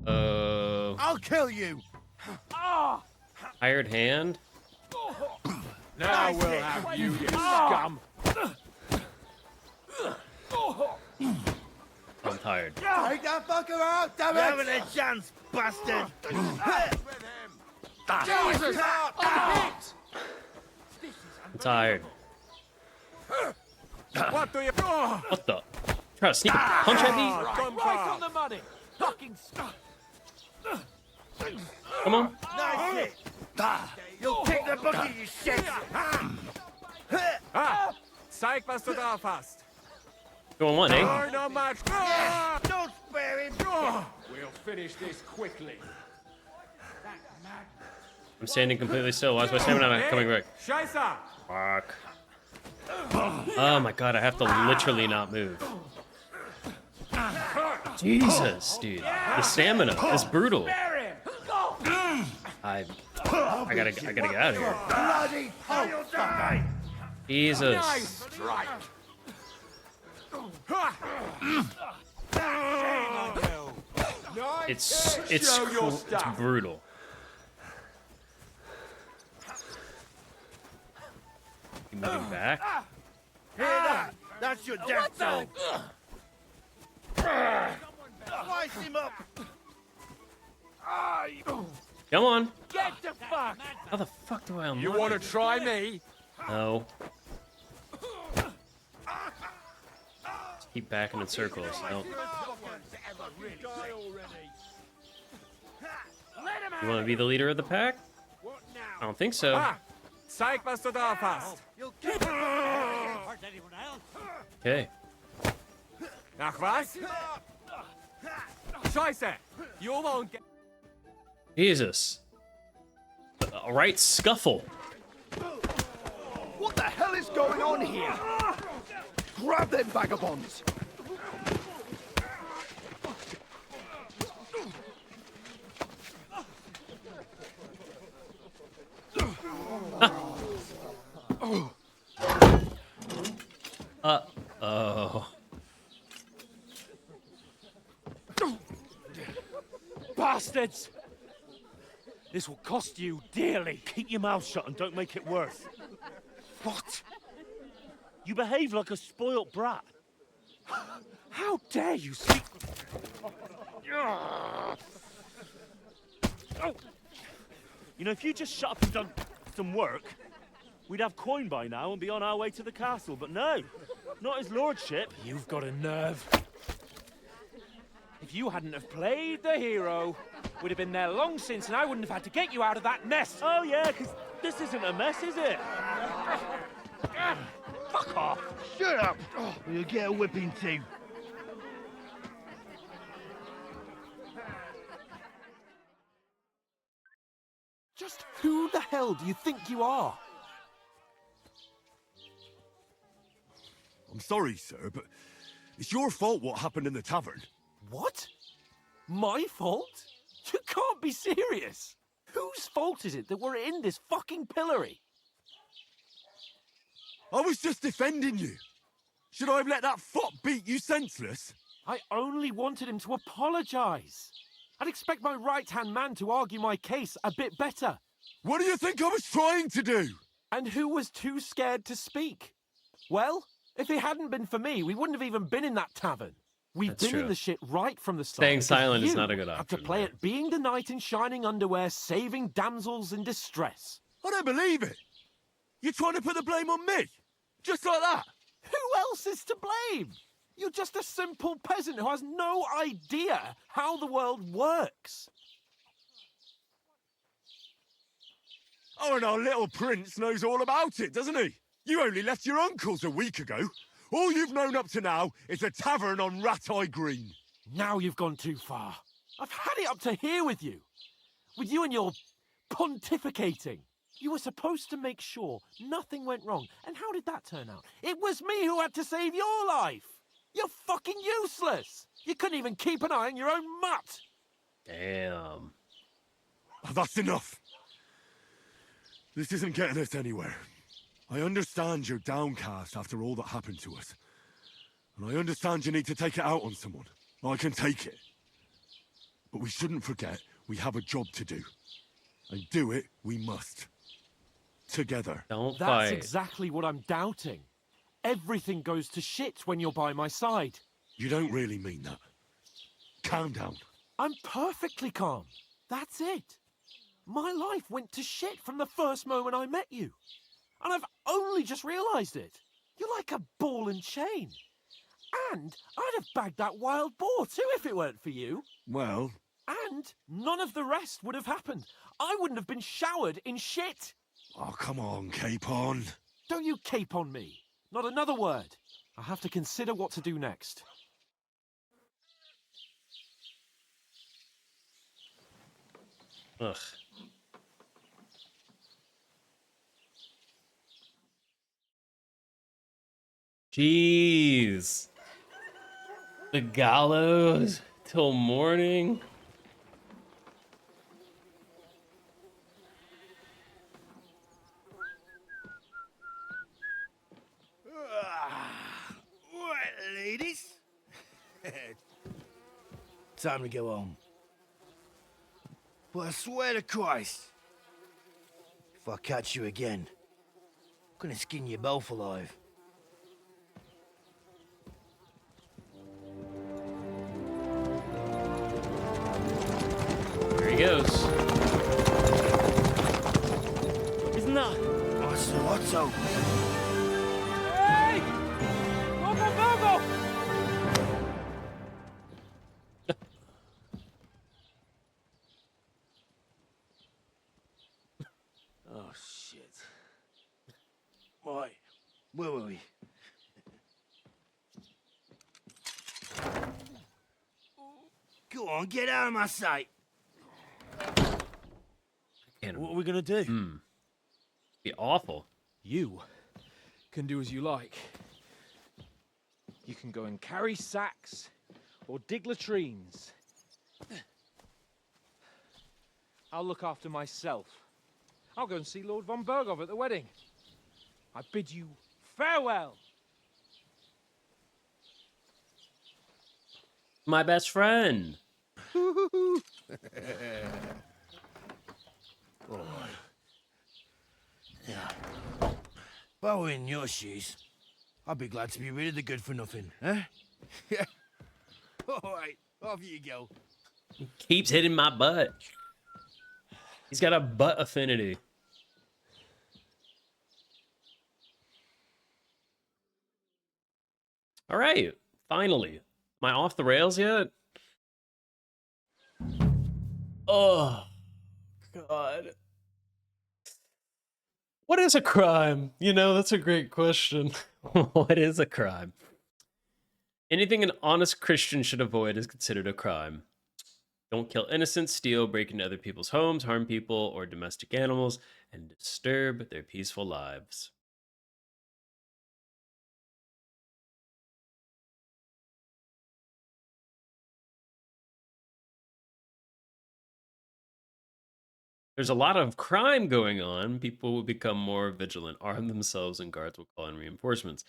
I'll kill you. Hired hand? Now we'll have you, you scum! I'm tired. Take that fucker out, damn it! You haven't a chance, bastard! Jesus! I'm hit! I'm tired. What do you... What the? Try to sneak a punch at me? Right on the money! Fucking... Come on. Nice hit! You'll kick the bucket, you shit! Zeig, was du da hast. Going one, eh? No match. Don't spare him! We'll finish this quickly. I'm standing completely still. Why is my stamina not coming back? Scheiße! Fuck. Oh my god, I have to literally not move. Jesus, dude. The stamina is brutal. I gotta get out of here. Bloody fucker! Jesus. Nice strike! It's brutal. You moving back? Hear that? That's your death zone! Slice him up! Come on. Get the fuck! How the fuck do I unlock You want to try me? No. Just keep backing in circles. No. You want to be the leader of the pack? I don't think so. Zeig, was du da hast. Okay. Ach was? Scheiße! You won't get... Jesus. A right scuffle. What the hell is going on here? Grab them vagabonds! Uh-oh. Bastards! This will cost you dearly. Keep your mouth shut and don't make it worse. What? You behave like a spoilt brat. How dare you speak... You know, if you just shut up and done some work, we'd have coin by now and be on our way to the castle. But no, not his lordship. You've got a nerve. If you hadn't have played the hero, we'd have been there long since and I wouldn't have had to get you out of that mess. Oh yeah, because this isn't a mess, is it? Fuck off! Shut up! You'll get a whipping too. Just who the hell do you think you are? I'm sorry, sir, but it's your fault what happened in the tavern. What? My fault? You can't be serious. Whose fault is it that we're in this fucking pillory? I was just defending you. Should I have let that fop beat you senseless? I only wanted him to apologise. I'd expect my right-hand man to argue my case a bit better. What do you think I was trying to do? And who was too scared to speak? Well, if it hadn't been for me, we wouldn't have even been in that tavern. We've That's been true. in the shit right from the start. Staying because silent is you not a good had to option. play it being the knight in shining underwear, saving damsels in distress. I don't believe it. You're trying to put the blame on me? Just like that? Who else is to blame? You're just a simple peasant who has no idea how the world works. Oh, and our little prince knows all about it, doesn't he? You only left your uncle's a week ago. All you've known up to now is a tavern on Rat-Eye Green. Now you've gone too far. I've had it up to here with you. With you and your pontificating. You were supposed to make sure nothing went wrong. And how did that turn out? It was me who had to save your life. You're fucking useless. You couldn't even keep an eye on your own mutt. Damn. Oh, that's enough. This isn't getting us anywhere. I understand you're downcast after all that happened to us. And I understand you need to take it out on someone. I can take it. But we shouldn't forget we have a job to do. And do it we must. Together. Don't That's fight. exactly what I'm doubting. Everything goes to shit when you're by my side. You don't really mean that. Calm down. I'm perfectly calm. That's it. My life went to shit from the first moment I met you. And I've only just realised it. You're like a ball and chain. And I'd have bagged that wild boar too if it weren't for you. Well... And none of the rest would have happened. I wouldn't have been showered in shit. Oh, come on, Capon. Don't you cape on me. Not another word. I have to consider what to do next. Ugh. Jeez. The gallows till morning. Right, ladies. Time to go home. But I swear to Christ, if I catch you again, I'm gonna skin you both alive. There he goes. Isn't that? Otto. Hey! Go, go, go, go! Oh, shit. Right, where were we? Go on, get out of my sight. What are we gonna do? Be awful. You can do as you like. You can go and carry sacks or dig latrines. I'll look after myself. I'll go and see Lord von Bergov at the wedding. I bid you farewell. My best friend. Yeah. If I were in your shoes, I'd be glad to be rid of the good for nothing, eh? Yeah. All right, off you go. He keeps hitting my butt. He's got a butt affinity. All right, finally. Am I off the rails yet? Oh, God. What is a crime? You know, that's a great question. What is a crime? Anything an honest Christian should avoid is considered a crime. Don't kill innocents, steal, break into other people's homes, harm people or domestic animals, and disturb their peaceful lives. There's a lot of crime going on. People will become more vigilant, arm themselves, and guards will call in reinforcements.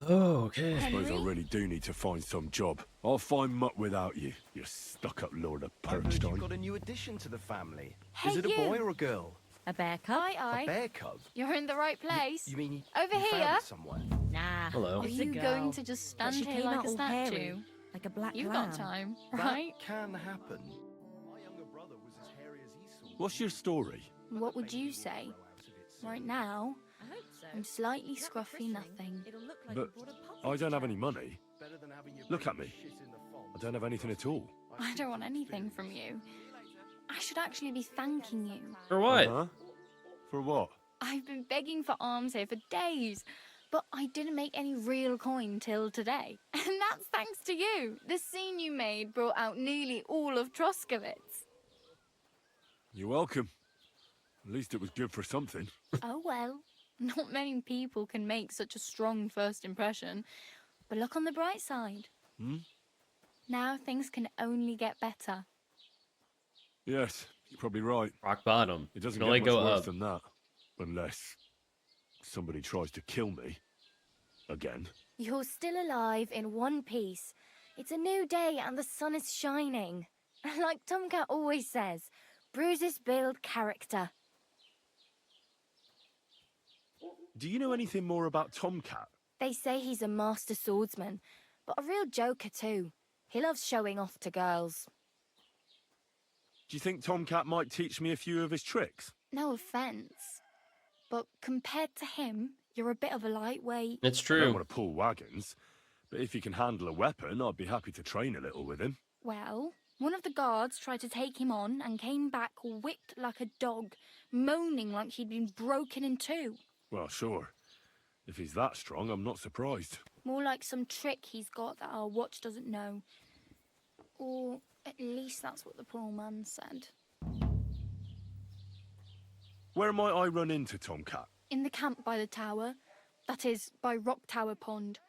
Oh, okay. I suppose I really do need to find some job. I'll find mutt without you, you stuck-up lord of I heard Perchstein. you've got a new addition to the family. Hey, Is it a you. boy or a girl? A bear cub? A bear cub? You're in the right place. You mean Over you here? found it somewhere? Nah. Hello. Are It's a you girl. going to just But stand she here came like out a all statue? hairy, like a black You've lamb. got time, That right? can happen. My younger brother was as hairy as Esau. What's your story? What would you say? Right now, I'm slightly scruffy nothing. But I don't have any money. Look at me. I don't have anything at all. I don't want anything from you. I should actually be thanking you. For what? Uh-huh. For what? I've been begging for alms here for days, but I didn't make any real coin till today. And that's thanks to you. The scene you made brought out nearly all of Troskowitz. You're welcome. At least it was good for something. Oh well, not many people can make such a strong first impression. But look on the bright side. Hmm? Now things can only get better. Yes, you're probably right. Rock bottom. It doesn't Can get only much go worse up. than that. Unless somebody tries to kill me. Again. You're still alive in one piece. It's a new day and the sun is shining. Like Tomcat always says, bruises build character. Do you know anything more about Tomcat? They say he's a master swordsman, but a real joker too. He loves showing off to girls. Do you think Tomcat might teach me a few of his tricks? No offense, but compared to him, you're a bit of a lightweight. It's I true. don't want to pull wagons, but if he can handle a weapon, I'd be happy to train a little with him. Well, one of the guards tried to take him on and came back whipped like a dog, moaning like he'd been broken in two. Well, sure. If he's that strong, I'm not surprised. More like some trick he's got that our watch doesn't know. Or at least that's what the poor man said. Where might I run into Tomcat? In the camp by the tower, that is, by Rock Tower Pond.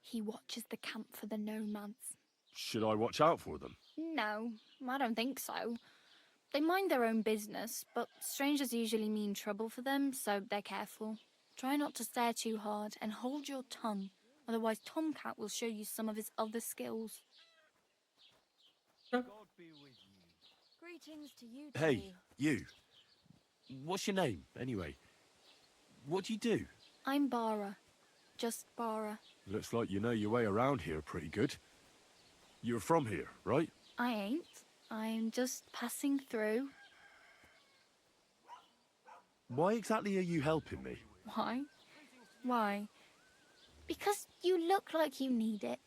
He watches the camp for the nomads. Should I watch out for them? No, I don't think so. They mind their own business, but strangers usually mean trouble for them, so they're careful. Try not to stare too hard and hold your tongue, otherwise Tomcat will show you some of his other skills. Greetings to you Hey, you. What's your name, anyway? What do you do? I'm Bara. Just Bara. Looks like you know your way around here pretty good. You're from here, right? I ain't. I'm just passing through. Why exactly are you helping me? Why? Why? Because you look like you need it.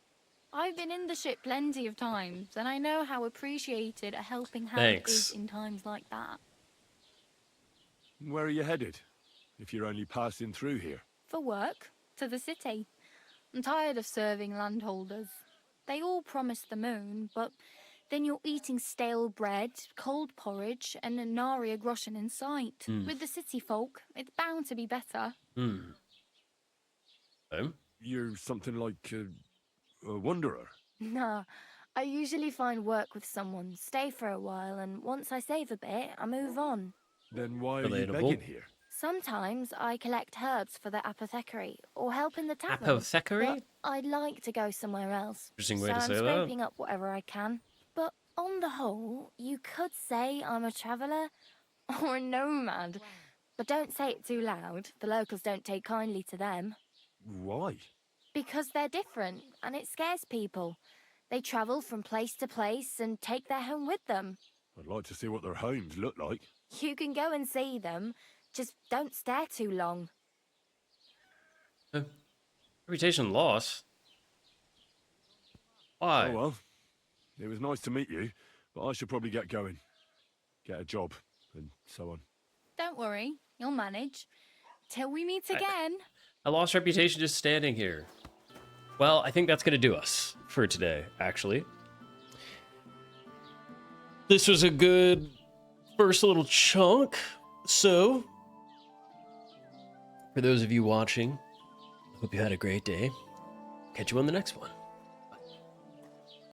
I've been in the ship plenty of times, and I know how appreciated a helping hand Thanks. is in times like that. Where are you headed? If you're only passing through here. For work, to the city. I'm tired of serving landholders. They all promise the moon, but then you're eating stale bread, cold porridge, and a naria groschen in sight. Mm. With the city folk, it's bound to be better. You're something like a wanderer. Nah, I usually find work with someone, stay for a while, and once I save a bit, I move on. Then why are you Relatable. begging here? Sometimes I collect herbs for the apothecary or help in the tavern. Apothecary? But I'd like to go somewhere else. Interesting way so to I'm say that. scraping up whatever I can. But on the whole, you could say I'm a traveller or a nomad. But don't say it too loud. The locals don't take kindly to them. Why? Because they're different, and it scares people. They travel from place to place and take their home with them. I'd like to see what their homes look like. You can go and see them, just don't stare too long. Reputation loss. Why? Oh well. It was nice to meet you, but I should probably get going. Get a job, and so on. Don't worry, you'll manage. Till we meet again. I lost reputation just standing here. Well, I think that's going to do us for today, actually. This was a good first little chunk. So, for those of you watching, I hope you had a great day. Catch you on the next one.